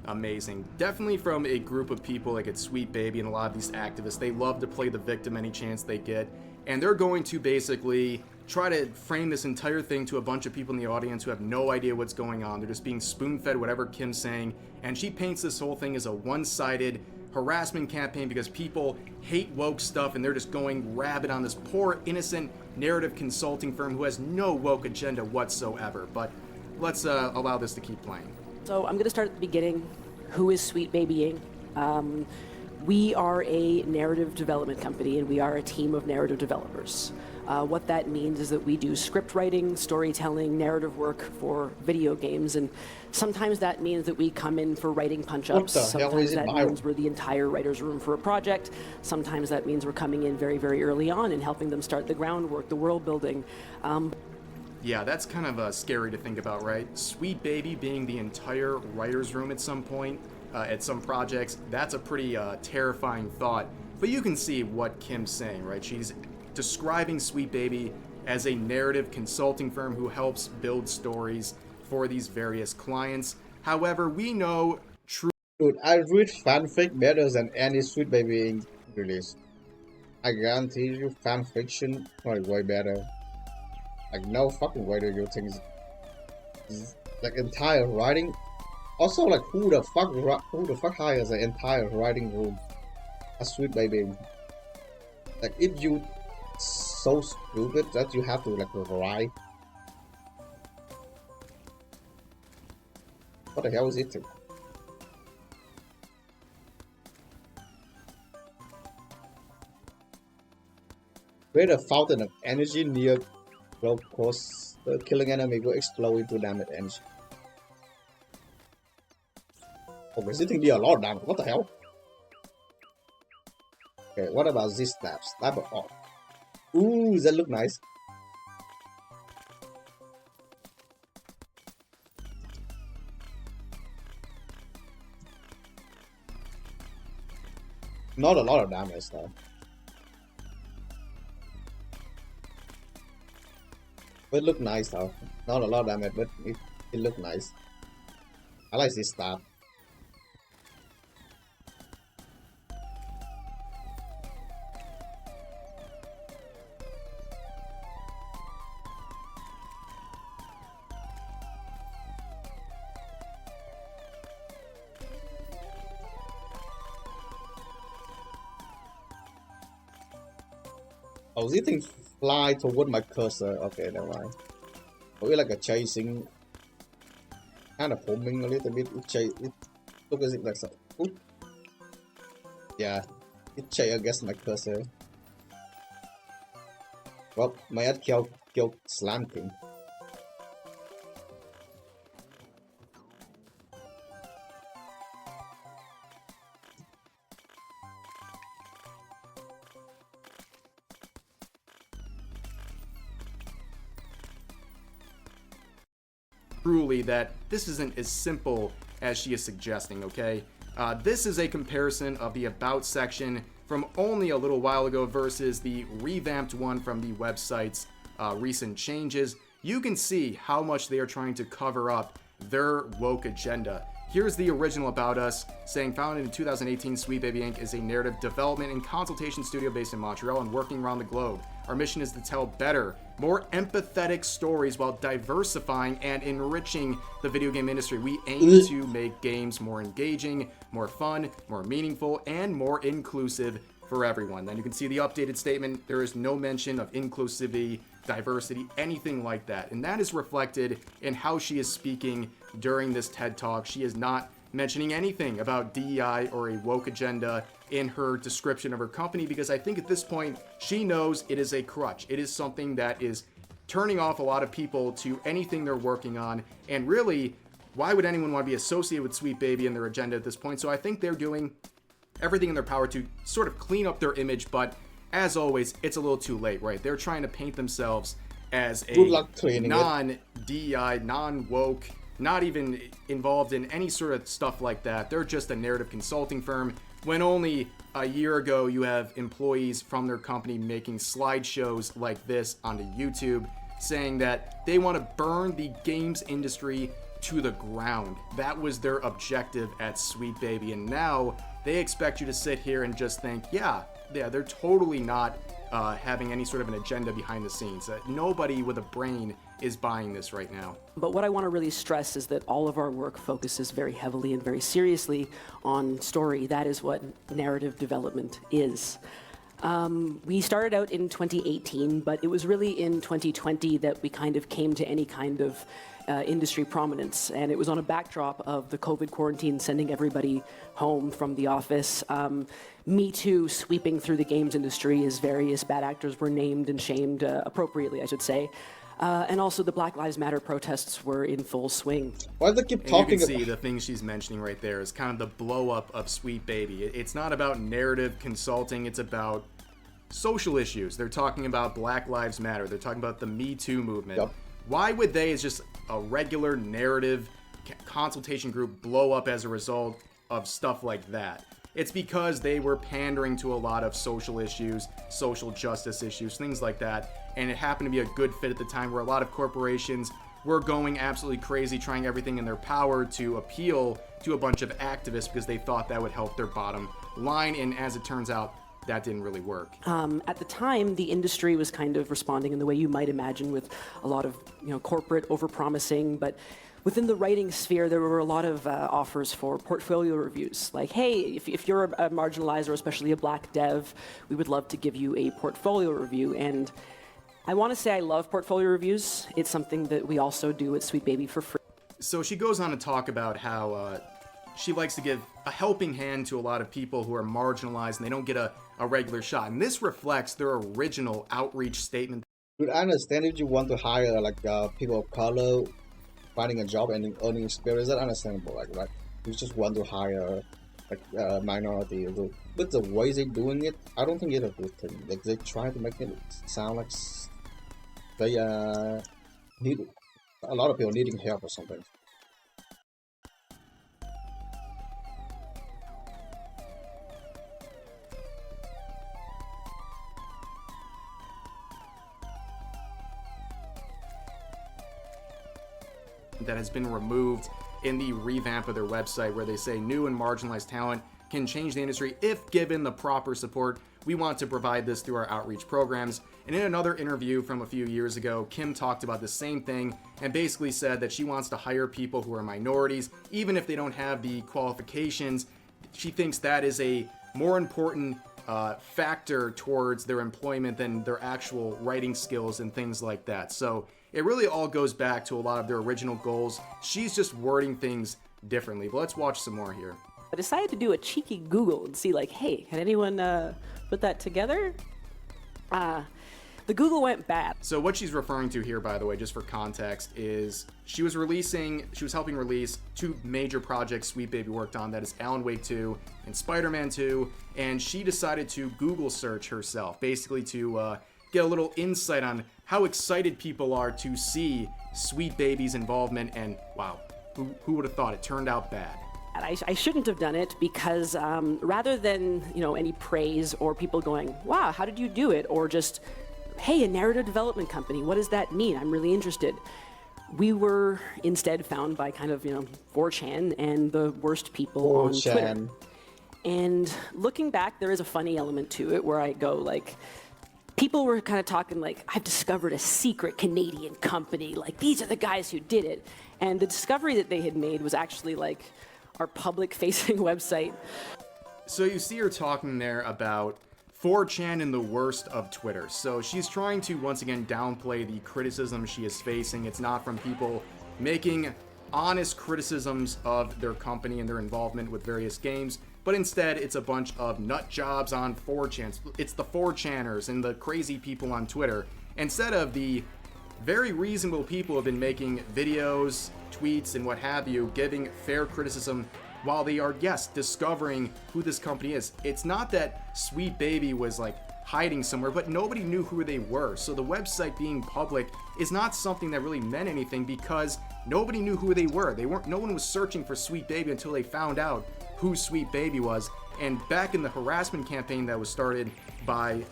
Speaker 16: Amazing. Definitely from a group of people like it's Sweet Baby and a lot of these activists. They love to play the victim any chance they get. And they're going to basically try to frame this entire thing to a bunch of people in the audience who have no idea what's going on. They're just being spoon-fed whatever Kim's saying. And she paints this whole thing as a one-sided harassment campaign because people hate woke stuff and they're just going rabid on this poor, innocent narrative consulting firm who has no woke agenda whatsoever. But let's allow this to keep playing.
Speaker 17: So I'm going to start at the beginning. Who is Sweet Baby Inc.? We are a narrative development company, and we are a team of narrative developers. What that means is that we do script writing, storytelling, narrative work for video games, and sometimes that means that we come in for writing punch-ups. Sometimes that means we're the entire writer's room for a project. Sometimes that means we're coming in very, very early on and helping them start the groundwork, the world building.
Speaker 16: Yeah, that's kind of scary to think about, right? Sweet Baby being the entire writer's room at some point, at some projects, that's a pretty terrifying thought. But you can see what Kim's saying, right? She's describing Sweet Baby as a narrative consulting firm who helps build stories for these various clients. However, we know true...
Speaker 1: Dude, I read fanfic better than any Sweet Baby Inc. release. I guarantee you fanfiction is way better. Like, no fucking way do you think like entire writing. Also, like, who the fuck hires an entire writing room? A Sweet Baby. Like, if you so stupid that you have to like write. What the hell is it? Create a fountain of energy near road course. The killing enemy will explode into damage energy. Oh, we're sitting near a lot of damage. What the hell? Okay, what about these stabs? Stab it off. Ooh, that look nice. Not a lot of damage though. But it look nice though. Not a lot of damage, but it look nice. I like this stab. Oh, this thing fly toward my cursor. Okay, never mind. Probably like a chasing, kind of homing a little bit. It look as if like so. Ooh. Yeah, it chase against my cursor. Well, my head killed slanting.
Speaker 16: Truly that this isn't as simple as she is suggesting, okay? This is a comparison of the About section from only a little while ago versus the revamped one from the website's recent changes. You can see how much they are trying to cover up their woke agenda. Here's the original About Us, saying founded in 2018, Sweet Baby Inc. is a narrative development and consultation studio based in Montreal and working around the globe. Our mission is to tell better, more empathetic stories while diversifying and enriching the video game industry. We aim to make games more engaging, more fun, more meaningful, and more inclusive for everyone. Then you can see the updated statement. There is no mention of inclusivity, diversity, anything like that. And that is reflected in how she is speaking during this TED Talk. She is not mentioning anything about DEI or a woke agenda in her description of her company, because I think at this point she knows it is a crutch. It is something that is turning off a lot of people to anything they're working on. And really, why would anyone want to be associated with Sweet Baby and their agenda at this point? So I think they're doing everything in their power to sort of clean up their image, but as always, it's a little too late, right? They're trying to paint themselves as a non-DEI, non-woke, not even involved in any sort of stuff like that. They're just a narrative consulting firm, when only a year ago you have employees from their company making slideshows like this onto YouTube, saying that they want to burn the games industry to the ground. That was their objective at Sweet Baby, and now they expect you to sit here and just think, yeah, they're totally not having any sort of an agenda behind the scenes. Nobody with a brain is buying this right now.
Speaker 17: But what I want to really stress is that all of our work focuses very heavily and very seriously on story. That is what narrative development is. We started out in 2018, but it was really in 2020 that we kind of came to any kind of industry prominence, and it was on a backdrop of the COVID quarantine sending everybody home from the office. Me Too sweeping through the games industry as various bad actors were named and shamed, appropriately I should say. And also the Black Lives Matter protests were in full swing.
Speaker 16: Why do they keep talking? You can see the thing she's mentioning right there is kind of the blow up of Sweet Baby. It's not about narrative consulting, it's about social issues. They're talking about Black Lives Matter. They're talking about the Me Too movement. Yep. Why would they, as just a regular narrative consultation group, blow up as a result of stuff like that? It's because they were pandering to a lot of social issues, social justice issues, things like that. And it happened to be a good fit at the time where a lot of corporations were going absolutely crazy, trying everything in their power to appeal to a bunch of activists because they thought that would help their bottom line. And as it turns out, that didn't really work.
Speaker 17: At the time, the industry was kind of responding in the way you might imagine, with a lot of corporate overpromising, but within the writing sphere, there were a lot of offers for portfolio reviews. Like, hey, if you're a marginalized or especially a black dev, we would love to give you a portfolio review. And I want to say I love portfolio reviews. It's something that we also do at Sweet Baby for free.
Speaker 16: So she goes on to talk about how she likes to give a helping hand to a lot of people who are marginalized and they don't get a regular shot. And this reflects their original outreach statement.
Speaker 1: Dude, I understand if you want to hire like people of color, finding a job and earning experience, that's understandable. Like you just want to hire like a minority, but the way they're doing it, I don't think it's a good thing. Like they try to make it sound like they need a lot of people needing help or something.
Speaker 16: That has been removed in the revamp of their website, where they say new and marginalized talent can change the industry if given the proper support. We want to provide this through our outreach programs. And in another interview from a few years ago, Kim talked about the same thing and basically said that she wants to hire people who are minorities, even if they don't have the qualifications. She thinks that is a more important factor towards their employment than their actual writing skills and things like that. So it really all goes back to a lot of their original goals. She's just wording things differently. But let's watch some more here.
Speaker 17: I decided to do a cheeky Google and see, like, hey, can anyone put that together? The Google went bad.
Speaker 16: So what she's referring to here, by the way, just for context, is she was helping release two major projects Sweet Baby worked on. That is Alan Wake 2 and Spider-Man 2. And she decided to Google search herself, basically to get a little insight on how excited people are to see Sweet Baby's involvement. And wow, who would have thought it turned out bad?
Speaker 17: bad. I shouldn't have done it because rather than, any praise or people going, wow, how did you do it? Or just, hey, a narrative development company, what does that mean? I'm really interested. We were instead found by kind of, 4chan and the worst people on Twitter. And looking back, there is a funny element to it where I go like, people were kind of talking like, I've discovered a secret Canadian company. Like, these are the guys who did it. And the discovery that they had made was actually like our public-facing website.
Speaker 16: So you see her talking there about 4chan and the worst of Twitter. So she's trying to once again downplay the criticism she is facing. It's not from people making honest criticisms of their company and their involvement with various games, but instead it's a bunch of nut jobs on 4chan. It's the 4chaners and the crazy people on Twitter, instead of the very reasonable people who have been making videos, tweets, and what have you, giving fair criticism while they are, yes, discovering who this company is. It's not that Sweet Baby was like hiding somewhere, but nobody knew who they were. So the website being public is not something that really meant anything because nobody knew who they were. No one was searching for Sweet Baby until they found out who Sweet Baby was. And back in the harassment campaign that was started by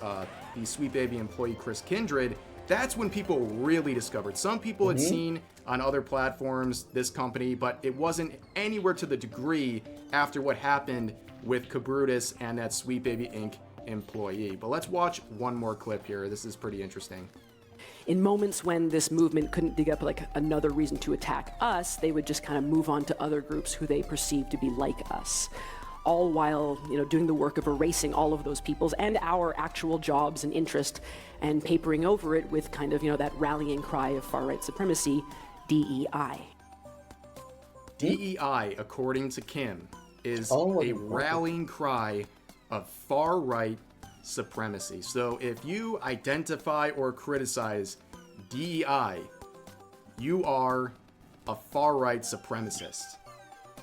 Speaker 16: the Sweet Baby employee Chris Kindred, that's when people really discovered. Some people had seen on other platforms this company, but it wasn't anywhere to the degree after what happened with Kabrutus and that Sweet Baby Inc. employee. But let's watch one more clip here. This is pretty interesting.
Speaker 17: In moments when this movement couldn't dig up like another reason to attack us, they would just kind of move on to other groups who they perceived to be like us. All while, doing the work of erasing all of those people's and our actual jobs and interest and papering over it with kind of, that rallying cry of far-right supremacy, DEI.
Speaker 16: DEI, according to Kim, is a rallying cry of far-right supremacy. So if you identify or criticize DEI, you are a far-right supremacist.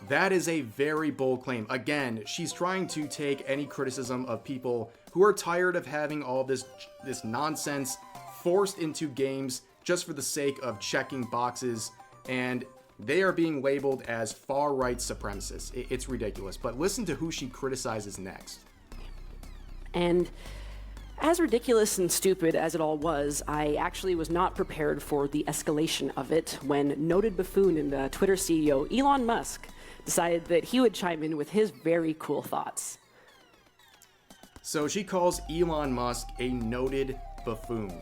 Speaker 16: That is a very bold claim. Again, she's trying to take any criticism of people who are tired of having all this nonsense forced into games just for the sake of checking boxes, and they are being labeled as far-right supremacists. It's ridiculous. But listen to who she criticizes next.
Speaker 17: And as ridiculous and stupid as it all was, I actually was not prepared for the escalation of it when noted buffoon and Twitter CEO Elon Musk decided that he would chime in with his very cool thoughts.
Speaker 16: So she calls Elon Musk a noted buffoon,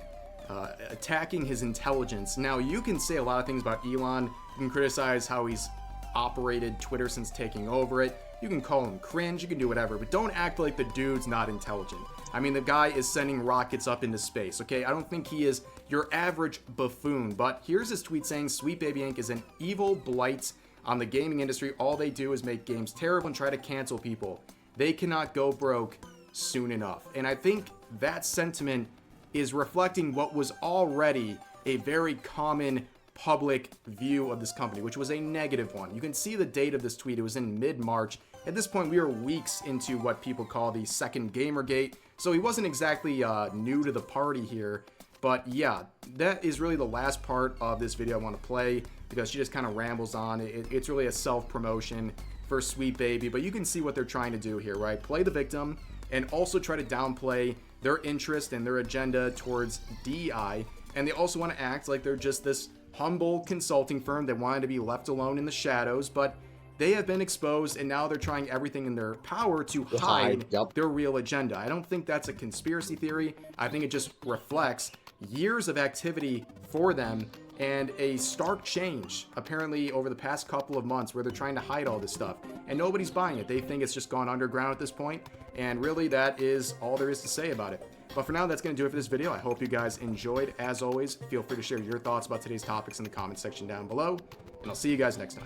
Speaker 16: attacking his intelligence. Now, you can say a lot of things about Elon. You can criticize how he's operated Twitter since taking over it. You can call him cringe, you can do whatever, but don't act like the dude's not intelligent. I mean, the guy is sending rockets up into space, okay? I don't think he is your average buffoon, but here's his tweet saying Sweet Baby Inc. is an evil blight on the gaming industry. All they do is make games terrible and try to cancel people. They cannot go broke soon enough. And I think that sentiment is reflecting what was already a very common public view of this company, which was a negative one. You can see the date of this tweet. It was in mid-March. At this point, we are weeks into what people call the second Gamergate, so he wasn't exactly new to the party here. But yeah, that is really the last part of this video I want to play because she just kind of rambles on. It's really a self-promotion for Sweet Baby, but you can see what they're trying to do here, right? Play the victim and also try to downplay their interest and their agenda towards DEI, and they also want to act like they're just this humble consulting firm that wanted to be left alone in the shadows, but they have been exposed and now they're trying everything in their power to hide their real agenda. I don't think that's a conspiracy theory. I think it just reflects years of activity for them and a stark change apparently over the past couple of months where they're trying to hide all this stuff and nobody's buying it. They think it's just gone underground at this point, and really that is all there is to say about it. But for now, that's going to do it for this video. I hope you guys enjoyed. As always, feel free to share your thoughts about today's topics in the comment section down below, and I'll see you guys next time.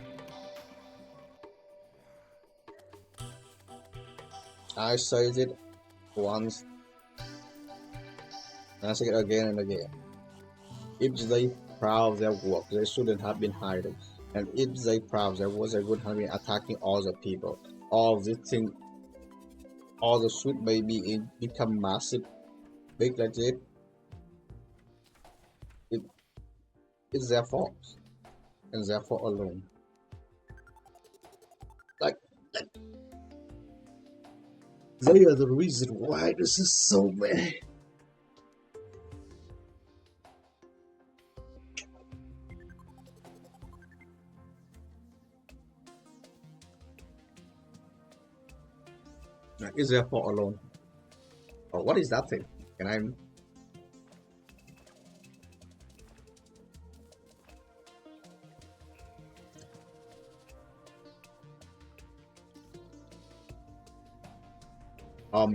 Speaker 1: I said it once, and I say it again and again. If they proud their work, they shouldn't have been hiding. And if they proud there was a good have been attacking all the people, all this thing, all the Sweet Baby it become massive, big like it. It's their fault, and their fault alone. Like They are the reason why this is so bad. Is there for alone? Oh, what is that thing? Can I?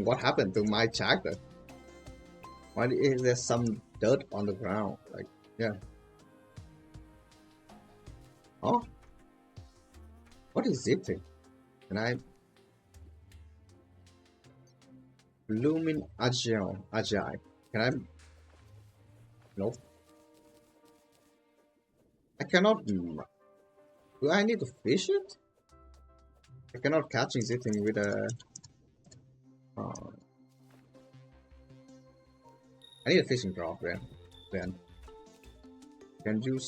Speaker 1: What happened to my character? Why is there some dirt on the ground? Like, yeah. Oh, what is it thing? Can I? Lumin Agile. Can I? Nope. I cannot. Do I need to fish it? I cannot catch anything with a. I need a fishing rod then. Can you?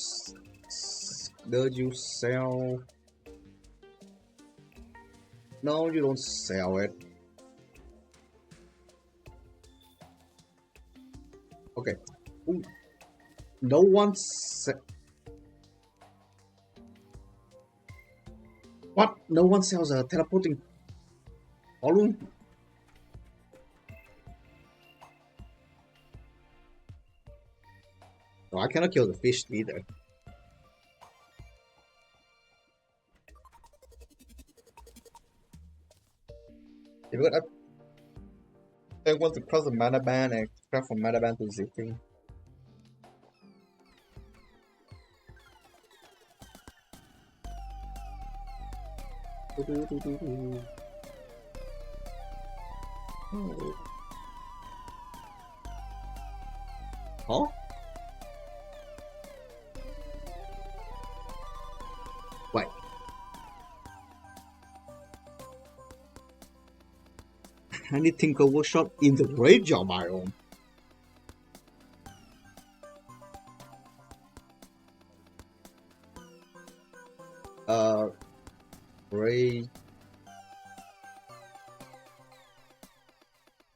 Speaker 1: Do you sell? No, you don't sell it. Okay. Ooh. No one What? No one sells a teleporting volume? No, I cannot kill the fish either. Yeah, but I want to cross the mana band and craft from mana band to zipping. Huh? Wait. I need Tinker Workshop in the graveyard biome. Gray.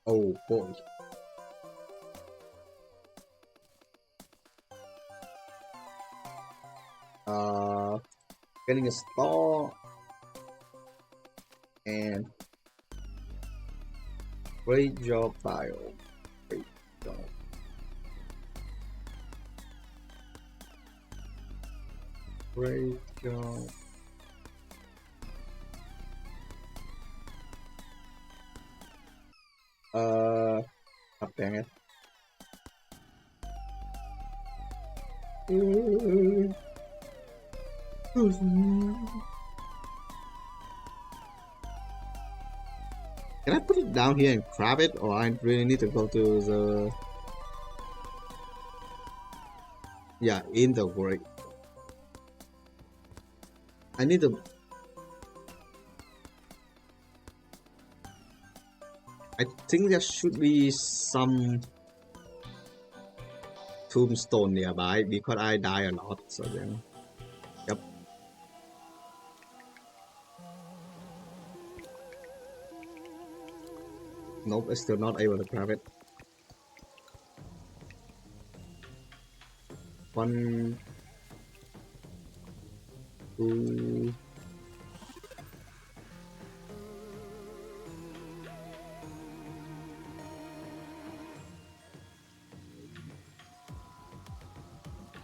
Speaker 1: Oh boy. Getting a star and great job bio. Great job. Great job. Oh, dang it. Can I put it down here and grab it, or I really need to go to the... Yeah, in the grave. I need to... I think there should be some tombstone nearby because I die a lot, so then... Yep. Nope, I'm still not able to grab it. One... Two...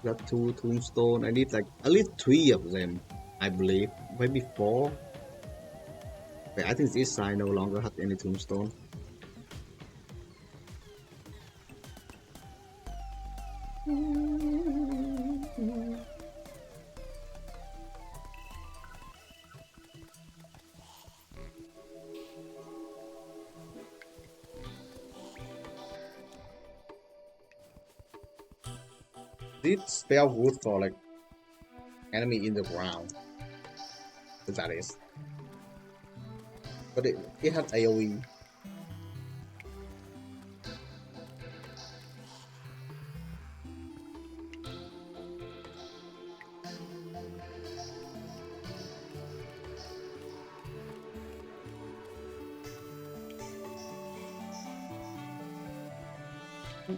Speaker 1: Got 2 tombstone. I need like at least 3 of them, I believe. Maybe 4. Okay, I think this side no longer has any tombstone. Did spell wood for like enemy in the ground? What that is. But it had AoE. Okay,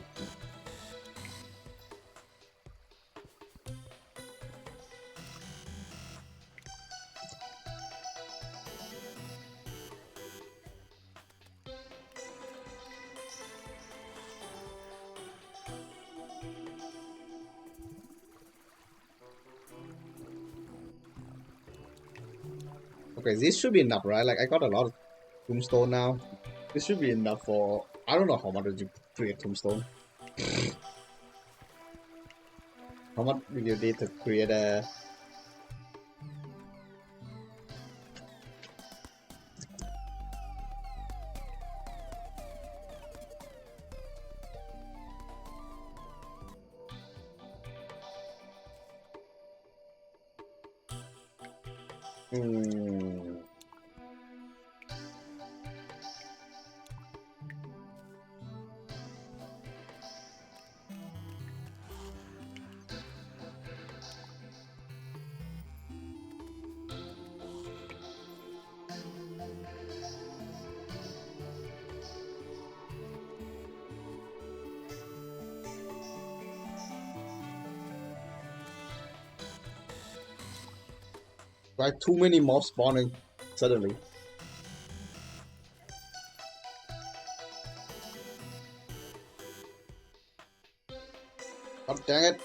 Speaker 1: this should be enough, right? Like, I got a lot of tombstone now. This should be enough for... I don't know how much did you create tombstone. How much do you need to create a... Like, too many mobs spawning suddenly. God dang it.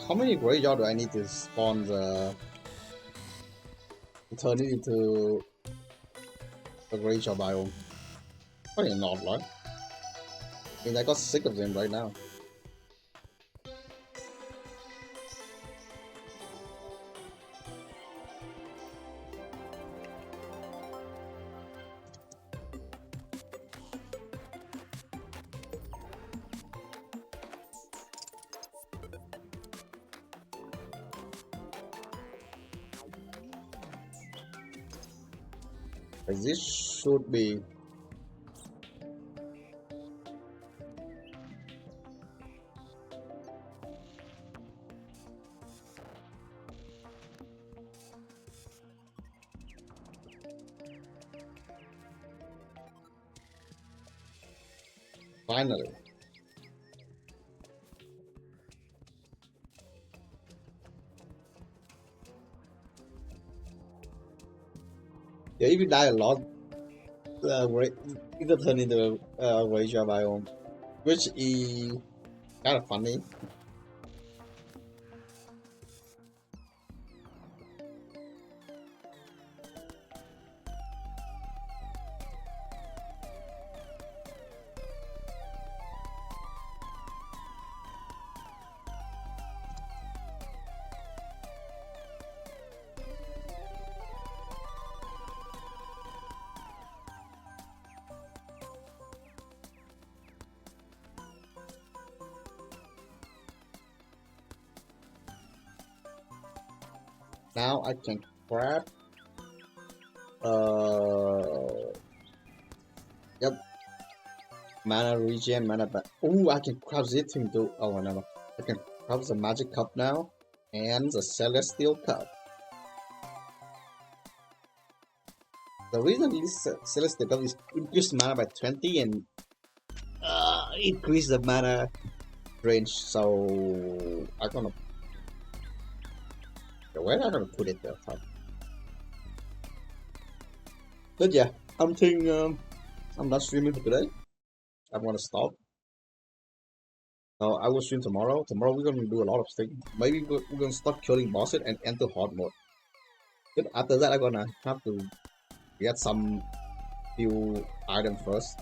Speaker 1: How many graveyard do I need to spawn the... turn it into a graveyard biome? Probably not, right? I mean, I got sick of them right now. This should be... Finally. Yeah, if you die a lot, it'll turn into a graveyard biome, which is kind of funny. Now I can grab yep, mana regen, mana back. Oh, I can grab this thing too. Oh, whatever. I can grab the magic cup now and the celestial cup. The reason this celestial cup is increase mana by 20 and increase the mana range. So I'm gonna... where am I gonna put it there? But yeah, I'm thinking I'm not streaming for today. I'm gonna stop. I will stream tomorrow. Tomorrow we're gonna do a lot of things. Maybe we're gonna stop killing bosses and enter hard mode. But after that, I'm gonna have to get some few items first.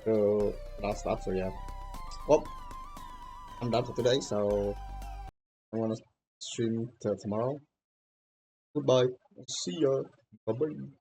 Speaker 1: So that's that. So yeah. Well, I'm done for today, so I want to stream till tomorrow. Goodbye. See ya. Bye bye.